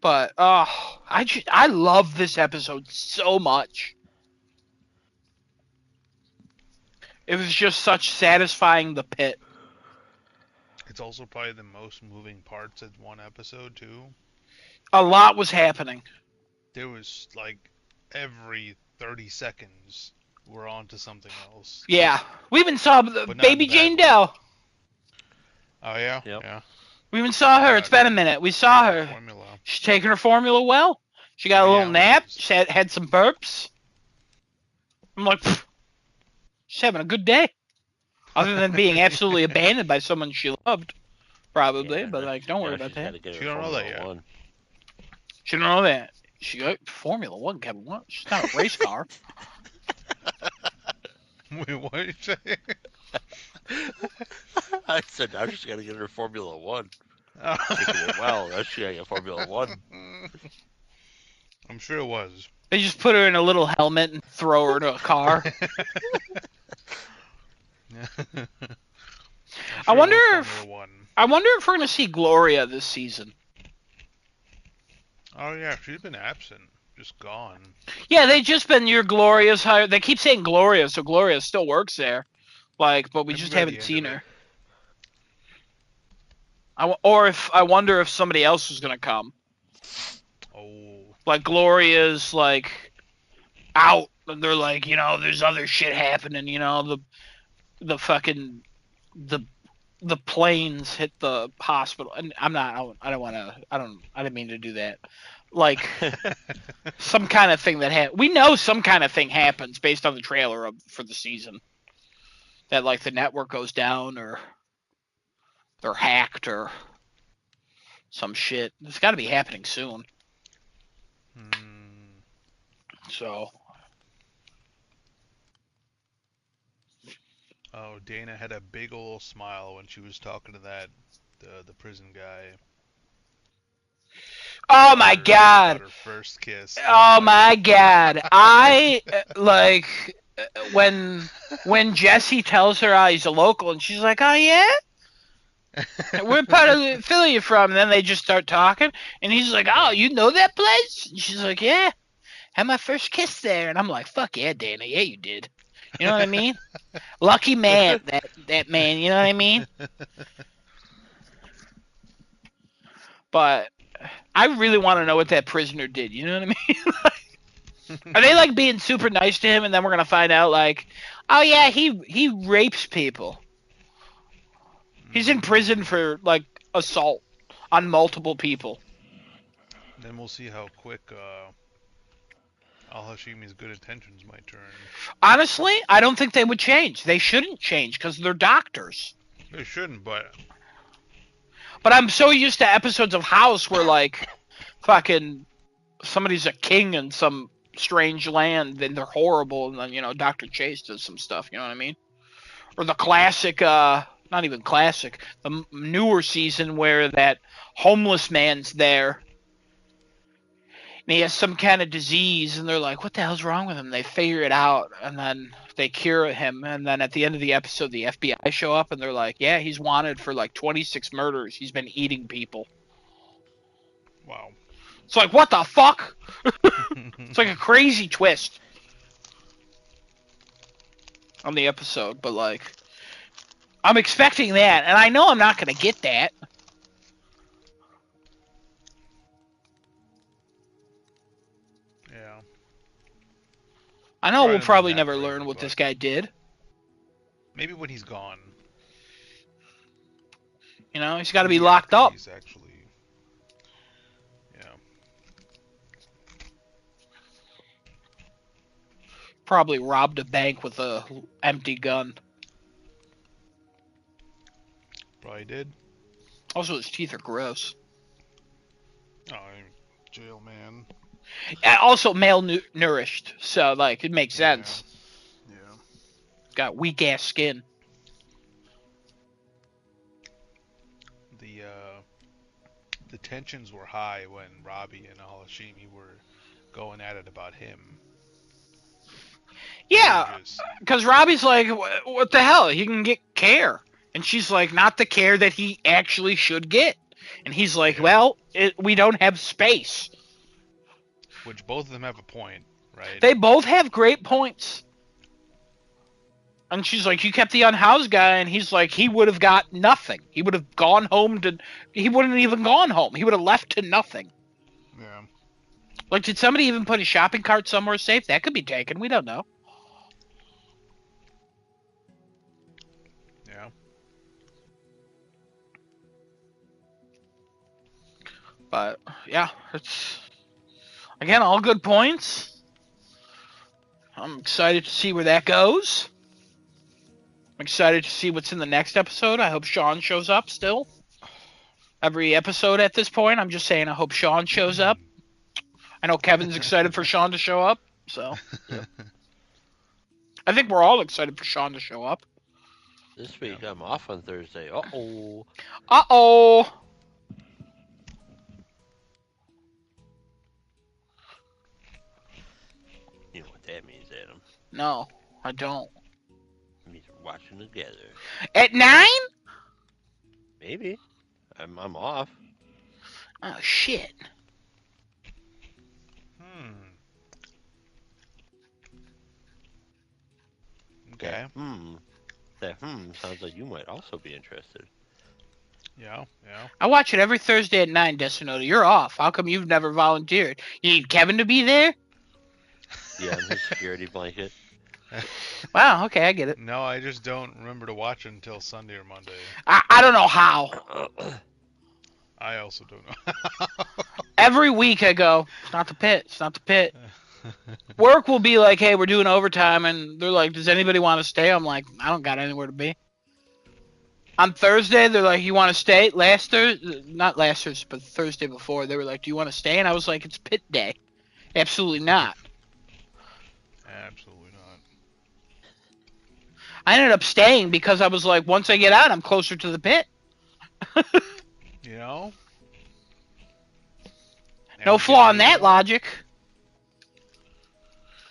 But I love this episode so much. It was just such satisfying the pit. It's also probably the most moving parts in one episode too. A lot was happening. There was like every 30 seconds we're on to something else. Yeah, we even saw baby Jane Doe. Oh yeah. Yep. Yeah. We even saw her. It's been a minute. We saw her. Formula. She's taking her formula well. She got a little nap. She had some burps. I'm like, pfft, she's having a good day. Other than being absolutely abandoned by someone she loved, probably. Yeah, but like, don't worry about that. She don't know that yet. She don't know that. She got Formula One, Kevin. What? She's not a race car. Wait, what are you saying? I said now she's got to get her Formula One. Oh. Well, now she got to get Formula One. I'm sure it was. They just put her in a little helmet and throw her into a car. I wonder if we're gonna see Gloria this season. Oh yeah, she's been absent, just gone. Yeah, they just been your Gloria's hired. They keep saying Gloria, so Gloria still works there. Like, but we just haven't seen her. I wonder if somebody else is gonna come. Oh. Like Gloria's like out, and they're like, there's other shit happening. The fucking the planes hit the hospital, and I didn't mean to do that. Like some kind of thing we know some kind of thing happens based on the trailer for the season. That like the network goes down or they're hacked or some shit. It's got to be happening soon. So. Oh, Dana had a big ol' smile when she was talking to the prison guy. Oh my god! Her first kiss. Oh my god! I like when Jesse tells her he's a local, and she's like, "Oh yeah, where part of Philly you from?" And then they just start talking, and he's like, "Oh, you know that place?" And she's like, "Yeah, had my first kiss there." And I'm like, "Fuck yeah, Dana, yeah you did." You know what I mean? Lucky man, that man. You know what I mean? But I really want to know what that prisoner did. You know what I mean? Are they like being super nice to him, and then we're gonna find out like, oh yeah, he rapes people. He's in prison for like assault on multiple people. Then we'll see how quick Al-Hashimi's good intentions might turn. Honestly, I don't think they would change. They shouldn't change because they're doctors. They shouldn't, but I'm so used to episodes of House where like fucking somebody's a king in some strange land and they're horrible, and then Dr. Chase does some stuff. You know what I mean? Or the classic, not even classic, the newer season where that homeless man's there. And he has some kind of disease, and they're like, what the hell's wrong with him? They figure it out, and then they cure him, and then at the end of the episode, the FBI show up, and they're like, yeah, he's wanted for like 26 murders. He's been eating people. Wow. It's like, what the fuck? It's like a crazy twist. on the episode, but like I'm expecting that, and I know I'm not gonna get that. Yeah. I know we'll not probably that never great, learn what but this guy did. maybe when he's gone. You know, he's got to be Maybe locked after up. he's actually. Yeah. Probably robbed a bank with a empty gun. Probably did. Also, his teeth are gross. Oh, jail man. Also, malnourished, so like it makes sense. Yeah. Got weak ass skin. The tensions were high when Robbie and Alashimi were going at it about him. Yeah, because Robbie's like, what the hell? He can get care. And she's like, not the care that he actually should get. And he's like, well, we don't have space. Which both of them have a point, right? They both have great points. And she's like, you kept the unhoused guy, and he's like, he would have got nothing. He would have gone home to... He wouldn't have even gone home. He would have left to nothing. Yeah. Like, did somebody even put a shopping cart somewhere safe? That could be taken. We don't know. Yeah. But, yeah, it's... Again, all good points. I'm excited to see where that goes. I'm excited to see what's in the next episode. I hope Sean shows up still. Every episode at this point, I'm just saying I hope Sean shows up. I know Kevin's excited for Sean to show up, so. Yep. I think we're all excited for Sean to show up. This week I'm off on Thursday. Uh-oh. Uh-oh. You know what that means, Adam. No, I don't. It means we're watching together. At 9? Maybe. I'm off. Oh, shit. Okay. That sounds like you might also be interested. Yeah. I watch it every Thursday at 9, Decinoda. You're off. How come you've never volunteered? You need Kevin to be there? Yeah, I'm his security blanket. Wow, okay, I get it. No, I just don't remember to watch it until Sunday or Monday. I don't know how. I also don't know. Every week I go, it's not the pit, it's not the pit. Work will be like, hey, we're doing overtime, and they're like, does anybody want to stay? I'm like, I don't got anywhere to be. On Thursday, they're like, you want to stay? Not last Thursday, but Thursday before, they were like, do you want to stay? And I was like, it's pit day. Absolutely not. Absolutely not. I ended up staying because I was like, once I get out, I'm closer to the pit. You know? No flaw in that logic.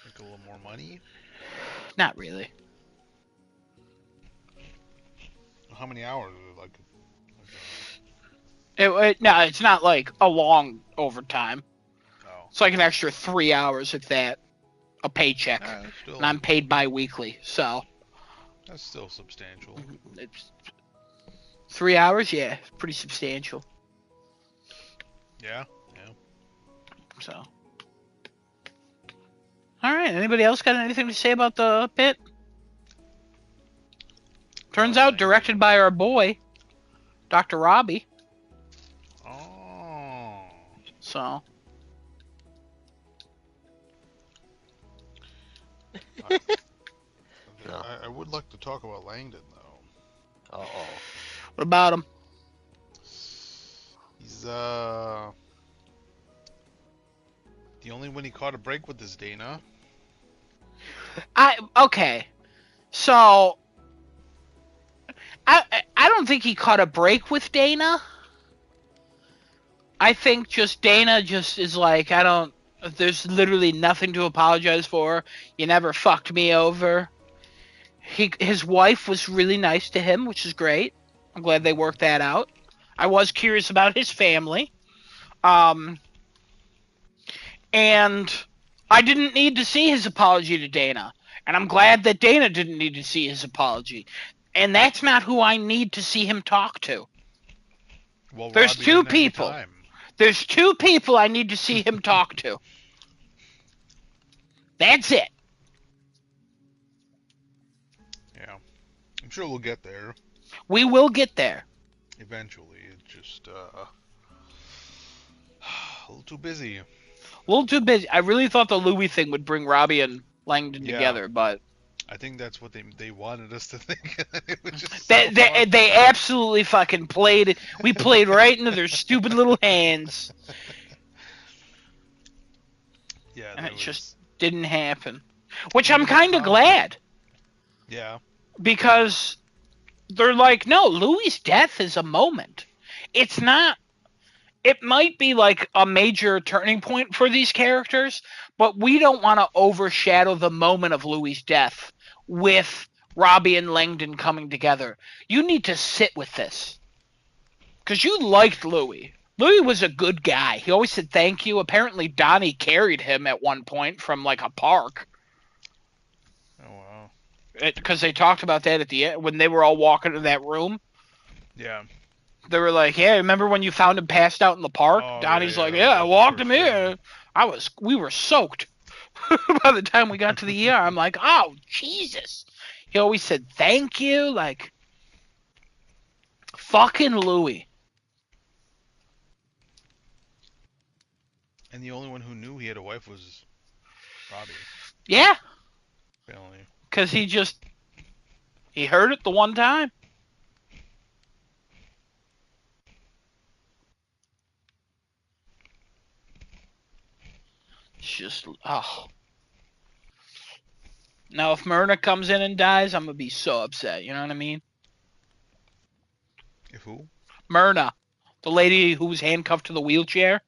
Make a little more money? Not really. How many hours is it? No, it's not like a long overtime. Oh. It's like an extra 3 hours, if that, a paycheck. And I'm paid bi-weekly, so. That's still substantial. It's 3 hours, yeah, pretty substantial. Yeah. So. All right, anybody else got anything to say about the pit? Turns out directed by our boy, Dr. Robbie. Oh. So. I would like to talk about Langdon, though. Uh-oh. What about him? He's, the only one he caught a break with is Dana. Okay. So, I don't think he caught a break with Dana. I think just Dana just is like, there's literally nothing to apologize for. You never fucked me over. His wife was really nice to him, which is great. I'm glad they worked that out. I was curious about his family. And I didn't need to see his apology to Dana. And I'm glad that Dana didn't need to see his apology. And that's not who I need to see him talk to. Well, There's Robbie two didn't have any people. time. There's two people I need to see him talk to. That's it. Yeah. I'm sure we'll get there We will get there. eventually. It's just a little too busy. A little too busy. I really thought the Louis thing would bring Robbie and Langdon Yeah. together, but I think that's what they wanted us to think. It was just they absolutely fucking played it. We played right into their stupid little hands. Yeah, And that it was, just didn't happen. Which I'm even the kind of glad. Yeah. Because they're like, no, Louis' death is a moment. It's not. It might be like a major turning point for these characters, but we don't want to overshadow the moment of Louis' death with Robbie and Langdon coming together. You need to sit with this. Because you liked Louis. Louis was a good guy. He always said thank you. Apparently, Donnie carried him at one point from like a park. Oh wow. Because they talked about that at the end when they were all walking to that room. Yeah. They were like, "Yeah, remember when you found him passed out in the park?" Oh, Donnie's yeah, like, that "Yeah, was I like the walked him first here. We were soaked." By the time we got to the ER, I'm like, "Oh Jesus!" He always said thank you, like fucking Louis. And the only one who knew he had a wife was Robbie. Yeah, Apparently. because he heard it the one time. It's just oh. Now if Myrna comes in and dies, I'm gonna be so upset. You know what I mean? If who? Myrna, the lady who was handcuffed to the wheelchair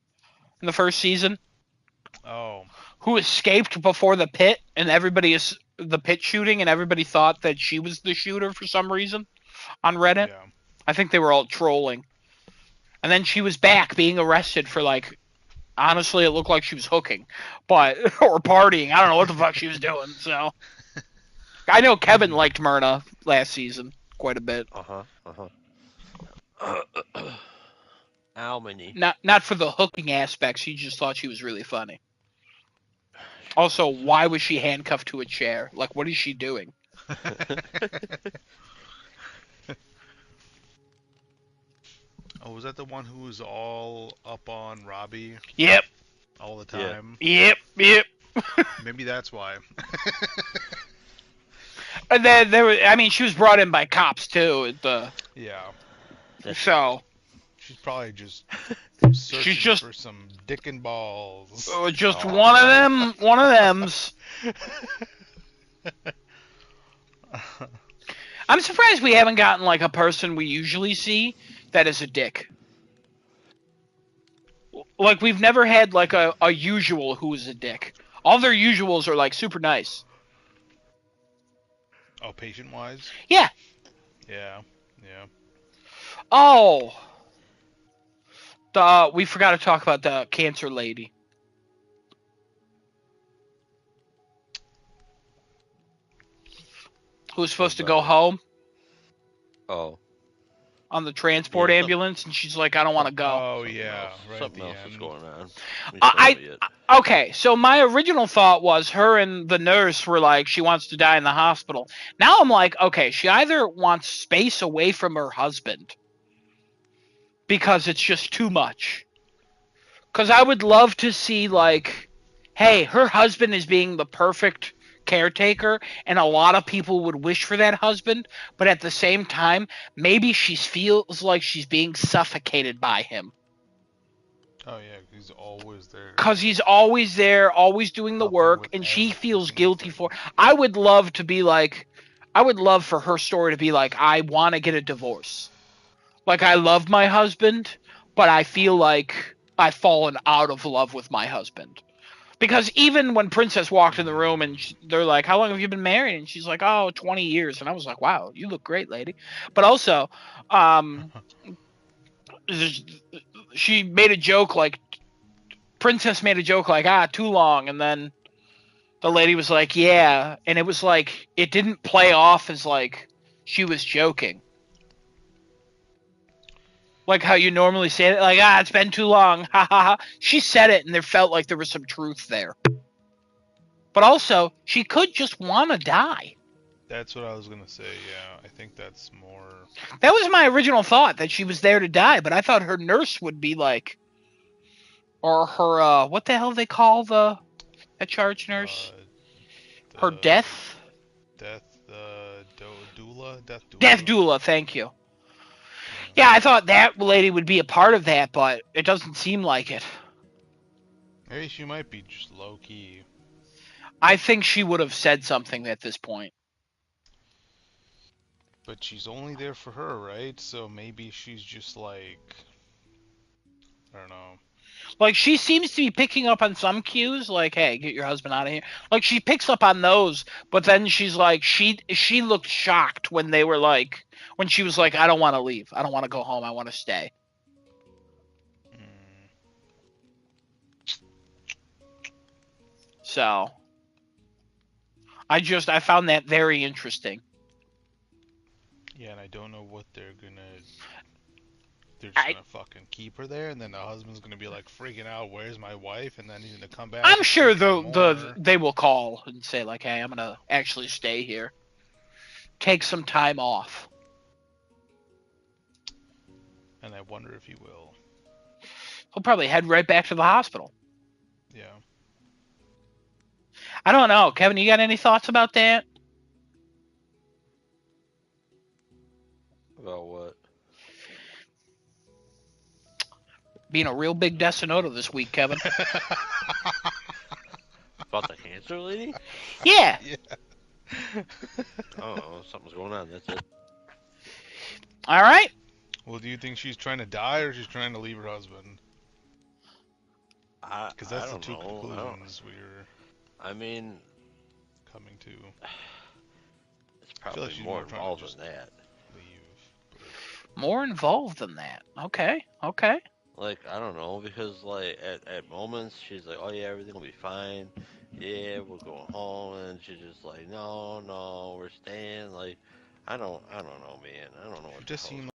in the first season, Oh. who escaped before the pit shooting, and everybody thought that she was the shooter for some reason on Reddit. Yeah. I think they were all trolling. And then she was back being arrested for like honestly it looked like she was hooking, but or partying. I don't know what the fuck she was doing. So I know Kevin liked Myrna last season quite a bit. Ow, my knee. Not for the hooking aspects, he just thought she was really funny. Also, why was she handcuffed to a chair? Like, what is she doing? Oh, was that the one who was all up on Robbie Yep, all the Yeah. time? yep. Maybe that's why. And then she was brought in by cops too. Yeah. So She's probably just she's searching just for some dick and balls. just Oh, one of nice. them. One of them's. I'm surprised we haven't gotten like a person we usually see that is a dick. Like we've never had like a usual who is a dick. All their usuals are like super nice. Oh, patient-wise? Yeah. Yeah. Yeah. Oh. We forgot to talk about the cancer lady. Who was supposed to go home Oh. on the transport Yeah, ambulance, and she's like, I don't want to go. Oh, yeah. Right at Something the else is end. going on. We still I haven't yet. okay, so my original thought was her and the nurse were like, she wants to die in the hospital. Now I'm like, okay, she either wants space away from her husband because it's just too much. Because I would love to see, like, hey, her husband is being the perfect caretaker, and a lot of people would wish for that husband, but at the same time, maybe she feels like she's being suffocated by him. Oh, yeah, he's always there. Because he's always there, always doing the Helping work, with and she every feels single guilty thing. for. I would love to be like, I would love for her story to be like, I want to get a divorce. Like, I love my husband, but I feel like I've fallen out of love with my husband. Because even when Princess walked in the room and they're like, how long have you been married? And she's like, oh, 20 years. And I was like, wow, you look great, lady. But also, she made a joke like, Princess made a joke like, too long. And then The lady was like, yeah. And it was like, it didn't play off as like she was joking. Like how you normally say it, like, it's been too long. Ha ha ha. She said it and there felt like there was some truth there. But also, she could just want to die. That's what I was gonna say. Yeah, I think that's more. That was my original thought, that she was there to die, but I thought her nurse would be like, or her, what the hell do they call the charge nurse? Her The death? death doula, death Death doula. doula, thank you. Yeah. Yeah, I thought that lady would be a part of that, but it doesn't seem like it. Maybe she might be just low key. I think she would have said something at this point. But she's only there for her, right? So maybe she's just like, I don't know. Like, she seems to be picking up on some cues, like, hey, get your husband out of here. Like, she picks up on those, but then she's like, she looked shocked when they were like, when she was like, I don't want to leave. I don't want to go home. I want to stay. Hmm. So, I found that very interesting. Yeah, and I don't know what they're just gonna fucking keep her there, and then the husband's gonna be like freaking out, where's my wife? And then he's gonna come back I'm and sure freak out more. they will call and say like, hey, I'm gonna actually stay here, take some time off. And I wonder if he will. He'll probably head right back to the hospital. Yeah. I don't know, Kevin. You got any thoughts about that? About what? Being a real big Decinoto this week, Kevin. About the cancer lady? Yeah. Yeah. Oh, something's going on. That's it. All right. Well, do you think she's trying to die or she's trying to leave her husband? Because I that's the don't two know. conclusions we're I mean, coming to. it's I feel like probably she's more more trying to involved just than that. leave. More involved than that. Okay. Okay. Like, I don't know, because like at moments she's like, oh yeah, everything will be fine. Yeah, we're going home, and she's just like, no, no, we're staying. Like, I don't know, man. I don't know She what the just hell's. seemed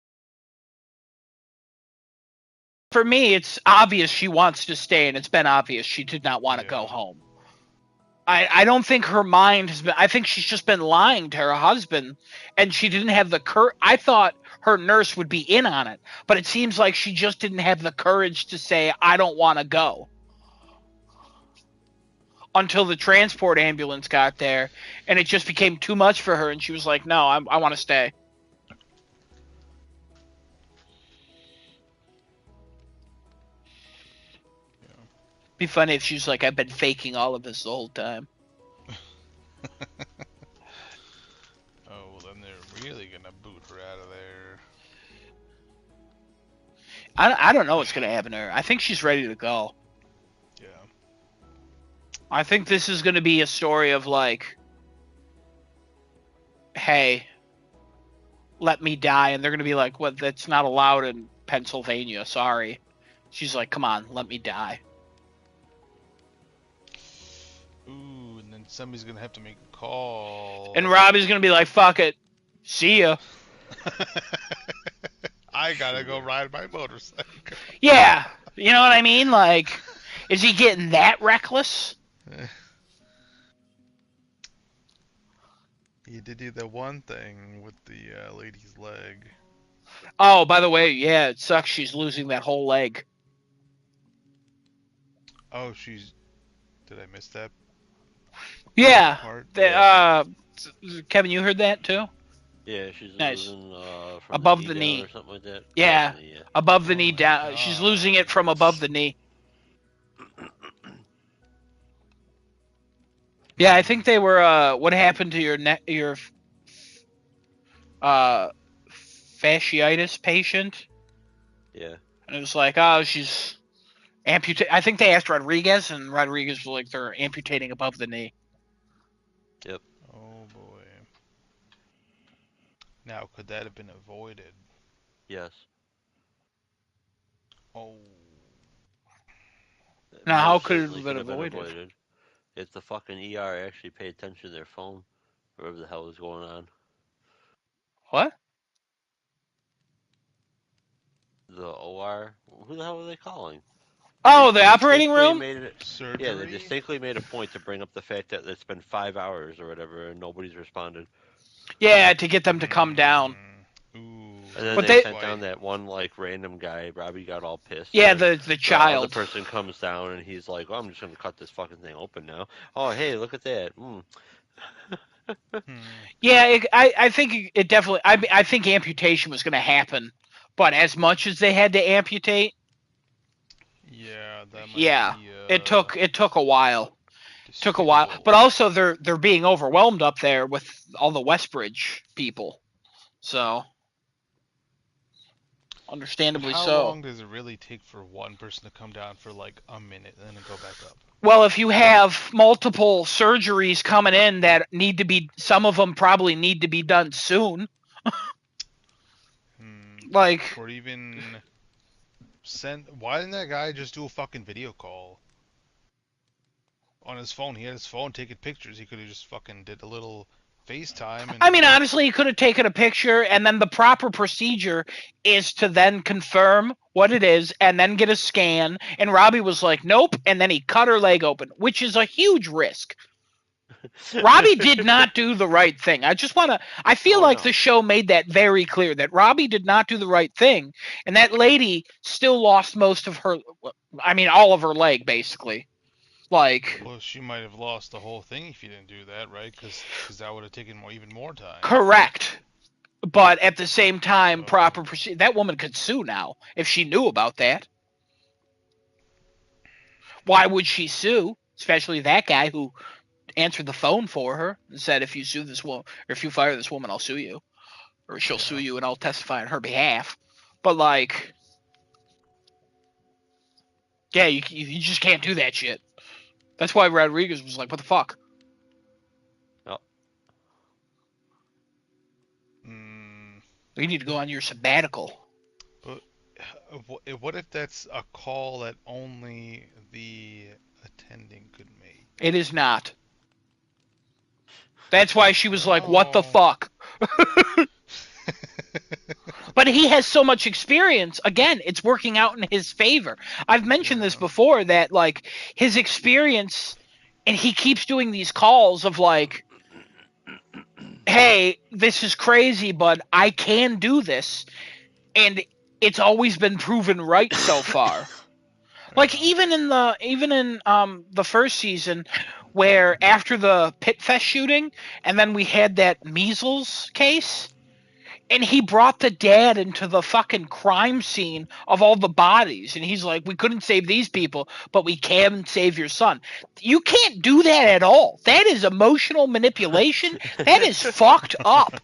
For me, it's obvious she wants to stay, and it's been obvious she did not want to go yeah. home. I don't think her mind has been. I think she's just been lying to her husband, and she didn't have the courage. I thought her nurse would be in on it, but it seems like she just didn't have the courage to say, I don't want to go. Until the transport ambulance got there, and it just became too much for her, and she was like, no, I want to stay. Yeah. Be funny if she was like, I've been faking all of this the whole time. Oh, well, then they're really gonna boot her out of there. I don't know what's going to happen to her. I think she's ready to go. Yeah. I think this is going to be a story of like, hey, let me die. And they're going to be like, what? That's not allowed in Pennsylvania. Sorry. She's like, come on, let me die. Ooh, and then somebody's gonna have to make a call. And Robbie's going to be like, fuck it. See ya. I gotta go ride my motorcycle. Yeah. You know what I mean? Like, is he getting that reckless? He did do that one thing with the lady's leg. Oh, by the way, yeah, it sucks she's losing that whole leg. Oh, she's. Did I miss that Yeah. part? Kevin, you heard that too? Yeah, she's Nice. losing from Above the the knee knee. down or something like that. Yeah. Above the knee, yeah. Above the Oh knee my down. She's losing it God. from above the knee. Yeah, I think they were. What happened to your neck? Your uh, fasciitis patient? Yeah. And it was like, oh, she's amputating. I think they asked Rodriguez, and Rodriguez was like, they're amputating above the knee. Yep. Oh boy. Now, could that have been avoided? Yes. Oh. Now, how Most could it certainly have could been have been avoided? avoided. if the fucking ER actually paid attention to their phone, whatever the hell was going on. What? The OR, who the hell were they calling? Oh, the operating room? Yeah, they Surgery? distinctly made a point to bring up the fact that it's been 5 hours or whatever, and nobody's responded. Yeah, to get them to come down. Ooh. And then But they they- sent down that one like random guy. Robbie got all pissed. Yeah, and then the the child. other person comes down and he's like, "Well, I'm just gonna cut this fucking thing open now." Oh, hey, look at that. Yeah, I think it definitely. I think amputation was going to happen, but as much as they had to amputate, Yeah, that might yeah, be. it took a while. Took a while, Disputable. but also they're being overwhelmed up there with all the Westbridge people, so understandably How so. long does it really take for one person to come down for like a minute and then go back up? Well, if you have multiple surgeries coming in that need to be, some of them probably need to be done soon. Like, Or even send. Why didn't that guy just do a fucking video call on his phone? He had his phone taking pictures. He could have just fucking did a little FaceTime. And I mean, honestly, he could have taken a picture, and then the proper procedure is to then confirm what it is, and then get a scan. And Robbie was like, "Nope," and then he cut her leg open, which is a huge risk. Robbie did not do the right thing. I feel like the show made that very clear that Robbie did not do the right thing, and that lady still lost most of her, I mean, all of her leg, basically. Like, well, she might have lost the whole thing if you didn't do that, right? Because that would have taken even more time. correct. But at the same time, proper procedure. That woman could sue now if she knew about that. Why would she sue? Especially that guy who answered the phone for her and said, "If you sue this woman, or if you fire this woman, I'll sue you, or she'll sue you, and I'll testify on her behalf." But like, yeah, you just can't do that shit. That's why Rodriguez was like, "What the fuck?" Oh. You need to go on your sabbatical. But what if that's a call that only the attending could make? It is not. That's why she was like, "What the fuck?" But he has so much experience. Again, it's working out in his favor. I've mentioned this before, that like his experience, and he keeps doing these calls of like, "Hey, this is crazy, but I can do this," and it's always been proven right so far. Like even in the first season, where after the Pit Fest shooting, and then we had that measles case, and he brought the dad into the fucking crime scene of all the bodies, and he's like, "We couldn't save these people, but we can save your son." You can't do that at all. That is emotional manipulation. That is fucked up.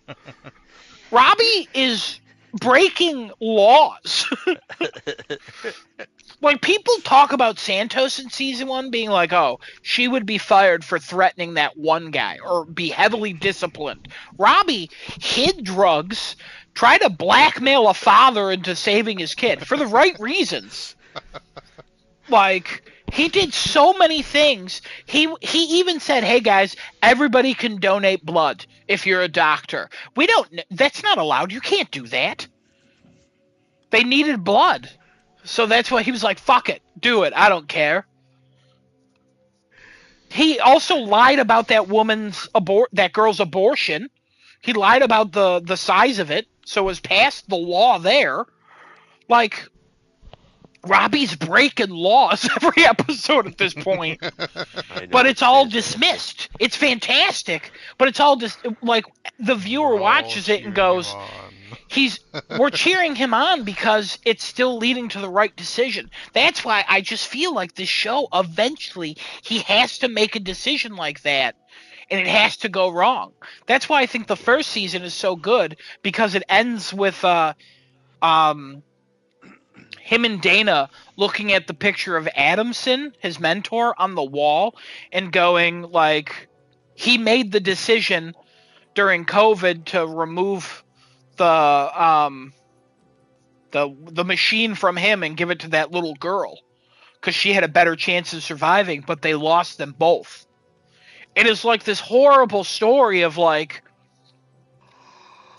Robbie is breaking laws. Like, people talk about Santos in season 1 being like, "Oh, she would be fired for threatening that one guy or be heavily disciplined." Robbie hid drugs, tried to blackmail a father into saving his kid for the right reasons. Like, he did so many things. He even said, "Hey guys, everybody can donate blood if you're a doctor." That's not allowed. You can't do that. They needed blood. So that's why he was like, "Fuck it, do it. I don't care." He also lied about that girl's abortion. He lied about the size of it, so it was past the law there. Like, Robbie's breaking laws every episode at this point. But it's all dismissed. It's fantastic, but it's all just like the viewer watches it and goes, we're cheering him on because it's still leading to the right decision. That's why I just feel like this show, eventually he has to make a decision like that, and it has to go wrong. That's why I think the first season is so good, because it ends with him and Dana looking at the picture of Adamson, his mentor, on the wall, and going like, he made the decision during COVID to remove the machine from him and give it to that little girl because she had a better chance of surviving, but they lost them both. It is like this horrible story of like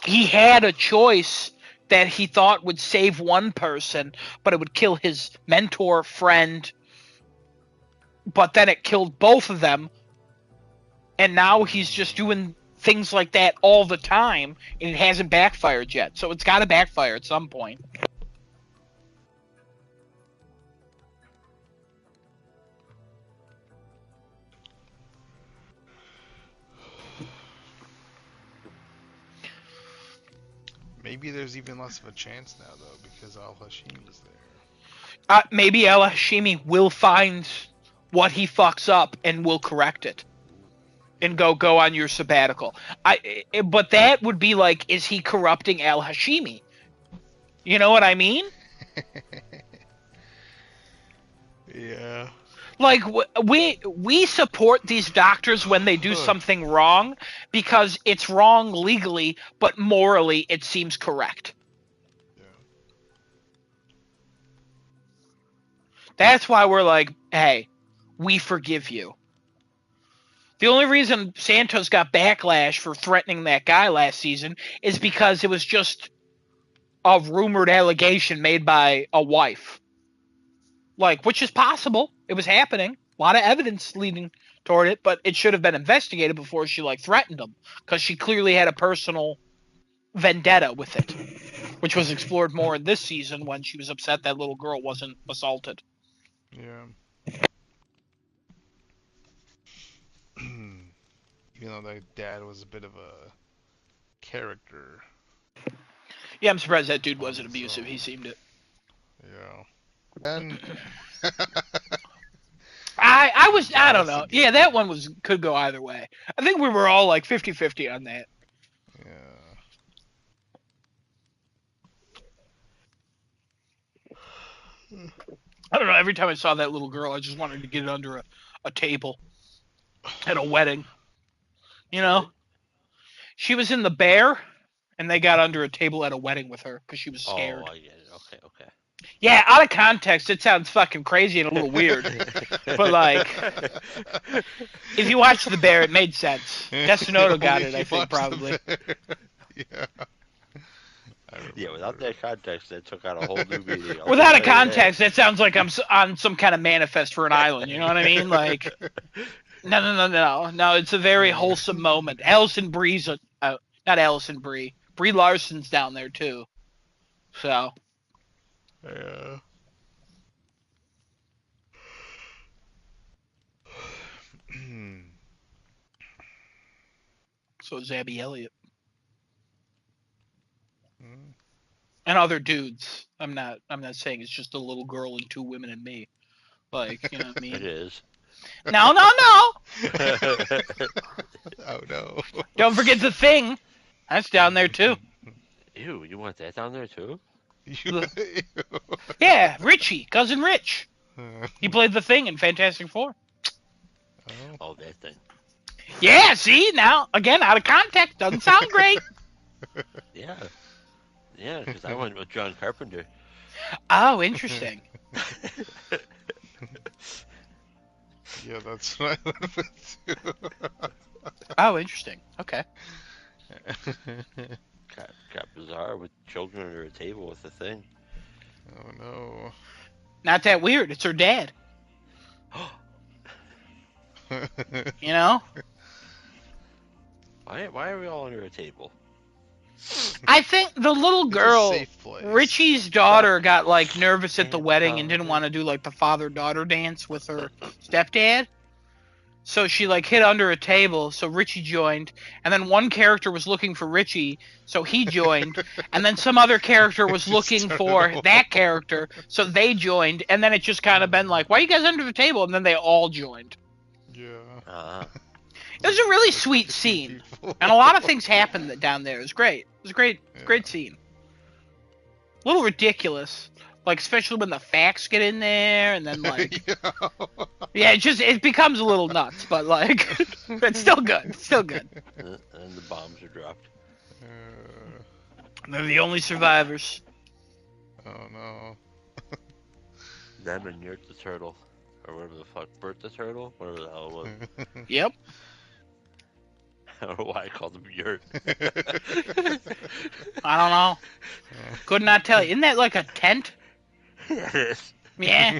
he had a choice that he thought would save one person, but it would kill his mentor, friend, but then it killed both of them, and now he's just doing things like that all the time, and it hasn't backfired yet. So it's got to backfire at some point. Maybe there's even less of a chance now, though, because Al Hashimi's there. Maybe El Hashimi will find what he fucks up and will correct it. And go on your sabbatical. But that would be like, is he corrupting Al Hashimi? You know what I mean? Yeah. Like we support these doctors when they do something wrong because it's wrong legally, but morally it seems correct. Yeah. That's why we're like, hey, we forgive you. The only reason Santos got backlash for threatening that guy last season is because it was just a rumored allegation made by a wife. Like, which is possible. It was happening. A lot of evidence leading toward it, but it should have been investigated before she, like, threatened him. Because she clearly had a personal vendetta with it. Which was explored more in this season when she was upset that little girl wasn't assaulted. Yeah. You know, that dad was a bit of a character. Yeah, I'm surprised that dude wasn't abusive. He seemed it. Yeah. And I don't know. Yeah, that one could go either way. I think we were all like 50-50 on that. yeah. I don't know. Every time I saw that little girl, I just wanted to get it under a table at a wedding. You know? She was in The Bear, and they got under a table at a wedding with her because she was scared. Oh, I get it. Okay. Yeah, out of context, it sounds fucking crazy and a little weird. But, like, if you watch The Bear, it made sense. Destinoto got it, I think, probably. Yeah. Yeah, without that context, that took on a whole new meaning. Without a context, that sounds like I'm on some kind of manifest for an island. You know what I mean? Like, no. It's a very wholesome moment. Alison Brie's, not Alison Brie. Brie Larson's down there too. So. Yeah. So is Abby Elliott. Mm. And other dudes. I'm not saying it's just a little girl and two women and me. Like, you know what I mean? It is. No. Oh no. Don't forget The Thing. That's down there too. Ew, you want that down there too? Yeah, Richie, cousin Rich. He played The Thing in Fantastic Four. Oh, that thing. Yeah, see, now, again, out of context, doesn't sound great. Yeah, because I went with John Carpenter. Oh, interesting. Yeah, that's what I went with too. Oh, interesting. Okay. Got bizarre with children under a table with the thing. Oh no. Not that weird. It's her dad. You know? Why are we all under a table? I think the little It's a girl, safe place. Richie's daughter, got like nervous at the wedding and didn't want to do like the father-daughter dance with her stepdad. So she like hid under a table, so Richie joined, and then one character was looking for Richie, so he joined, and then some other character was looking for that character, so they joined, and then it just kind of been like, why are you guys under the table? And then they all joined. Yeah. It was a really sweet scene, and a lot of things happened down there. It was great. It was a great scene. A little ridiculous, like especially when the facts get in there, and then like, yeah, it becomes a little nuts, but like, it's still good. It's still good. And the bombs are dropped. They're the only survivors. Oh no. Them and Yurt the turtle, or whatever the fuck, Bert the turtle, whatever the hell it was. Yep. I don't know why I called them yurt. I don't know. Could not tell you. Isn't that like a tent? It is. Yeah.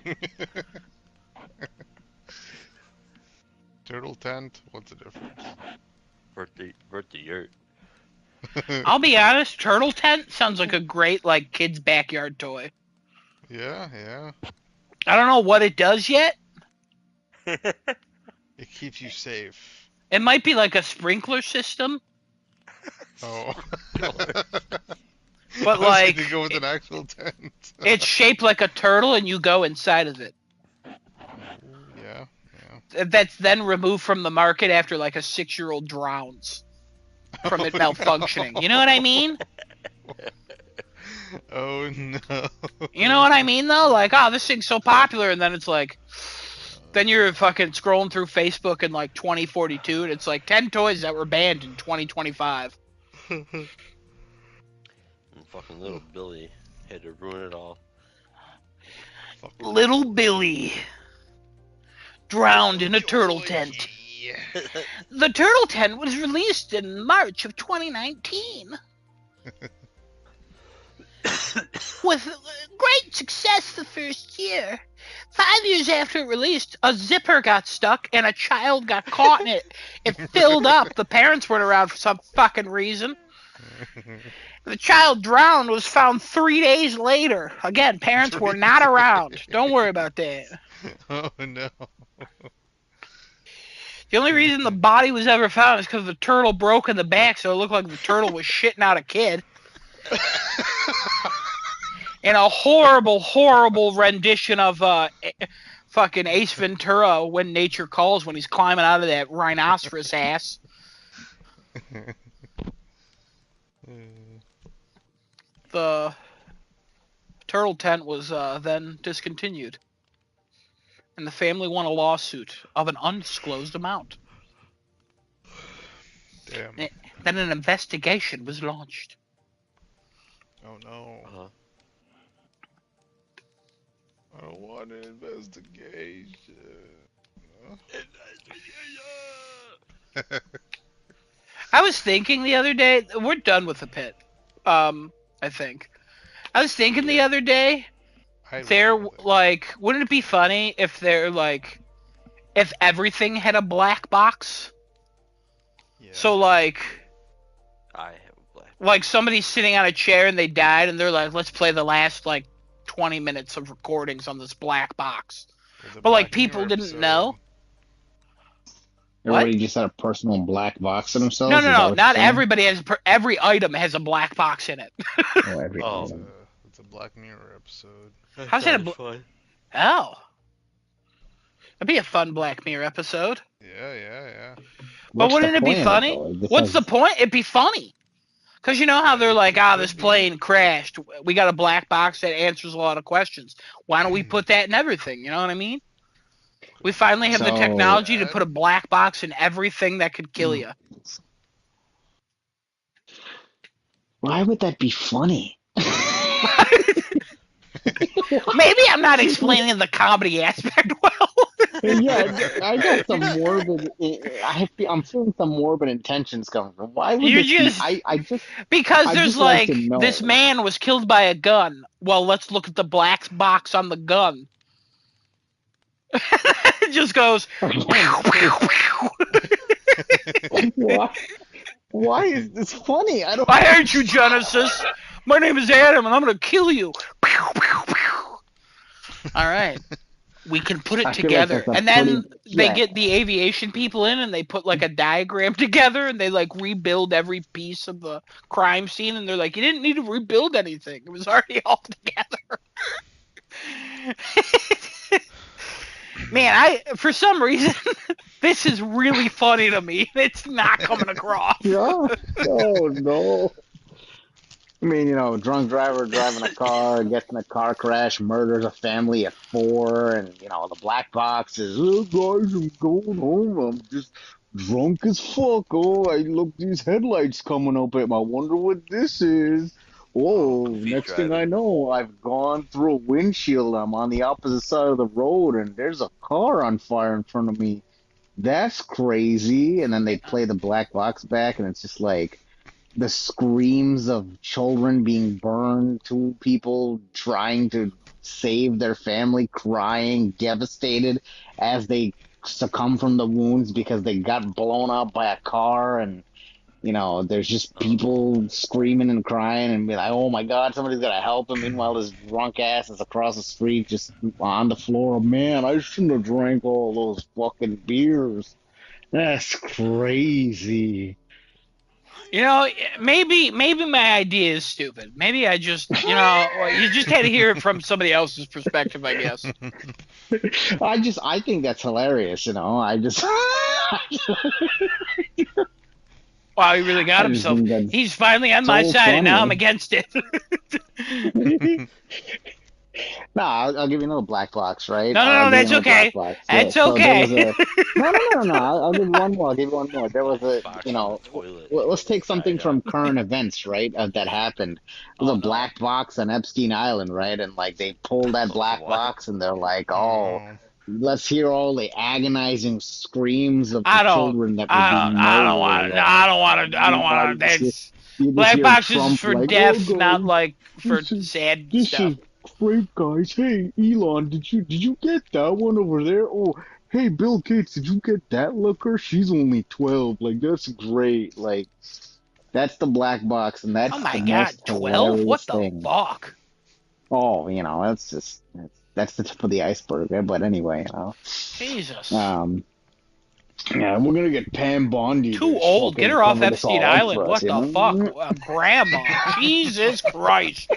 Turtle tent? What's the difference? Birthday yurt. I'll be honest, turtle tent sounds like a great like kid's backyard toy. Yeah. I don't know what it does yet. It keeps you safe. It might be like a sprinkler system, Oh. but I was like gonna go with an actual tent. it's shaped like a turtle and you go inside of it. Yeah. That's then removed from the market after like a 6-year-old drowns from it malfunctioning. No. You know what I mean? Oh no. You know what I mean though? Like, oh, this thing's so popular, and then it's like, then you're fucking scrolling through Facebook in like 2042, and it's like 10 toys that were banned in 2025. And fucking little Billy had to ruin it all. Little Billy drowned in a turtle tent. The turtle tent was released in March of 2019. With great success the first year. 5 years after it released, a zipper got stuck and a child got caught in it. It filled up. The parents weren't around for some fucking reason. The child drowned, was found 3 days later. Again, parents were not around. Don't worry about that. Oh no. The only reason the body was ever found is because the turtle broke in the back, so it looked like the turtle was shitting out a kid. In a horrible, horrible rendition of fucking Ace Ventura, When Nature Calls, when he's climbing out of that rhinoceros ass. The turtle tent was then discontinued, and the family won a lawsuit of an undisclosed amount. Damn. Then an investigation was launched. Oh no. Uh-huh. I don't want an investigation. I was thinking the other day, we're done with the pit. I think. I was thinking the other day, wouldn't it be funny if if everything had a black box? Yeah. So I have a black. Somebody's sitting on a chair and they died, and they're like, let's play the last 20 minutes of recordings on this black box. But people didn't know. Everybody just had a personal black box in themselves? No. Not everybody has. Every item has a black box in it. Oh, every item. It's a Black Mirror episode. How's that fun? Oh. That'd be a fun Black Mirror episode. Yeah. But wouldn't it be funny? What's the point? It'd be funny. Because you know how they're like, this plane crashed. We got a black box that answers a lot of questions. Why don't we put that in everything? You know what I mean? We finally have the technology to put a black box in everything that could kill you. Why would that be funny? Maybe I'm not explaining the comedy aspect well. Yeah, I got some morbid. I'm feeling some morbid intentions coming from. Why would because there's this man was killed by a gun. Well, let's look at the black box on the gun. It just goes. Why is this funny? I hate you, Genesis. My name is Adam, and I'm gonna kill you. All right. We can put it together. And then they get the aviation people in and they put a diagram together and they rebuild every piece of the crime scene, and they're like, you didn't need to rebuild anything. It was already all together. Man, for some reason, this is really funny to me. It's not coming across. Yeah. Oh, no. I mean, drunk driver driving a car, gets in a car crash, murders a family of 4, and, the black box is, oh, guys, I'm going home. I'm just drunk as fuck. Oh, I look, these headlights coming up at me. I wonder what this is. Oh, next thing I know, I've gone through a windshield. I'm on the opposite side of the road, and there's a car on fire in front of me. that's crazy. And then they play the black box back, and it's just like the screams of children being burned, two people trying to save their family, crying, devastated as they succumb from the wounds because they got blown up by a car. And there's just people screaming and crying and be like, "Oh my God, somebody's gotta help him." Meanwhile, this drunk ass is across the street, just on the floor. Man, I shouldn't have drank all those fucking beers. That's crazy. Maybe my idea is stupid. Maybe I just, you just had to hear it from somebody else's perspective, I guess. I think that's hilarious. I just, Wow, he really got I just himself. think that's He's finally on my so side, and now I'm funny. against it. No, I'll give you another black box, right? No, I'll give you that's another black okay. box. Yeah. That's So there okay. was a no. I'll give you one more. I'll give you one more. There was Black a box on the toilet let's with take a guy something down. from current events, right? That happened. There Oh was a no. black box on Epstein Island, right? And like they pulled that black What? box, and they're like, "Oh, Oh, let's hear all the agonizing screams of the I don't. children that were I don't. being I don't murdered." want to. I don't want to. I don't Meanwhile, want to. That's you just black hear boxes is Trump for like, "Oh, death, not guys, like for this is sad this stuff. is great, guys. Hey, Elon, did you get that one over there? Oh, hey, Bill Gates, did you get that looker? She's only 12. Like, that's great. Like, that's the black box, and Oh that's the my God, most 12? What hilarious the thing. fuck? Oh, that's the tip of the iceberg. But anyway, Jesus. um, yeah, we're gonna get Pam Bondi Too to old. Get fucking her off cover this Epstein all up Island. for us, What you the fuck? know? Grandma. Jesus Christ.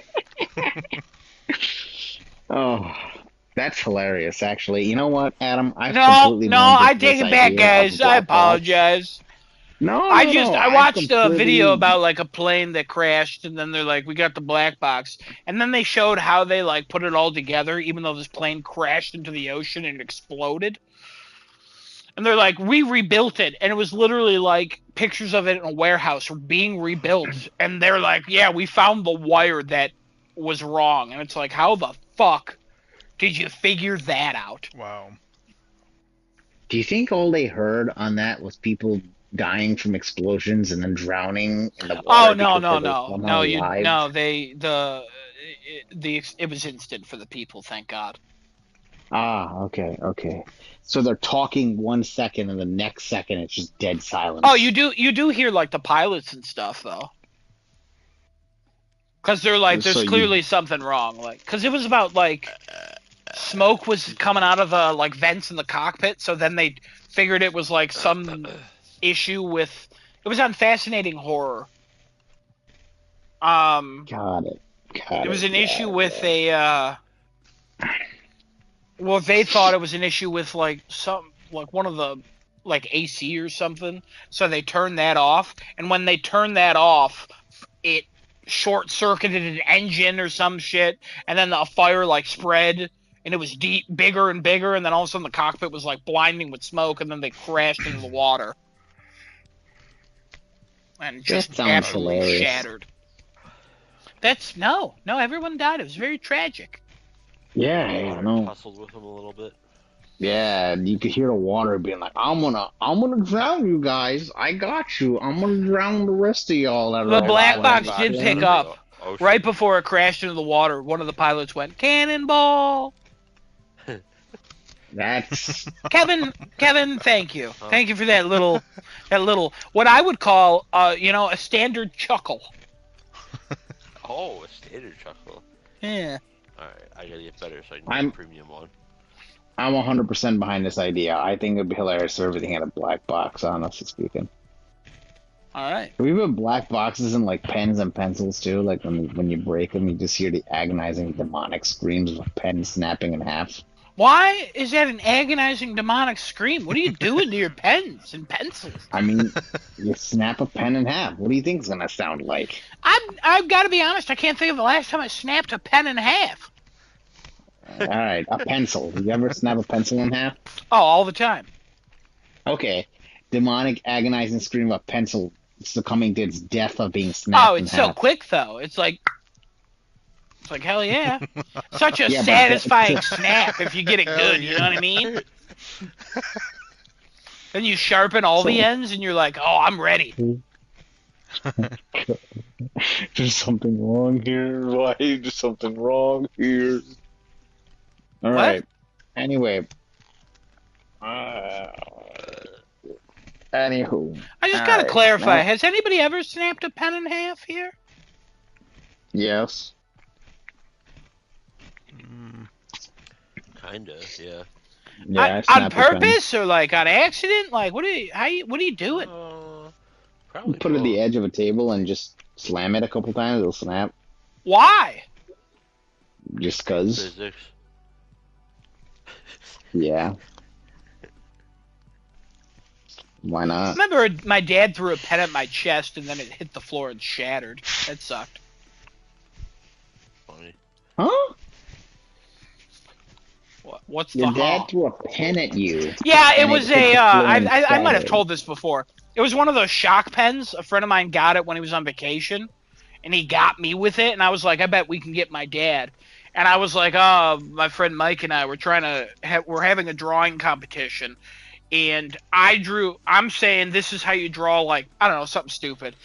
Oh, that's hilarious, actually. You know what, Adam? I've No, completely no, warmed up I to take this it back, idea of a guys. I black box. apologize. No, no, no. I I've watched a video completely. about like a plane that crashed, and then they're like, we got the black box, and then they showed how they like put it all together, even though this plane crashed into the ocean and exploded. And they're like, we rebuilt it, and it was literally like pictures of it in a warehouse being rebuilt, and they're like, yeah, we found the wire that was wrong, and it's like, how the fuck did you figure that out? wow. Do you think all they heard on that was people dying from explosions and then drowning in the Oh water no because no they were no somehow no you alive? no they the it was instant for the people, thank God. Ah, okay, okay. So they're talking 1 second, and the next second it's just dead Oh, silence. you do hear like the pilots and stuff though, because they're like, So there's you, clearly something wrong, like, because it was about like smoke was coming out of the like vents in the cockpit, so then they figured it was like some issue with. It was on Fascinating Horror. got it, got It was it, an issue yeah, with a. Well, they thought it was an issue with like one of the like AC or something, so they turned that off. And when they turned that off, it short circuited an engine or some shit, and then the fire like spread, and it was bigger and bigger, and then all of a sudden the cockpit was like blinding with smoke, and then they crashed into the water and just that sounds absolutely hilarious. shattered. That's no, everyone died. It was very tragic. Yeah, They yeah, sort of no. tussled with him a little bit. Yeah, you could hear the water being like, I'm gonna drown you guys. I got you. I'm gonna drown the rest of y'all that are The They black alive. box blackboxed did it out pick of Okay? the up ocean. right before it crashed into the water. One of the pilots went, "Cannonball!" That's Kevin, thank you. Thank you for that little, what I would call, a standard chuckle. Oh, a standard chuckle. Yeah. Alright, I gotta get better so I can get a I'm premium one. I'm 100% behind this idea. I think it'd be hilarious if everything had a black box, honestly speaking. All right. Can we put black boxes in like pens and pencils too? Like when you break them, you just hear the agonizing demonic screams of a pen snapping in half. Why is that an agonizing demonic scream? What are you doing to your pens and pencils? I mean, you snap a pen in half. What do you think it's gonna sound like? I've got to be honest. I can't think of the last time I snapped a pen in half. All right, a pencil. You ever snap a pencil in half? Oh, all the time. Okay. Demonic, agonizing scream of a pencil succumbing to its death of being Oh, snapped in it's so half. quick though. It's like hell yeah. Such a Yeah, but satisfying snap if you get it Hell good. You know yeah. what I mean? Then you sharpen all the So- ends, and you're like, oh, I'm ready. There's something wrong here. Why is something wrong here? All What? right. Anyway. Uh, Anywho. I just All gotta right. clarify. Well, Has anybody ever snapped a pen in half here? yes. Kinda, yeah. Yeah, I On snapped a pen. purpose or like on accident? Like, what are you doing? Probably Put it at the both. edge of a table and just slam it a couple times. It'll snap. Why? Just 'cause. Physics. Yeah. Why I not? remember my dad threw a pen at my chest and then it hit the floor and shattered. That sucked. Funny. Huh? What's Your the dad huh? threw a pen at you. Yeah, it and was hit a. the floor and I might have shattered. told this before. It was one of those shock pens. A friend of mine got it when he was on vacation, and he got me with it. And I was like, I bet we can get my dad. And I was like, oh, my friend Mike and I were trying to we're having a drawing competition, and I'm saying this is how you draw, like, I don't know, something stupid.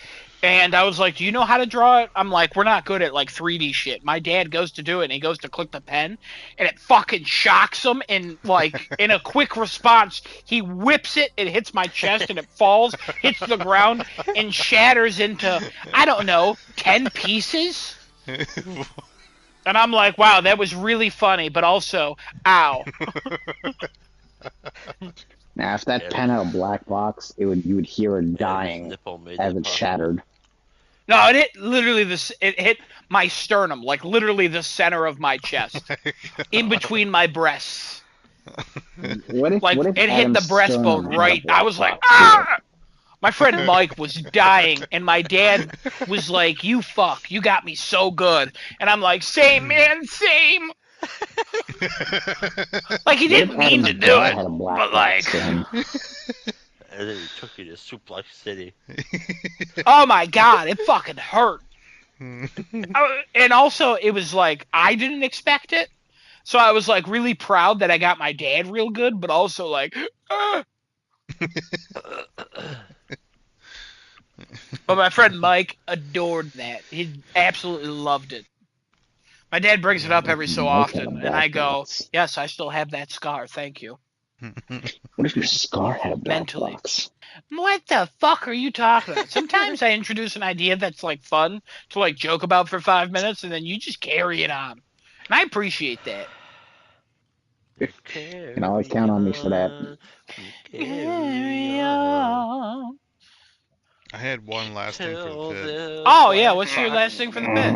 And I was like, do you know how to draw it? I'm like, we're not good at like 3D shit. My dad goes to do it and he goes to click the pen and it fucking shocks him, and like in a quick response, he whips it, it hits my chest and it falls, hits the ground and shatters into, I don't know, 10 pieces. And I'm like, wow, that was really funny, but also, ow. Now, if that Yeah. pen had a black box, you would hear it Yeah, his dying nipple made as that it possible. shattered. No, it hit literally it hit my sternum, like literally the center of my chest, in between my breasts. What if? Like, What if it hit Adam's the breastbone sternum had a right. I black was like, box to it? ah! My friend Mike was dying, and my dad was like, you fuck, you got me so good. And I'm like, same, man, same. Like, he What if didn't mean Adam's to do dad it, had a black but box like, to him? And then he took you to Suplex City. oh my god, it fucking hurt. And also, it was like, I didn't expect it. So I was like really proud that I got my dad real good, but also like, ah. But my friend Mike adored that. He absolutely loved it. My dad brings it up every so Mike had a often, and black I go, box. yes, I still have that scar, thank you. What if your scar had a black Mentally. box? What the fuck are you talking about? Sometimes I introduce an idea that's like fun to like joke about for 5 minutes, and then you just carry it on. And I appreciate that. You can always count on me for that. Carry on. I had one last thing for the pit. Oh, yeah, what's your last thing for the pit?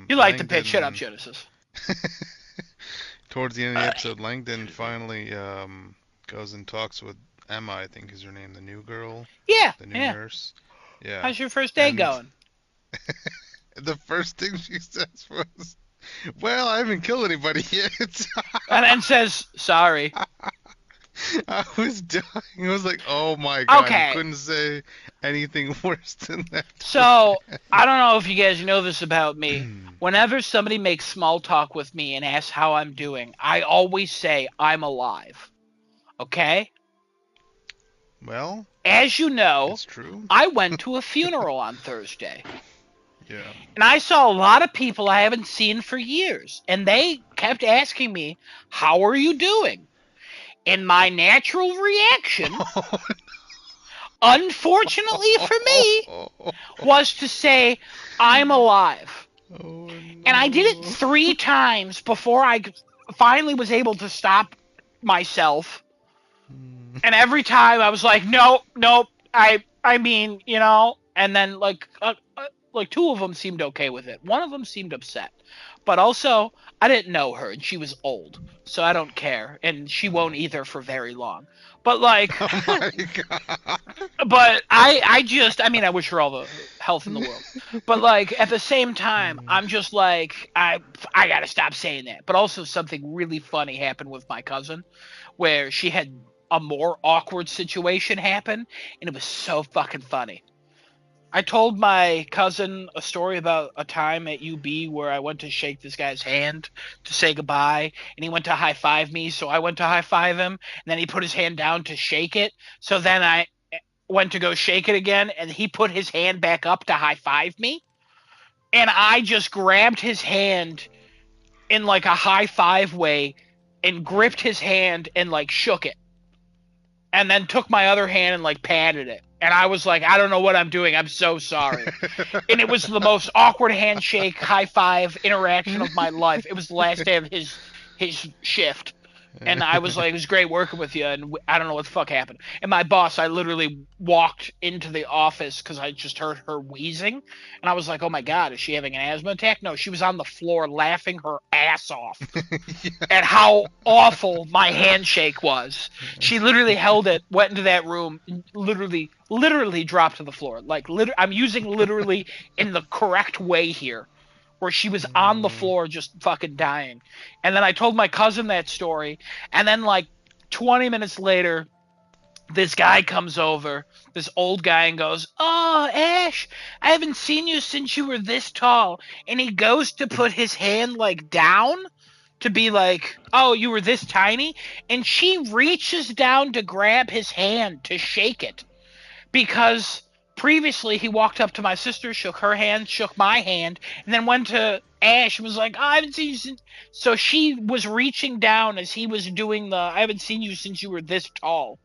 You like to pitch. Shut up, Langdon- Genesis. Towards the end of the episode, Langdon finally goes and talks with Emma, I think is her name, the new girl, Yeah, the new yeah. nurse. Yeah. How's your first day And- going? The first thing she says was, "Well, I haven't killed anybody yet." And then says, sorry. I was dying. I was like, "Oh my god!" Okay. You couldn't say anything worse than that. So, I don't know if you guys know this about me. Whenever somebody makes small talk with me and asks how I'm doing, I always say, I'm alive. Okay? Well, As you know, it's true. I went to a funeral on Thursday. Yeah. And I saw a lot of people I haven't seen for years. And they kept asking me, how are you doing? And my natural reaction, unfortunately for me, was to say, I'm alive. Oh, And I did it 3 times before I finally was able to stop myself. And every time I was like, nope, I mean, you know, and then like 2 of them seemed okay with it. One of them seemed upset. But also, I didn't know her, and she was old, so I don't care, and she won't either for very long. But like, Oh my god. but I mean, I wish her all the health in the world. But like, at the same time, I'm just like, I gotta stop saying that. But also, something really funny happened with my cousin, where she had a more awkward situation happen, and it was so fucking funny. I told my cousin a story about a time at UB where I went to shake this guy's hand to say goodbye, and he went to high five me, so I went to high five him, and then he put his hand down to shake it, so then I went to go shake it again, and he put his hand back up to high five me, and I just grabbed his hand in like a high five way and gripped his hand and like shook it, and then took my other hand and like patted it. And I was like, I don't know what I'm doing. I'm so sorry. And it was the most awkward handshake, high five interaction of my life. It was the last day of his shift. And I was like, it was great working with you. And I don't know what the fuck happened. And my boss, I literally walked into the office because I just heard her wheezing. And I was like, oh my God, is she having an asthma attack? No, she was on the floor laughing her ass off at how awful my handshake was. She literally held it, went into that room, and literally dropped to the floor. Like, I'm using literally in the correct way here, where she was on the floor just fucking dying. And then I told my cousin that story, and then like 20 minutes later, this guy comes over, this old guy, and goes, oh, Ash, I haven't seen you since you were this tall. And he goes to put his hand like down to be like, oh, you were this tiny? And she reaches down to grab his hand to shake it, because previously he walked up to my sister, shook her hand, shook my hand, and then went to Ash and was like, oh, I haven't seen you since. So she was reaching down as he was doing the, I haven't seen you since you were this tall.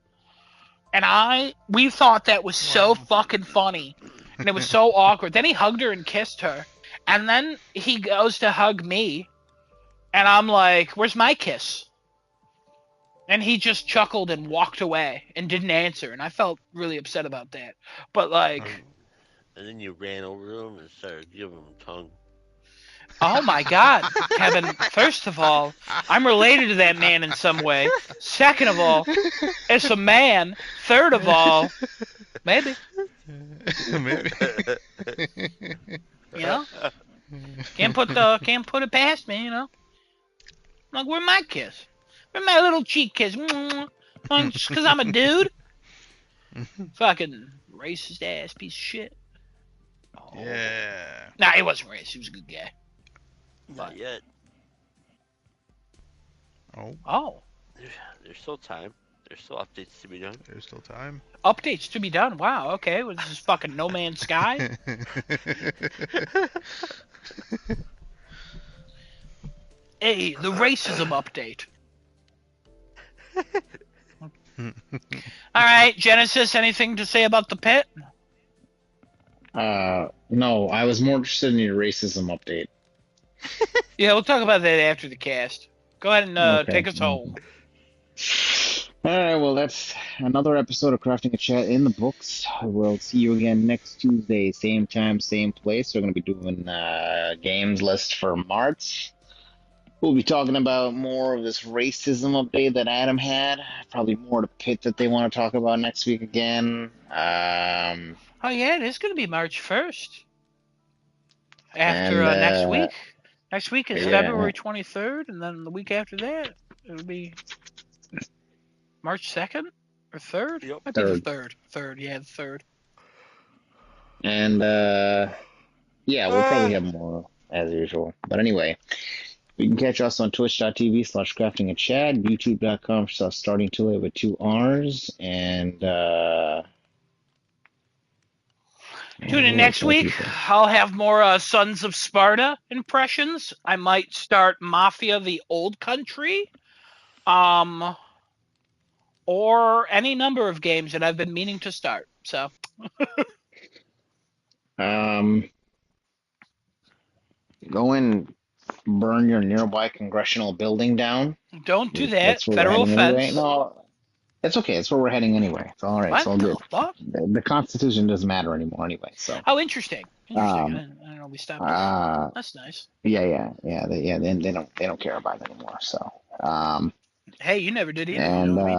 And we thought that was so fucking funny. And it was so awkward. Then he hugged her and kissed her. And then he goes to hug me. And I'm like, where's my kiss? And he just chuckled and walked away and didn't answer. And I felt really upset about that. But like... And then you ran over him and started giving him tongue. Oh my God, Kevin, first of all, I'm related to that man in some way. Second of all, it's a man. Third of all, maybe. Maybe. You know? Can't put it past me, you know? Like, where's my kiss? Where's my little cheek kiss? Just because I'm a dude? Fucking racist ass piece of shit. Oh. Yeah. Nah, he wasn't racist. He was a good guy. Not yet. Oh. There's still time. There's still updates to be done. There's still time. Updates to be done. Wow, okay. Well, this is fucking No Man's Sky. Hey, the racism update. Alright, Genesis, anything to say about the pit? No, I was more interested in your racism update. Yeah, we'll talk about that after the cast. Go ahead and Okay. take us home. Alright, well, that's another episode of Crafting a Chat in the books. We'll see you again next Tuesday, same time, same place. We're going to be doing games list for March. We'll be talking about more of this racism update that Adam had. Probably more to Pit that they want to talk about next week again. Oh, yeah, it is going to be March 1st. After And, next week. Next week is yeah. February 23rd, and then the week after that, it'll be March 2nd or 3rd? Yep. Might be the 3rd. 3rd. Yeah, the 3rd. And, yeah, we'll probably have more as usual. But anyway, you can catch us on twitch.tv/craftingandchad, youtube.com/startingtulay with 2 R's, and, Tune in next week. I'll have more Sons of Sparta impressions. I might start Mafia: The Old Country, or any number of games that I've been meaning to start. So, go and burn your nearby congressional building down. don't do that. That's where Federal we're heading offense. anyway. No, it's okay. It's where we're heading anyway. It's all right. It's all What good. the fuck? The Constitution doesn't matter anymore anyway. So. Oh, interesting. I didn't know we stopped. That's nice. Yeah. They don't care about it anymore. So. Hey, you never did either. And you know me.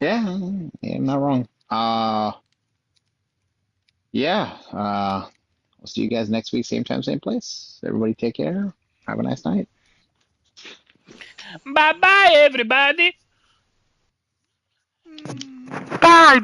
yeah, I'm not wrong. Yeah. We'll see you guys next week, same time, same place. Everybody, take care. Have a nice night. Bye bye, everybody. Bye,